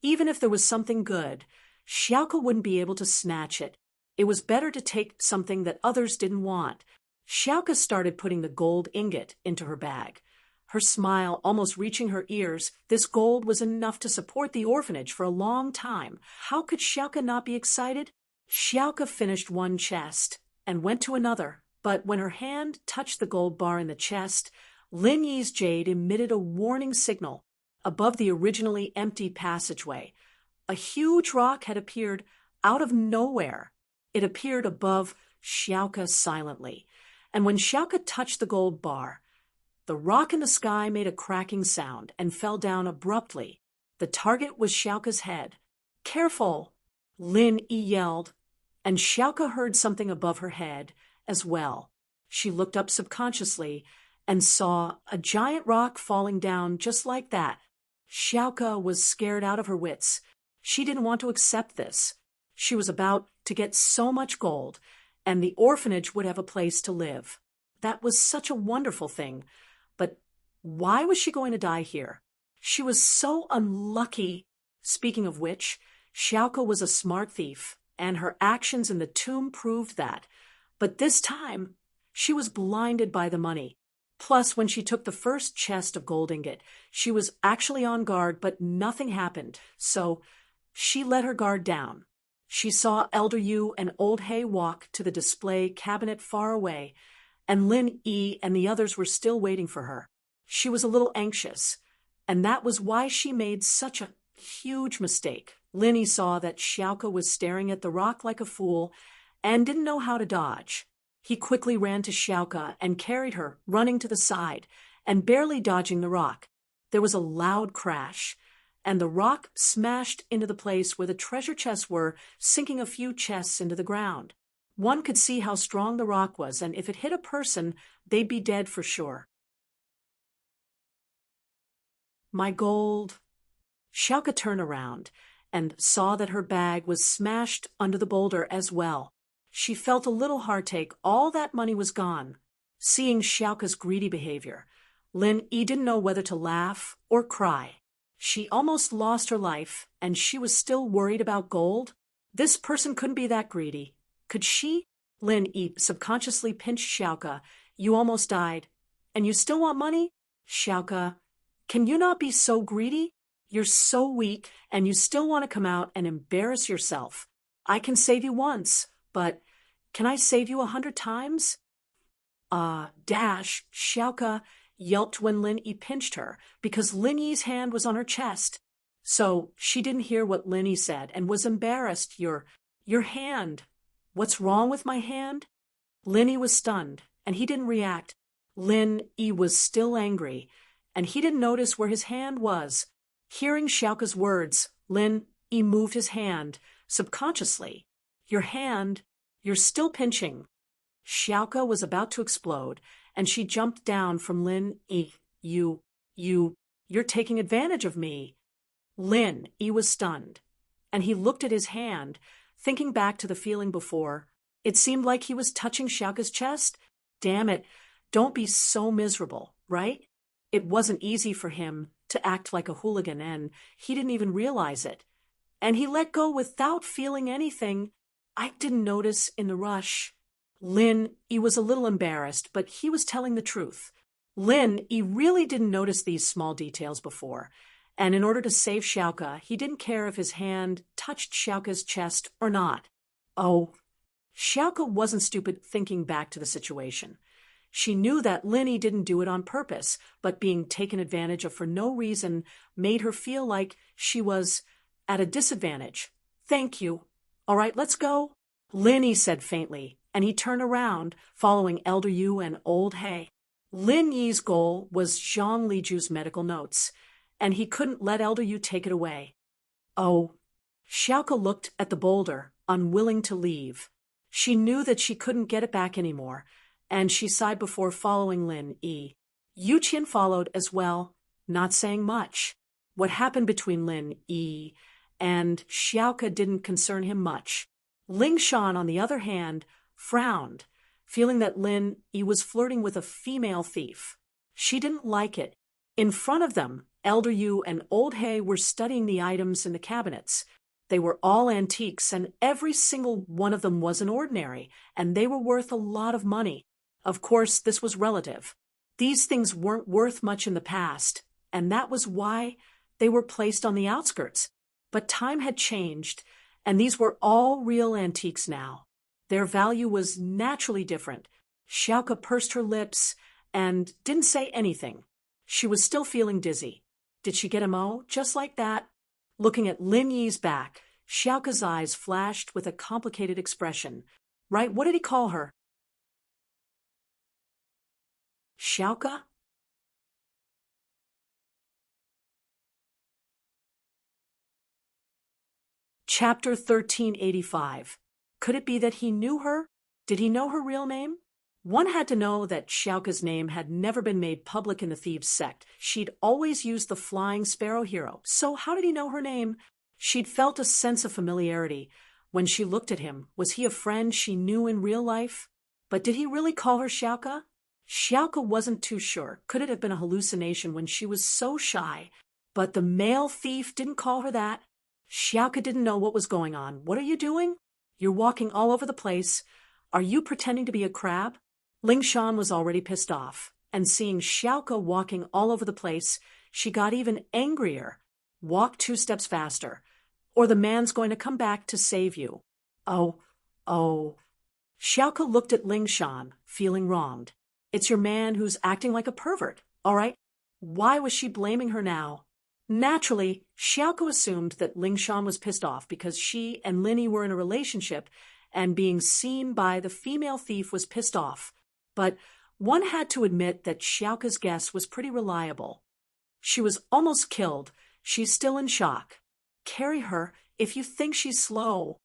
even if there was something good, Xiaoke wouldn't be able to snatch it. It was better to take something that others didn't want. Xiaoke started putting the gold ingot into her bag. Her smile almost reaching her ears, this gold was enough to support the orphanage for a long time. How could Xiaoke not be excited? Xiaoke finished one chest and went to another, but when her hand touched the gold bar in the chest, Lin Yi's jade emitted a warning signal. Above the originally empty passageway, a huge rock had appeared out of nowhere. It appeared above Xiaoke silently, and when Xiaoke touched the gold bar, the rock in the sky made a cracking sound and fell down abruptly. The target was Xiaoke's head. "Careful!" Lin Yi yelled, and Xiaoke heard something above her head as well. She looked up subconsciously and saw a giant rock falling down just like that. Xiaoke was scared out of her wits. She didn't want to accept this. She was about to get so much gold, and the orphanage would have a place to live. That was such a wonderful thing. But why was she going to die here? She was so unlucky. Speaking of which, Xiaoke was a smart thief, and her actions in the tomb proved that. But this time, she was blinded by the money. Plus, when she took the first chest of gold ingot, she was actually on guard, but nothing happened. So she let her guard down. She saw Elder Yu and Old Hay walk to the display cabinet far away, and Lin Yi and the others were still waiting for her. She was a little anxious, and that was why she made such a huge mistake. Lin Yi saw that Xiaoke was staring at the rock like a fool and didn't know how to dodge. He quickly ran to Xiaoke and carried her, running to the side and barely dodging the rock. There was a loud crash, and the rock smashed into the place where the treasure chests were, sinking a few chests into the ground. One could see how strong the rock was, and if it hit a person, they'd be dead for sure. "My gold." Xiaoke turned around and saw that her bag was smashed under the boulder as well. She felt a little heartache. All that money was gone. Seeing Xiaoke's greedy behavior, Lin Yi didn't know whether to laugh or cry. She almost lost her life, and she was still worried about gold. This person couldn't be that greedy. Could she? Lin Yi subconsciously pinched Xiaoke. "You almost died, and you still want money? Xiaoke, can you not be so greedy? You're so weak, and you still want to come out and embarrass yourself. I can save you once, but can I save you 100 times? Dash, Xiaoke yelped when Lin Yi pinched her, because Lin Yi's hand was on her chest. So she didn't hear what Lin Yi said and was embarrassed. Your hand. What's wrong with my hand?" Lin Yi was stunned, and he didn't react. Lin Yi was still angry, and he didn't notice where his hand was. Hearing Xiaoke's words, Lin Yi moved his hand, subconsciously. "Your hand, you're still pinching." Xiaoke was about to explode, and she jumped down from Lin Yi. You're taking advantage of me." Lin Yi was stunned, and he looked at his hand, thinking back to the feeling before. It seemed like he was touching Xiaoke's chest. Damn it, don't be so miserable, right? It wasn't easy for him to act like a hooligan, and he didn't even realize it. And he let go without feeling anything. "I didn't notice in the rush." Lin Yi was a little embarrassed, but he was telling the truth. Lin Yi really didn't notice these small details before, and in order to save Xiaoke, he didn't care if his hand touched Xiaoke's chest or not. Oh, Xiaoke wasn't stupid thinking back to the situation. She knew that Lin Yi didn't do it on purpose, but being taken advantage of for no reason made her feel like she was at a disadvantage. "Thank you. All right, let's go," Lin Yi said faintly, and he turned around, following Elder Yu and Old Hay. Lin Yi's goal was Zhang Liju's medical notes, and he couldn't let Elder Yu take it away. Oh, Xiaoke looked at the boulder, unwilling to leave. She knew that she couldn't get it back anymore, and she sighed before following Lin Yi. Yu Qian followed as well, not saying much. What happened between Lin Yi and Xiaoka didn't concern him much. Ling Shan, on the other hand, frowned, feeling that Lin Yi was flirting with a female thief. She didn't like it. In front of them, Elder Yu and Old He were studying the items in the cabinets. They were all antiques, and every single one of them wasn't ordinary, and they were worth a lot of money. Of course, this was relative. These things weren't worth much in the past, and that was why they were placed on the outskirts. But time had changed, and these were all real antiques now. Their value was naturally different. Xiaoka pursed her lips and didn't say anything. She was still feeling dizzy. Did she get a mo? Just like that? Looking at Lin Yi's back, Xiaoka's eyes flashed with a complicated expression. Right, what did he call her? Xiaoka? Chapter 1385. Could it be that he knew her? Did he know her real name? One had to know that Xiaoka's name had never been made public in the thieves' sect. She'd always used the Flying Sparrow hero. So how did he know her name? She'd felt a sense of familiarity when she looked at him. Was he a friend she knew in real life? But did he really call her Xiaoka? Xiaoka wasn't too sure. Could it have been a hallucination when she was so shy? But the male thief didn't call her that. Xiaoka didn't know what was going on. What are you doing? You're walking all over the place. Are you pretending to be a crab? Ling Shan was already pissed off, and seeing Xiaoka walking all over the place, she got even angrier. Walk 2 steps faster, or the man's going to come back to save you. Oh. Xiaoka looked at Ling Shan, feeling wronged. It's your man who's acting like a pervert, all right? Why was she blaming her now? Naturally, Xiaoka assumed that Ling Shan was pissed off because she and Lin Yi were in a relationship, and being seen by the female thief was pissed off. But one had to admit that Xiaoka's guess was pretty reliable. She was almost killed. She's still in shock. Carry her if you think she's slow.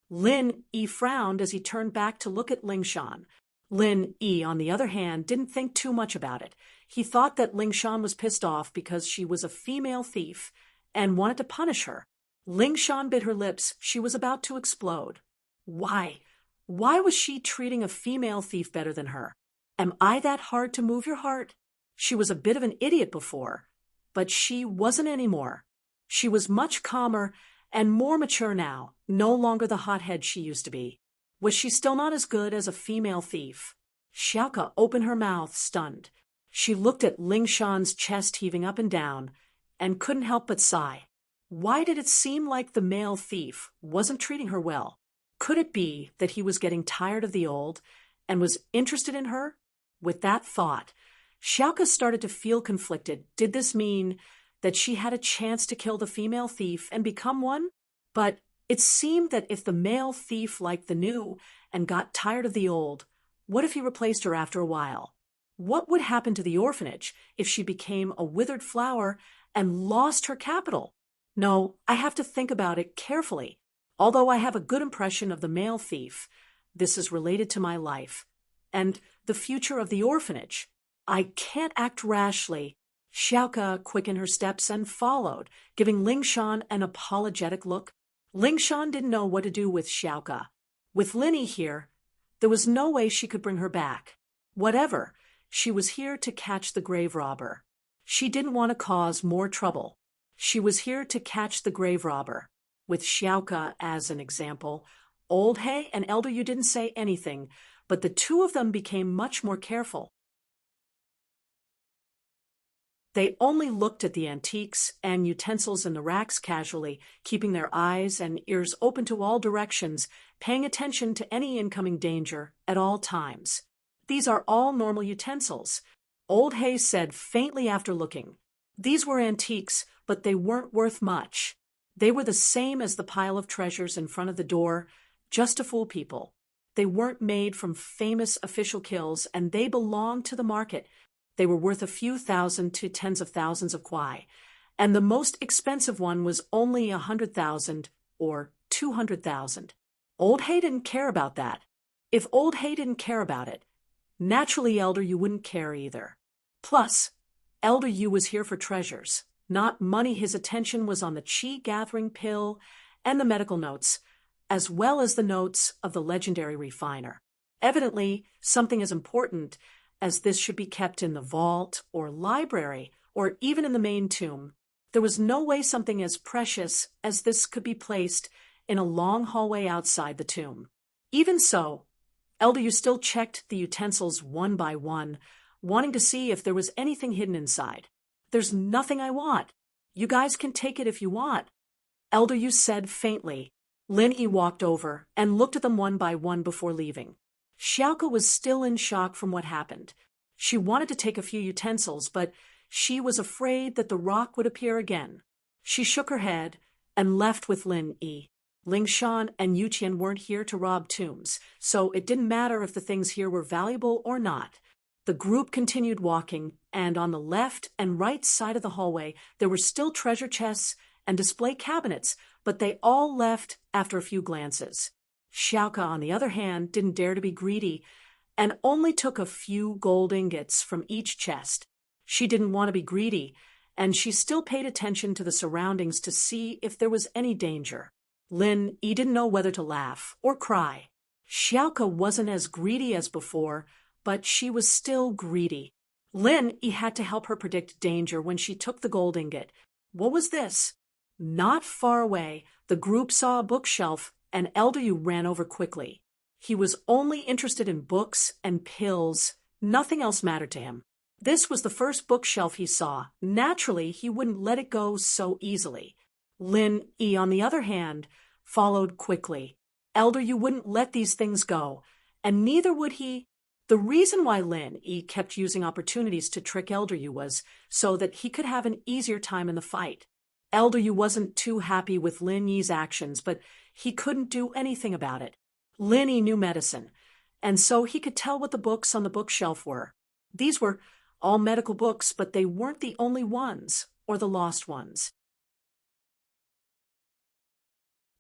Lin Yi frowned as he turned back to look at Ling Shan. Lin Yi, on the other hand, didn't think too much about it. He thought that Ling Shan was pissed off because she was a female thief and wanted to punish her. Ling Shan bit her lips. She was about to explode. Why? Why was she treating a female thief better than her? Am I that hard to move your heart? She was a bit of an idiot before, but she wasn't anymore. She was much calmer and more mature now, no longer the hothead she used to be. Was she still not as good as a female thief? Xiaoka opened her mouth, stunned. She looked at Ling Shan's chest heaving up and down, and couldn't help but sigh. Why did it seem like the male thief wasn't treating her well? Could it be that he was getting tired of the old and was interested in her? With that thought, Xiaoka started to feel conflicted. Did this mean that she had a chance to kill the female thief and become one? But it seemed that if the male thief liked the new and got tired of the old, what if he replaced her after a while? What would happen to the orphanage if she became a withered flower and lost her capital? No, I have to think about it carefully. Although I have a good impression of the male thief, this is related to my life and the future of the orphanage. I can't act rashly. Xiaoka quickened her steps and followed, giving Ling Shan an apologetic look. Ling Shan didn't know what to do with Xiaoka. With Lin Yi here, there was no way she could bring her back. Whatever, she was here to catch the grave robber. She didn't want to cause more trouble. She was here to catch the grave robber. With Xiaoka as an example, Old He and Elder Yu didn't say anything, but the two of them became much more careful. They only looked at the antiques and utensils in the racks casually, keeping their eyes and ears open to all directions, paying attention to any incoming danger at all times. These are all normal utensils, Old He said faintly after looking. These were antiques, but they weren't worth much. They were the same as the pile of treasures in front of the door, just to fool people. They weren't made from famous official kills, and they belonged to the market. They were worth a few thousand to tens of thousands of kwai, and the most expensive one was only 100,000 or 200,000. Old He didn't care about that. If Old He didn't care about it, naturally Elder Yu wouldn't care either. Plus, Elder Yu was here for treasures, not money. His attention was on the chi-gathering pill and the medical notes, as well as the notes of the legendary refiner. Evidently, something as important as this should be kept in the vault or library or even in the main tomb. There was no way something as precious as this could be placed in a long hallway outside the tomb. Even so, Elder still checked the utensils one by one, wanting to see if there was anything hidden inside. "There's nothing I want. You guys can take it if you want," Elder said faintly. Lin Yi walked over and looked at them one by one before leaving. Xiaoke was still in shock from what happened. She wanted to take a few utensils, but she was afraid that the rock would appear again. She shook her head and left with Lin Yi. Ling Shan and Yu Qian weren't here to rob tombs, so it didn't matter if the things here were valuable or not. The group continued walking, and on the left and right side of the hallway there were still treasure chests and display cabinets, but they all left after a few glances. Xiaoke, on the other hand, didn't dare to be greedy and only took a few gold ingots from each chest. She didn't want to be greedy, and she still paid attention to the surroundings to see if there was any danger. Lin Yi didn't know whether to laugh or cry. Xiaoke wasn't as greedy as before, but she was still greedy. Lin Yi had to help her predict danger when she took the gold ingot. What was this? Not far away, the group saw a bookshelf, and Elder Yu ran over quickly. He was only interested in books and pills. Nothing else mattered to him. This was the first bookshelf he saw. Naturally, he wouldn't let it go so easily. Lin Yi, on the other hand, followed quickly. Elder Yu wouldn't let these things go, and neither would he. The reason why Lin Yi kept using opportunities to trick Elder Yu was so that he could have an easier time in the fight. Elder Yu wasn't too happy with Lin Yi's actions, but he couldn't do anything about it. Lin Yi knew medicine, and so he could tell what the books on the bookshelf were. These were all medical books, but they weren't the only ones, or the lost ones.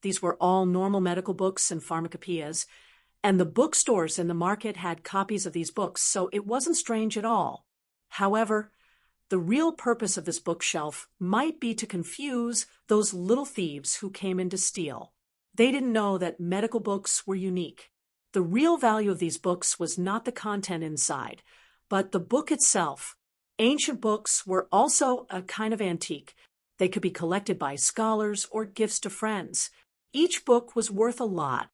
These were all normal medical books and pharmacopoeias, and the bookstores in the market had copies of these books, so it wasn't strange at all. However, the real purpose of this bookshelf might be to confuse those little thieves who came in to steal. They didn't know that medical books were unique. The real value of these books was not the content inside, but the book itself. Ancient books were also a kind of antique. They could be collected by scholars or gifts to friends. Each book was worth a lot.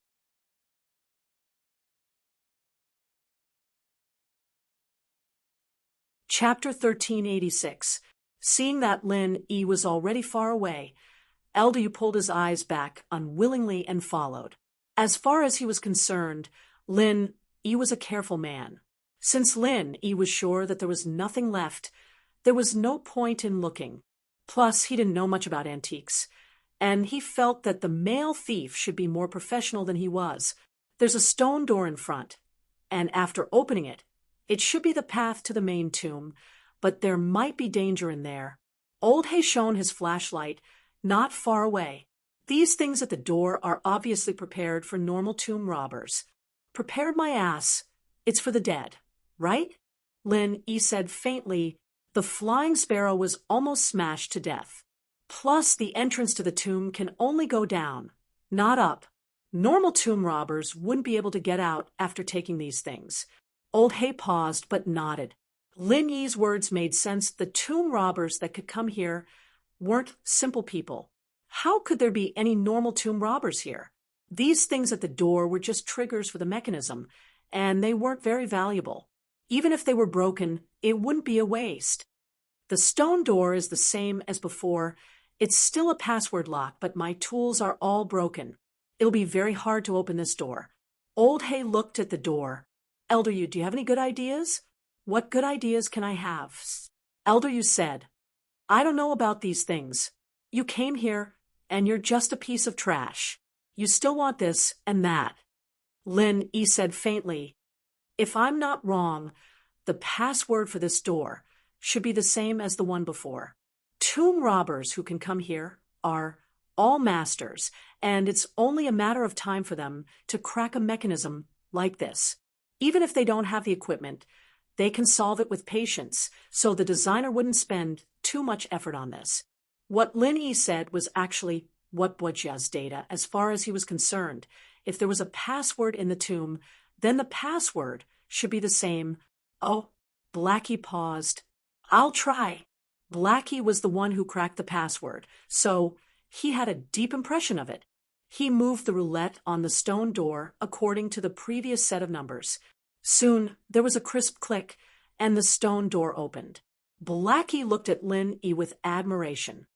Chapter 1386. Seeing that Lin Yi was already far away, Elder Yu pulled his eyes back unwillingly and followed. As far as he was concerned, Lin Yi was a careful man. Since Lin Yi was sure that there was nothing left, there was no point in looking. Plus, he didn't know much about antiques, and he felt that the male thief should be more professional than he was. There's a stone door in front, and after opening it, it should be the path to the main tomb, but there might be danger in there. Old He shone his flashlight not far away. These things at the door are obviously prepared for normal tomb robbers. Prepared my ass. It's for the dead, right? Lin Yi said faintly. The flying sparrow was almost smashed to death. Plus, the entrance to the tomb can only go down, not up. Normal tomb robbers wouldn't be able to get out after taking these things. Old He paused, but nodded. Lin Yi's words made sense. The tomb robbers that could come here weren't simple people. How could there be any normal tomb robbers here? These things at the door were just triggers for the mechanism, and they weren't very valuable. Even if they were broken, it wouldn't be a waste. The stone door is the same as before. It's still a password lock, but my tools are all broken. It'll be very hard to open this door. Old He looked at the door. Elder Yu, do you have any good ideas? What good ideas can I have? Elder Yu said, I don't know about these things. You came here, and you're just a piece of trash. You still want this and that. Lin Yi said faintly, if I'm not wrong, the password for this door should be the same as the one before. Tomb robbers who can come here are all masters, and it's only a matter of time for them to crack a mechanism like this. Even if they don't have the equipment, they can solve it with patience, so the designer wouldn't spend too much effort on this. What Lin Yi said was actually what Bojia's data as far as he was concerned. If there was a password in the tomb, then the password should be the same. Oh, Blackie paused. I'll try. Blackie was the one who cracked the password, so he had a deep impression of it. He moved the roulette on the stone door according to the previous set of numbers. Soon there was a crisp click, and the stone door opened. Blackie looked at Lin Yi with admiration.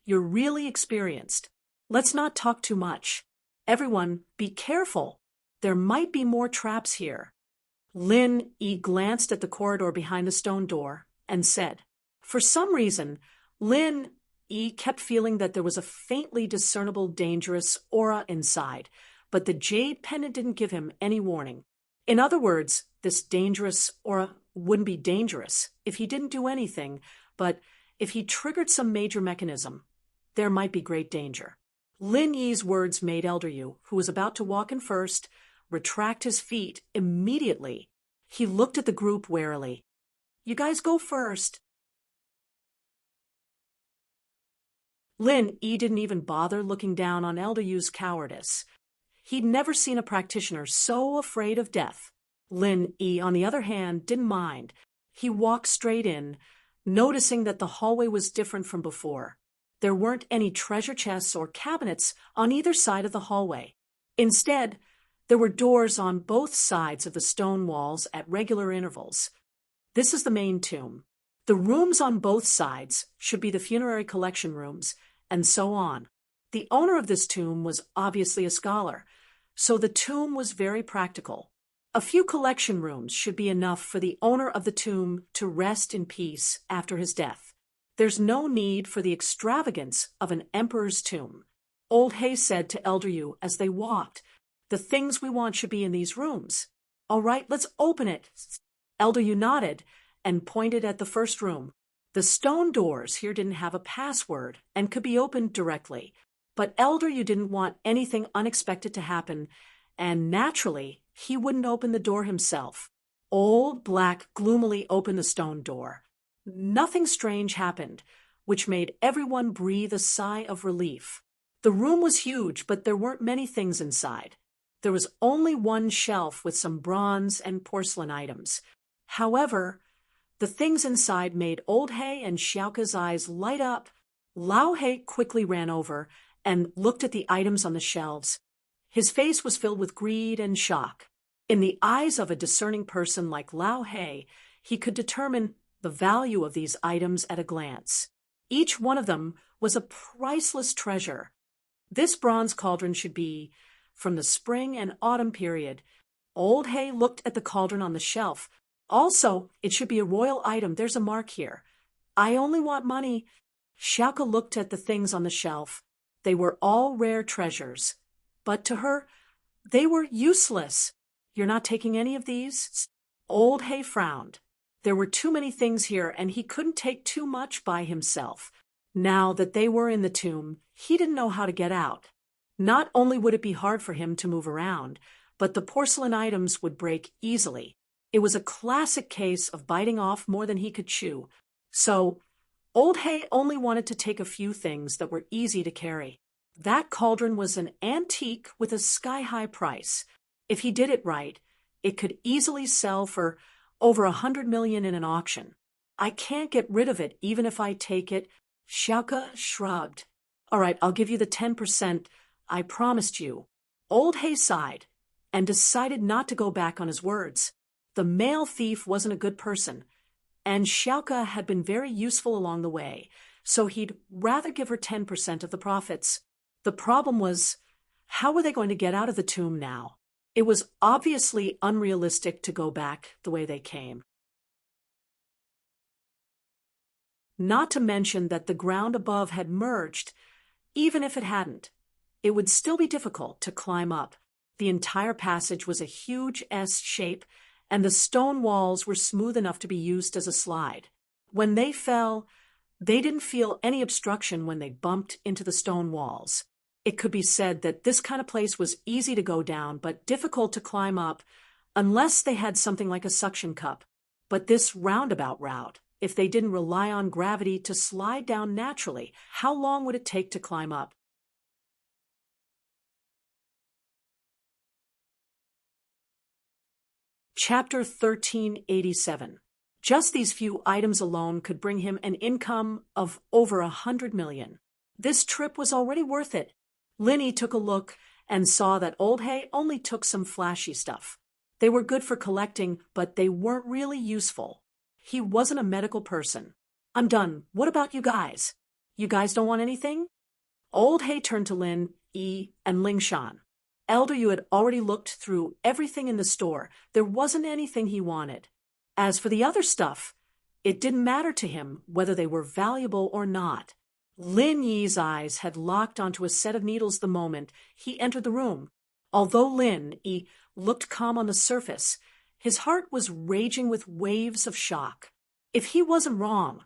You're really experienced. Let's not talk too much. Everyone, be careful. There might be more traps here. Lin Yi glanced at the corridor behind the stone door and said, for some reason, Lin Yi kept feeling that there was a faintly discernible dangerous aura inside, but the jade pendant didn't give him any warning. In other words, this dangerous aura wouldn't be dangerous if he didn't do anything, but if he triggered some major mechanism, there might be great danger. Lin Yi's words made Elder Yu, who was about to walk in first, retract his feet immediately. He looked at the group warily. You guys go first. Lin Yi didn't even bother looking down on Elder Yu's cowardice. He'd never seen a practitioner so afraid of death. Lin Yi, on the other hand, didn't mind. He walked straight in, noticing that the hallway was different from before. There weren't any treasure chests or cabinets on either side of the hallway. Instead, there were doors on both sides of the stone walls at regular intervals. This is the main tomb. The rooms on both sides should be the funerary collection rooms, and so on. The owner of this tomb was obviously a scholar, so the tomb was very practical. A few collection rooms should be enough for the owner of the tomb to rest in peace after his death. There's no need for the extravagance of an emperor's tomb. Old Hay said to Elder Yu as they walked, the things we want should be in these rooms. All right, let's open it. Elder Yu nodded and pointed at the first room. The stone doors here didn't have a password and could be opened directly, but Elder Yu didn't want anything unexpected to happen, and naturally, he wouldn't open the door himself. Old Black gloomily opened the stone door. Nothing strange happened, which made everyone breathe a sigh of relief. The room was huge, but there weren't many things inside. There was only one shelf with some bronze and porcelain items. However, the things inside made Old Hay and Xiaoka's eyes light up. Lao He quickly ran over and looked at the items on the shelves. His face was filled with greed and shock. In the eyes of a discerning person like Lao He, he could determine the value of these items at a glance. Each one of them was a priceless treasure. This bronze cauldron should be from the spring and autumn period. Old Hay looked at the cauldron on the shelf. Also, it should be a royal item. There's a mark here. I only want money. Xiaoka looked at the things on the shelf. They were all rare treasures. But to her, they were useless. You're not taking any of these? Old Hay frowned. There were too many things here, and he couldn't take too much by himself. Now that they were in the tomb, he didn't know how to get out. Not only would it be hard for him to move around, but the porcelain items would break easily. It was a classic case of biting off more than he could chew. So, Old Hay only wanted to take a few things that were easy to carry. That cauldron was an antique with a sky-high price. If he did it right, it could easily sell for over 100 million in an auction. I can't get rid of it even if I take it. Xiaoka shrugged. All right, I'll give you the 10% I promised you. Old Hay sighed and decided not to go back on his words. The male thief wasn't a good person, and Xiaoka had been very useful along the way, so he'd rather give her 10% of the profits. The problem was, how were they going to get out of the tomb now? It was obviously unrealistic to go back the way they came. Not to mention that the ground above had merged. Even if it hadn't, it would still be difficult to climb up. The entire passage was a huge S shape, and the stone walls were smooth enough to be used as a slide. When they fell, they didn't feel any obstruction when they bumped into the stone walls. It could be said that this kind of place was easy to go down, but difficult to climb up, unless they had something like a suction cup. But this roundabout route if they didn't rely on gravity to slide down naturally, how long would it take to climb up? Chapter 1387. Just these few items alone could bring him an income of over 100 million. This trip was already worth it. Linny took a look and saw that Old Hay only took some flashy stuff. They were good for collecting, but they weren't really useful. He wasn't a medical person. I'm done. What about you guys? You guys don't want anything? Old Hay turned to Lin, Yi, and Ling Shan. Elder Yu had already looked through everything in the store. There wasn't anything he wanted. As for the other stuff, it didn't matter to him whether they were valuable or not. Lin Yi's eyes had locked onto a set of needles the moment he entered the room. Although Lin Yi looked calm on the surface, his heart was raging with waves of shock. If he wasn't wrong,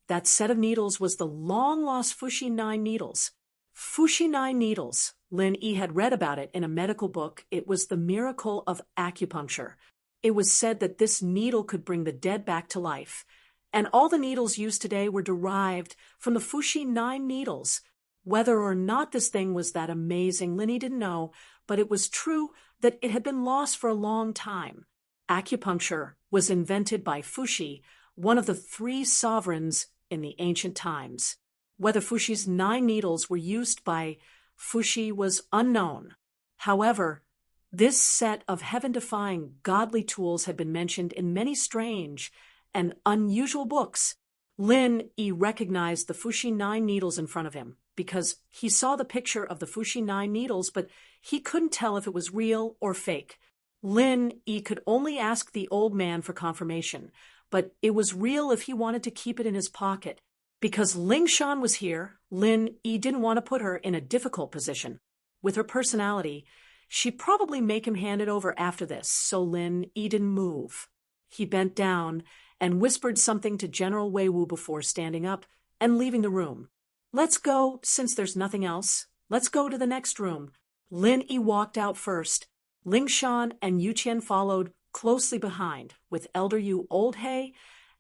that set of needles was the long-lost Fuxi 9 needles. Fuxi 9 needles. Lin Yi had read about it in a medical book. It was the miracle of acupuncture. It was said that this needle could bring the dead back to life. And all the needles used today were derived from the Fuxi 9 needles. Whether or not this thing was that amazing, Lin Yi didn't know, but it was true that it had been lost for a long time. Acupuncture was invented by Fuxi, one of the 3 sovereigns in the ancient times. Whether Fuxi's 9 needles were used by Fuxi was unknown. However, this set of heaven-defying godly tools had been mentioned in many strange and unusual books. Lin Yi recognized the Fuxi 9 needles in front of him because he saw the picture of the Fuxi 9 needles, but he couldn't tell if it was real or fake. Lin Yi could only ask the old man for confirmation, but it was real if he wanted to keep it in his pocket. Because Ling Shan was here, Lin Yi didn't want to put her in a difficult position. With her personality, she'd probably make him hand it over after this, so Lin Yi didn't move. He bent down and whispered something to General Wei Wu before standing up and leaving the room. Let's go, since there's nothing else. Let's go to the next room. Lin Yi walked out first. Ling Shan and Yu Qian followed closely behind, with Elder Yu, Old Hay,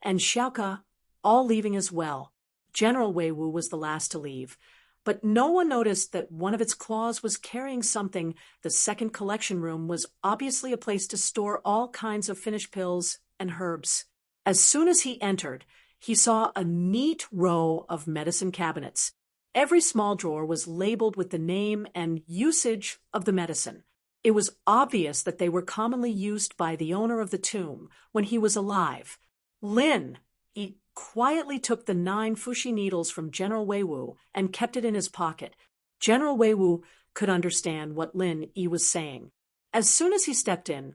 and Xiaoka all leaving as well. General Wei Wu was the last to leave, but no one noticed that one of its claws was carrying something. The second collection room was obviously a place to store all kinds of finished pills and herbs. As soon as he entered, he saw a neat row of medicine cabinets. Every small drawer was labeled with the name and usage of the medicine. It was obvious that they were commonly used by the owner of the tomb when he was alive. Lin Yi quietly took the 9 Fuxi needles from General Wei Wu and kept it in his pocket. General Wei Wu could understand what Lin Yi was saying. As soon as he stepped in,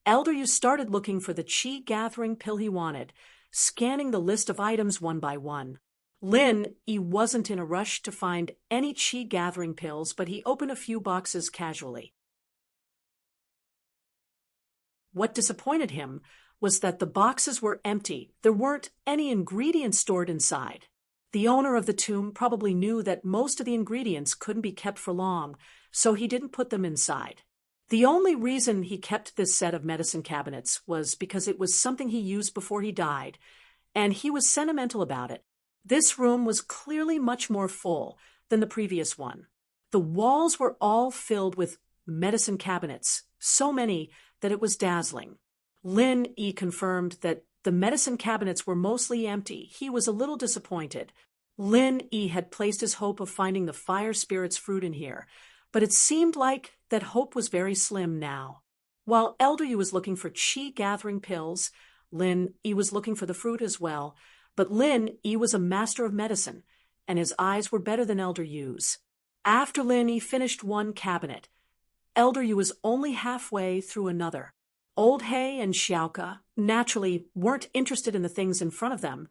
Elder Yu started looking for the qi-gathering pill he wanted, scanning the list of items one by one. Lin Yi wasn't in a rush to find any qi-gathering pills, but he opened a few boxes casually. What disappointed him was that the boxes were empty. There weren't any ingredients stored inside. The owner of the tomb probably knew that most of the ingredients couldn't be kept for long, so he didn't put them inside. The only reason he kept this set of medicine cabinets was because it was something he used before he died, and he was sentimental about it. This room was clearly much more full than the previous one. The walls were all filled with medicine cabinets, so many that it was dazzling. Lin Yi confirmed that the medicine cabinets were mostly empty. He was a little disappointed. Lin Yi had placed his hope of finding the fire spirit's fruit in here, but it seemed like that hope was very slim now. While Elder Yu was looking for qi-gathering pills, Lin Yi was looking for the fruit as well, but Lin Yi was a master of medicine, and his eyes were better than Elder Yu's. After Lin Yi finished one cabinet, Elder Yu was only halfway through another. Old Hay and Xiaoka naturally weren't interested in the things in front of them,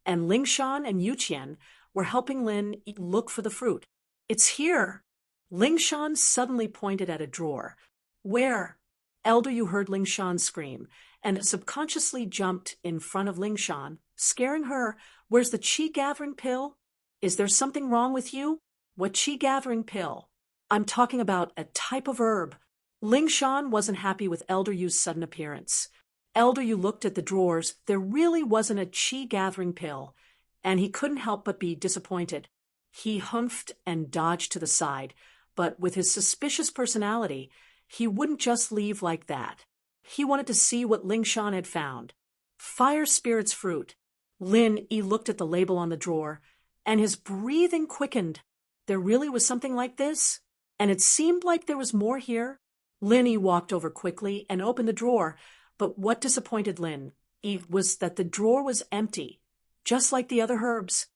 and Ling Shan and Yu Qian were helping Lin look for the fruit. It's here. Ling Shan suddenly pointed at a drawer. Where? Elder Yu heard Ling Shan scream, and subconsciously jumped in front of Ling Shan, scaring her. Where's the qi-gathering pill? Is there something wrong with you? What qi-gathering pill? I'm talking about a type of herb. Ling Shan wasn't happy with Elder Yu's sudden appearance. Elder Yu looked at the drawers. There really wasn't a chi-gathering pill, and he couldn't help but be disappointed. He humphed and dodged to the side, but with his suspicious personality, he wouldn't just leave like that. He wanted to see what Ling Shan had found. Fire Spirit's fruit. Lin Yi looked at the label on the drawer, and his breathing quickened. There really was something like this? And it seemed like there was more here. Lin Yi walked over quickly and opened the drawer, but what disappointed Lin Yi was that the drawer was empty, just like the other herbs.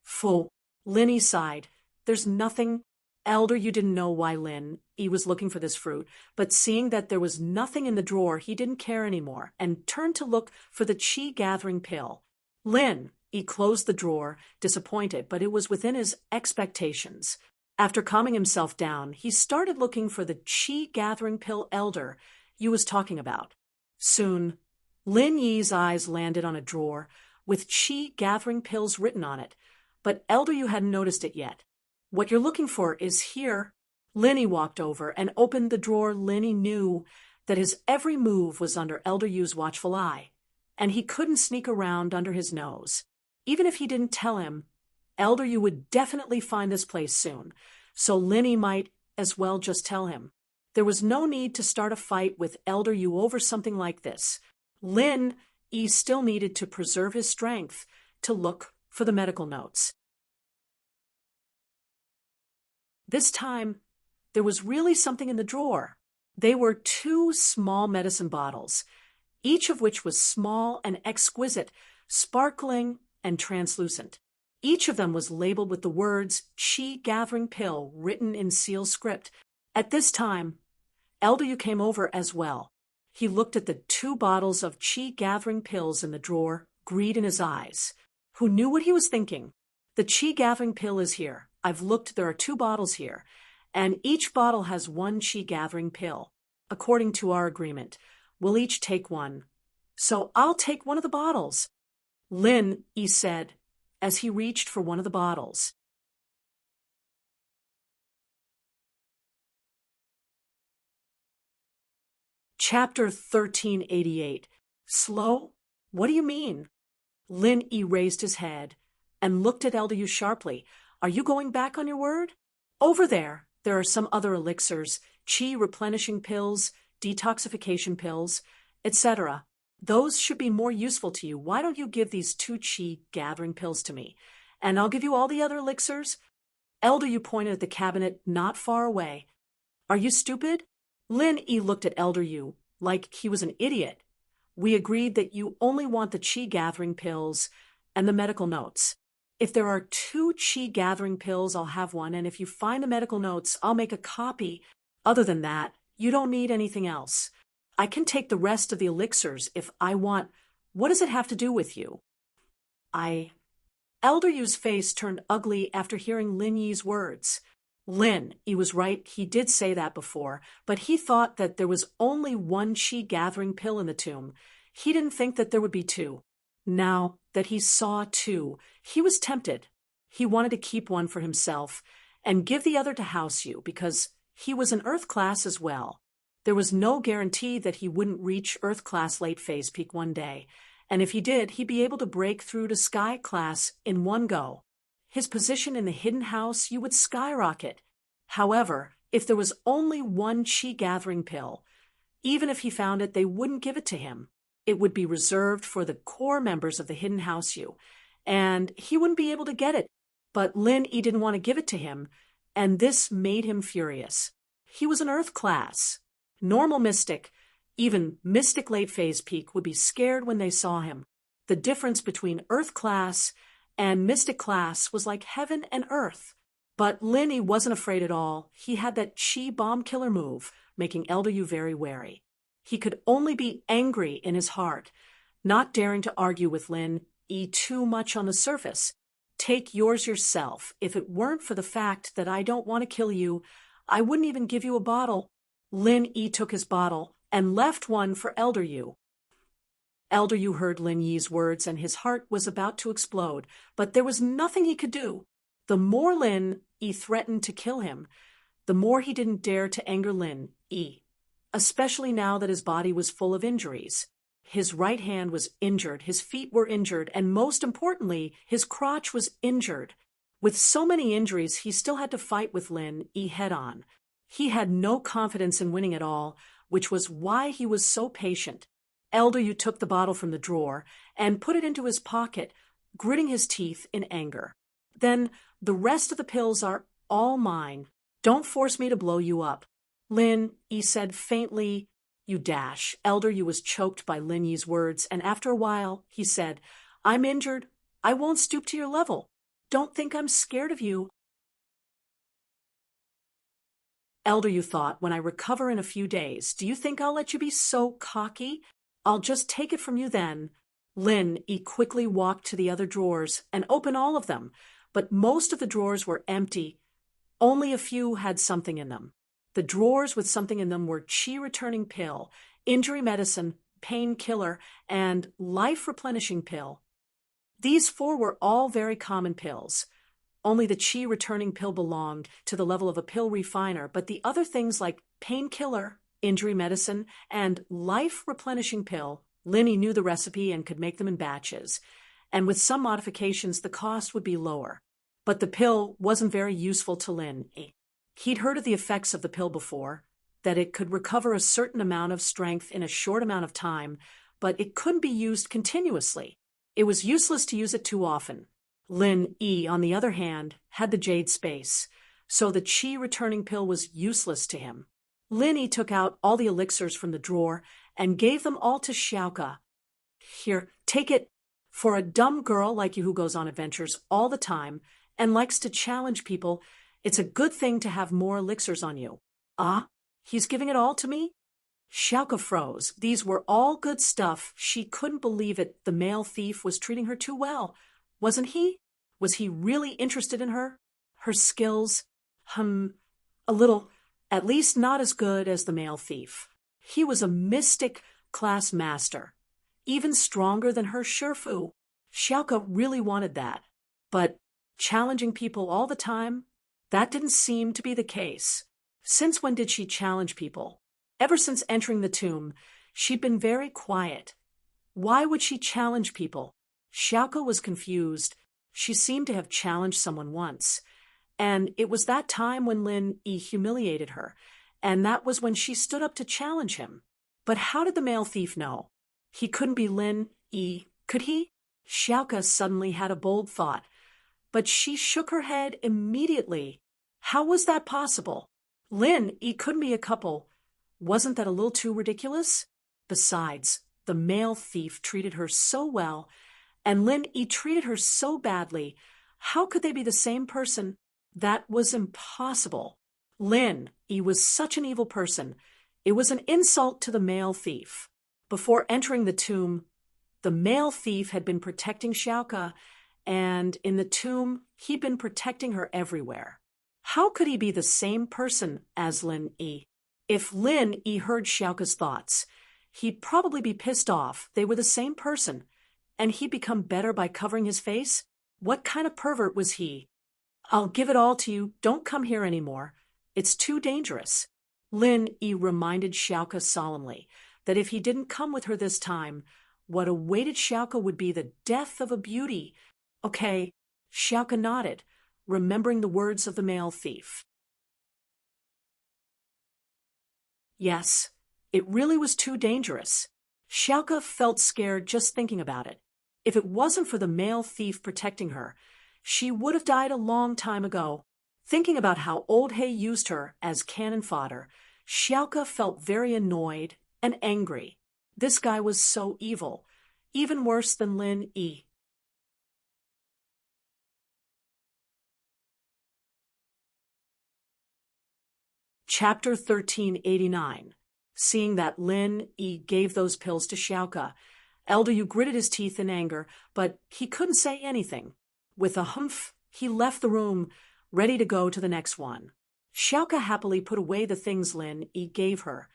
Full. Lin Yi sighed. There's nothing. Elder, you didn't know why Lin Yi was looking for this fruit, but seeing that there was nothing in the drawer, he didn't care anymore and turned to look for the chi-gathering pill. Lin Yi closed the drawer, disappointed, but it was within his expectations. After calming himself down, he started looking for the chi-gathering pill Elder Yu was talking about. Soon, Lin Yi's eyes landed on a drawer with chi-gathering pills written on it, but Elder Yu hadn't noticed it yet. What you're looking for is here. Lin Yi walked over and opened the drawer. Lin Yi knew that his every move was under Elder Yu's watchful eye, and he couldn't sneak around under his nose. Even if he didn't tell him, Elder Yu would definitely find this place soon, so Lin Yi might as well just tell him. There was no need to start a fight with Elder Yu over something like this. Lin Yi still needed to preserve his strength to look for the medical notes. This time, there was really something in the drawer. They were 2 small medicine bottles, each of which was small and exquisite, sparkling and translucent. Each of them was labeled with the words Chi-Gathering Pill written in seal script. At this time, Elder Yu came over as well. He looked at the 2 bottles of Chi-Gathering Pills in the drawer, greed in his eyes. Who knew what he was thinking? The Chi-Gathering Pill is here. I've looked, there are 2 bottles here, and each bottle has 1 chi-gathering pill. According to our agreement, we'll each take one. So I'll take one of the bottles, Lin Yi said, as he reached for one of the bottles. Chapter 1388. Slow? What do you mean? Lin Yi raised his head and looked at Elder Yu sharply. Are you going back on your word? Over there are some other elixirs, chi replenishing pills, detoxification pills, etc. Those should be more useful to you. Why don't you give these 2 chi gathering pills to me? And I'll give you all the other elixirs. Elder Yu pointed at the cabinet not far away. Are you stupid? Lin Yi looked at Elder Yu like he was an idiot. We agreed that you only want the chi gathering pills and the medical notes. If there are 2 chi-gathering pills, I'll have one, and if you find the medical notes, I'll make a copy. Other than that, you don't need anything else. I can take the rest of the elixirs if I want. What does it have to do with you? Elder Yu's face turned ugly after hearing Lin Yi's words. Lin Yi was right, he did say that before, but he thought that there was only 1 chi-gathering pill in the tomb. He didn't think that there would be 2. Now that he saw 2, he was tempted. He wanted to keep one for himself and give the other to House Yu because he was an Earth class as well. There was no guarantee that he wouldn't reach Earth class late phase peak one day, and if he did, he'd be able to break through to Sky class in one go. His position in the hidden house Yu would skyrocket. However, if there was only 1 chi-gathering pill, even if he found it, they wouldn't give it to him. It would be reserved for the core members of the hidden house Yu, and he wouldn't be able to get it. But Lin Yi didn't want to give it to him, and this made him furious. He was an Earth class. Normal mystic, even mystic late phase peak, would be scared when they saw him. The difference between Earth class and mystic class was like heaven and earth. But Lin Yi wasn't afraid at all. He had that chi bomb killer move, making Elder Yu very wary. He could only be angry in his heart, not daring to argue with Lin Yi too much on the surface. Take yours yourself. If it weren't for the fact that I don't want to kill you, I wouldn't even give you a bottle. Lin Yi took his bottle and left one for Elder Yu. Elder Yu heard Lin Yi's words and his heart was about to explode, but there was nothing he could do. The more Lin Yi threatened to kill him, the more he didn't dare to anger Lin Yi, especially now that his body was full of injuries. His right hand was injured, his feet were injured, and most importantly, his crotch was injured. With so many injuries, he still had to fight with Lin E head-on. He had no confidence in winning at all, which was why he was so patient. Elder Yu took the bottle from the drawer and put it into his pocket, gritting his teeth in anger. Then, the rest of the pills are all mine. Don't force me to blow you up. Lin E said faintly. You dash. Elder Yu was choked by Lin Yi's words, and after a while, he said, I'm injured. I won't stoop to your level. Don't think I'm scared of you. Elder Yu thought, when I recover in a few days, do you think I'll let you be so cocky? I'll just take it from you then. Lin E quickly walked to the other drawers and opened all of them, but most of the drawers were empty. Only a few had something in them. The drawers with something in them were chi-returning pill, injury medicine, painkiller, and life-replenishing pill. These 4 were all very common pills. Only the chi-returning pill belonged to the level of a pill refiner, but the other things like painkiller, injury medicine, and life-replenishing pill, Linny knew the recipe and could make them in batches. And with some modifications, the cost would be lower. But the pill wasn't very useful to Lin. He'd heard of the effects of the pill before, that it could recover a certain amount of strength in a short amount of time, but it couldn't be used continuously. It was useless to use it too often. Lin E, on the other hand, had the jade space, so the chi-returning pill was useless to him. Lin E took out all the elixirs from the drawer and gave them all to Xiaoka. Here, take it. For a dumb girl like you who goes on adventures all the time and likes to challenge people, it's a good thing to have more elixirs on you. Ah, he's giving it all to me? Xiaoka froze. These were all good stuff. She couldn't believe it. The male thief was treating her too well. Wasn't he? Was he really interested in her? Her skills? A little. At least not as good as the male thief. He was a mystic class master. Even stronger than her Shifu. Xiaoka really wanted that. But challenging people all the time? That didn't seem to be the case. Since when did she challenge people? Ever since entering the tomb, she'd been very quiet. Why would she challenge people? Xiaoka was confused. She seemed to have challenged someone once. And it was that time when Lin E humiliated her, and that was when she stood up to challenge him. But how did the male thief know? He couldn't be Lin E, could he? Xiaoka suddenly had a bold thought. But she shook her head immediately. How was that possible? Lin E couldn't be a couple. Wasn't that a little too ridiculous? Besides, the male thief treated her so well, and Lin E treated her so badly. How could they be the same person? That was impossible. Lin E was such an evil person. It was an insult to the male thief. Before entering the tomb, the male thief had been protecting Xiaoka, and in the tomb, he'd been protecting her everywhere. How could he be the same person as Lin E? If Lin E heard Xiaoka's thoughts, he'd probably be pissed off. They were the same person. And he'd become better by covering his face? What kind of pervert was he? I'll give it all to you. Don't come here anymore. It's too dangerous. Lin E reminded Xiaoka solemnly that if he didn't come with her this time, what awaited Xiaoka would be the death of a beauty. Okay, Xiaoka nodded, remembering the words of the male thief. Yes, it really was too dangerous. Xiaoka felt scared just thinking about it. If it wasn't for the male thief protecting her, she would have died a long time ago. Thinking about how old He used her as cannon fodder, Xiaoka felt very annoyed and angry. This guy was so evil, even worse than Lin E. Chapter 1389. Seeing that Lin E gave those pills to Xiaoka, Elder Yu gritted his teeth in anger, but he couldn't say anything. With a humph, he left the room, ready to go to the next one. Xiaoka happily put away the things Lin E gave her,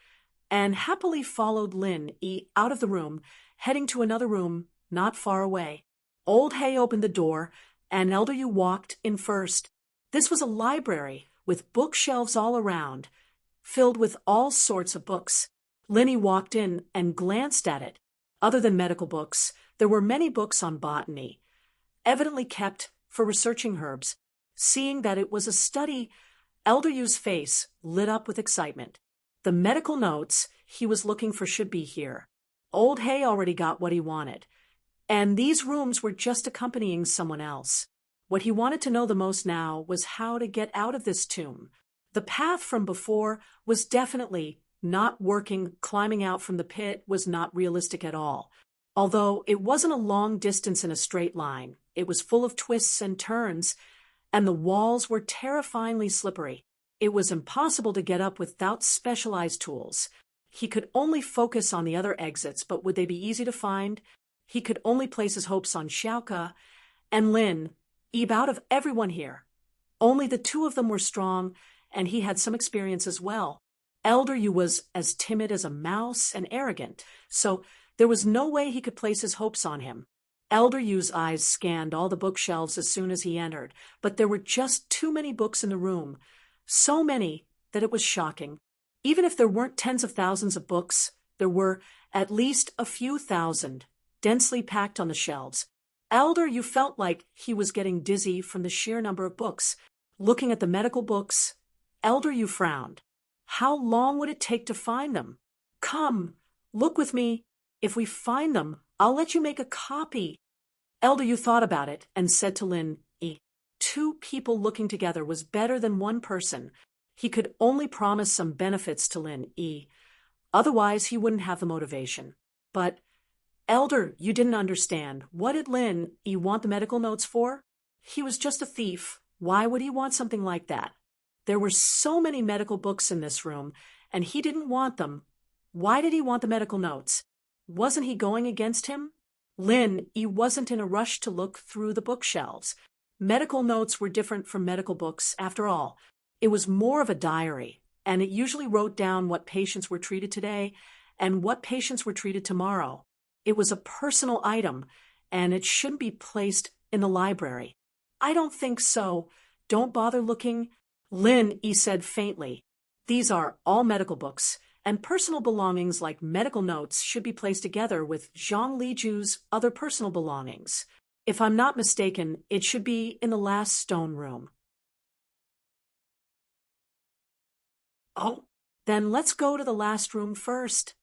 and happily followed Lin E out of the room, heading to another room not far away. Old He opened the door, and Elder Yu walked in first. This was a library with bookshelves all around, filled with all sorts of books. Linny walked in and glanced at it. Other than medical books, there were many books on botany, evidently kept for researching herbs. Seeing that it was a study, Elder Yu's face lit up with excitement. The medical notes he was looking for should be here. Old Hay already got what he wanted, and these rooms were just accompanying someone else. What he wanted to know the most now was how to get out of this tomb. The path from before was definitely not working. Climbing out from the pit was not realistic at all. Although it wasn't a long distance in a straight line, it was full of twists and turns, and the walls were terrifyingly slippery. It was impossible to get up without specialized tools. He could only focus on the other exits, but would they be easy to find? He could only place his hopes on Xiaoka and Lin. Out of everyone here, only the two of them were strong, and he had some experience as well. Elder Yu was as timid as a mouse and arrogant, so there was no way he could place his hopes on him. Elder Yu's eyes scanned all the bookshelves as soon as he entered, but there were just too many books in the room, so many that it was shocking. Even if there weren't tens of thousands of books, there were at least a few thousand, densely packed on the shelves. Elder Yu felt like he was getting dizzy from the sheer number of books. Looking at the medical books, Elder Yu frowned. How long would it take to find them? Come, look with me. If we find them, I'll let you make a copy. Elder Yu thought about it and said to Lin, two people looking together was better than one person. He could only promise some benefits to Lin. Otherwise, he wouldn't have the motivation. But, Elder, you didn't understand. What did Lin want the medical notes for? He was just a thief. Why would he want something like that? There were so many medical books in this room, and he didn't want them. Why did he want the medical notes? Wasn't he going against him? Lin wasn't in a rush to look through the bookshelves. Medical notes were different from medical books, after all. It was more of a diary, and it usually wrote down what patients were treated today and what patients were treated tomorrow. It was a personal item, and it shouldn't be placed in the library. I don't think so. Don't bother looking. Lin said faintly. These are all medical books, and personal belongings like medical notes should be placed together with Zhang Liju's other personal belongings. If I'm not mistaken, it should be in the last stone room. Oh, then let's go to the last room first.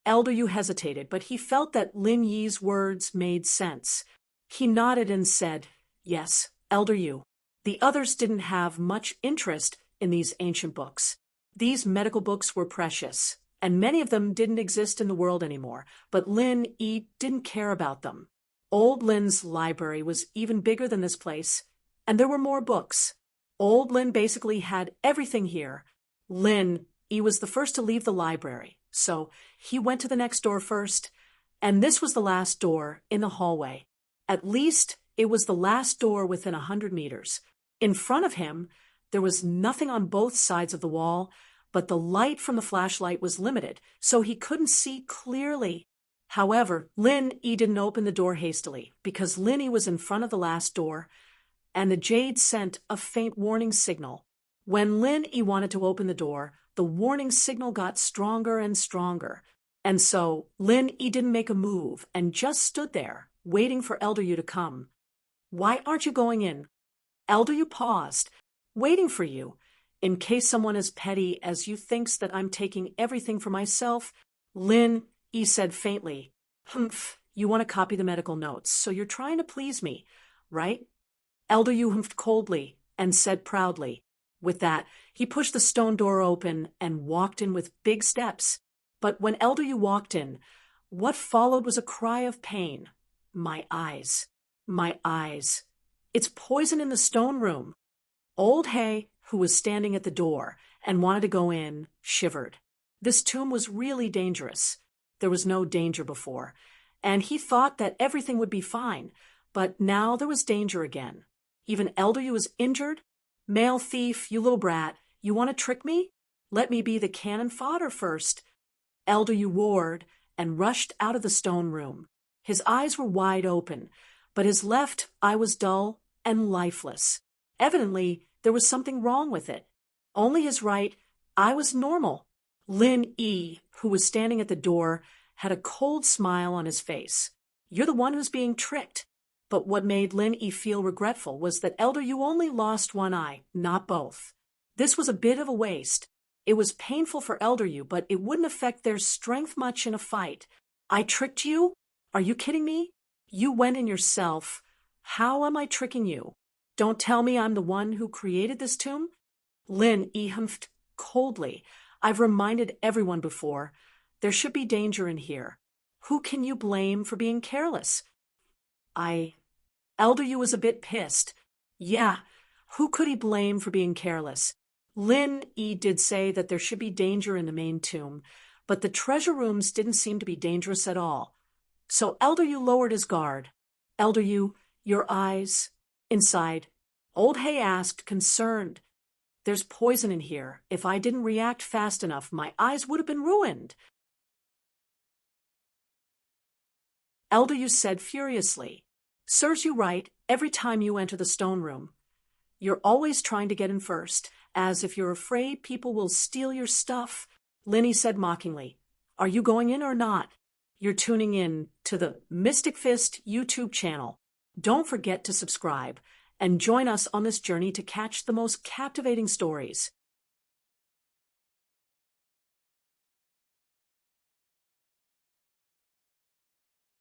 Elder Yu hesitated, but he felt that Lin Yi's words made sense. He nodded and said, Yes, Elder Yu. The others didn't have much interest in these ancient books. These medical books were precious, and many of them didn't exist in the world anymore, but Lin didn't care about them. Old Lin's library was even bigger than this place, and there were more books. Old Lin basically had everything here. Lin was the first to leave the library, so he went to the next door first, and this was the last door in the hallway. At least it was the last door within 100 meters. In front of him, there was nothing on both sides of the wall, but the light from the flashlight was limited, so he couldn't see clearly. However, Lin didn't open the door hastily, because Lin was in front of the last door, and the jade sent a faint warning signal. When Lin wanted to open the door, the warning signal got stronger and stronger, and so Lin didn't make a move and just stood there, waiting for Elder Yu to come. Why aren't you going in? Elder Yu paused, waiting for you. In case someone as petty as you thinks that I'm taking everything for myself, Lin said faintly. Humph, you want to copy the medical notes, so you're trying to please me, right? Elder Yu humphed coldly and said proudly. With that, he pushed the stone door open and walked in with big steps. But when Elder Yu walked in, what followed was a cry of pain. My eyes. My eyes. It's poison in the stone room. Old Hay, who was standing at the door and wanted to go in, shivered. This tomb was really dangerous. There was no danger before, and he thought that everything would be fine, but now there was danger again. Even Elder Yu was injured. Male thief, you little brat, you want to trick me? Let me be the cannon fodder first. Elder Yu roared and rushed out of the stone room. His eyes were wide open, but his left eye was dull and lifeless. Evidently, there was something wrong with it. Only his right eye was normal. Lin who was standing at the door, had a cold smile on his face. You're the one who's being tricked. But what made Lin E feel regretful was that Elder Yu only lost one eye, not both. This was a bit of a waste. It was painful for Elder Yu, but it wouldn't affect their strength much in a fight. I tricked you? Are you kidding me? You went in yourself. How am I tricking you? Don't tell me I'm the one who created this tomb? Lin E humphed coldly. I've reminded everyone before. There should be danger in here. Who can you blame for being careless? Elder Yu was a bit pissed. Yeah, who could he blame for being careless? Lin E did say that there should be danger in the main tomb, but the treasure rooms didn't seem to be dangerous at all. So Elder Yu lowered his guard. Elder Yu, your eyes. Inside. Old Hay asked, concerned. There's poison in here. If I didn't react fast enough, my eyes would have been ruined. Elder Yu said furiously. Serves you right every time you enter the stone room. You're always trying to get in first, as if you're afraid people will steal your stuff. Linny said mockingly. Are you going in or not? You're tuning in to the Mystic Fist YouTube channel. Don't forget to subscribe and join us on this journey to catch the most captivating stories.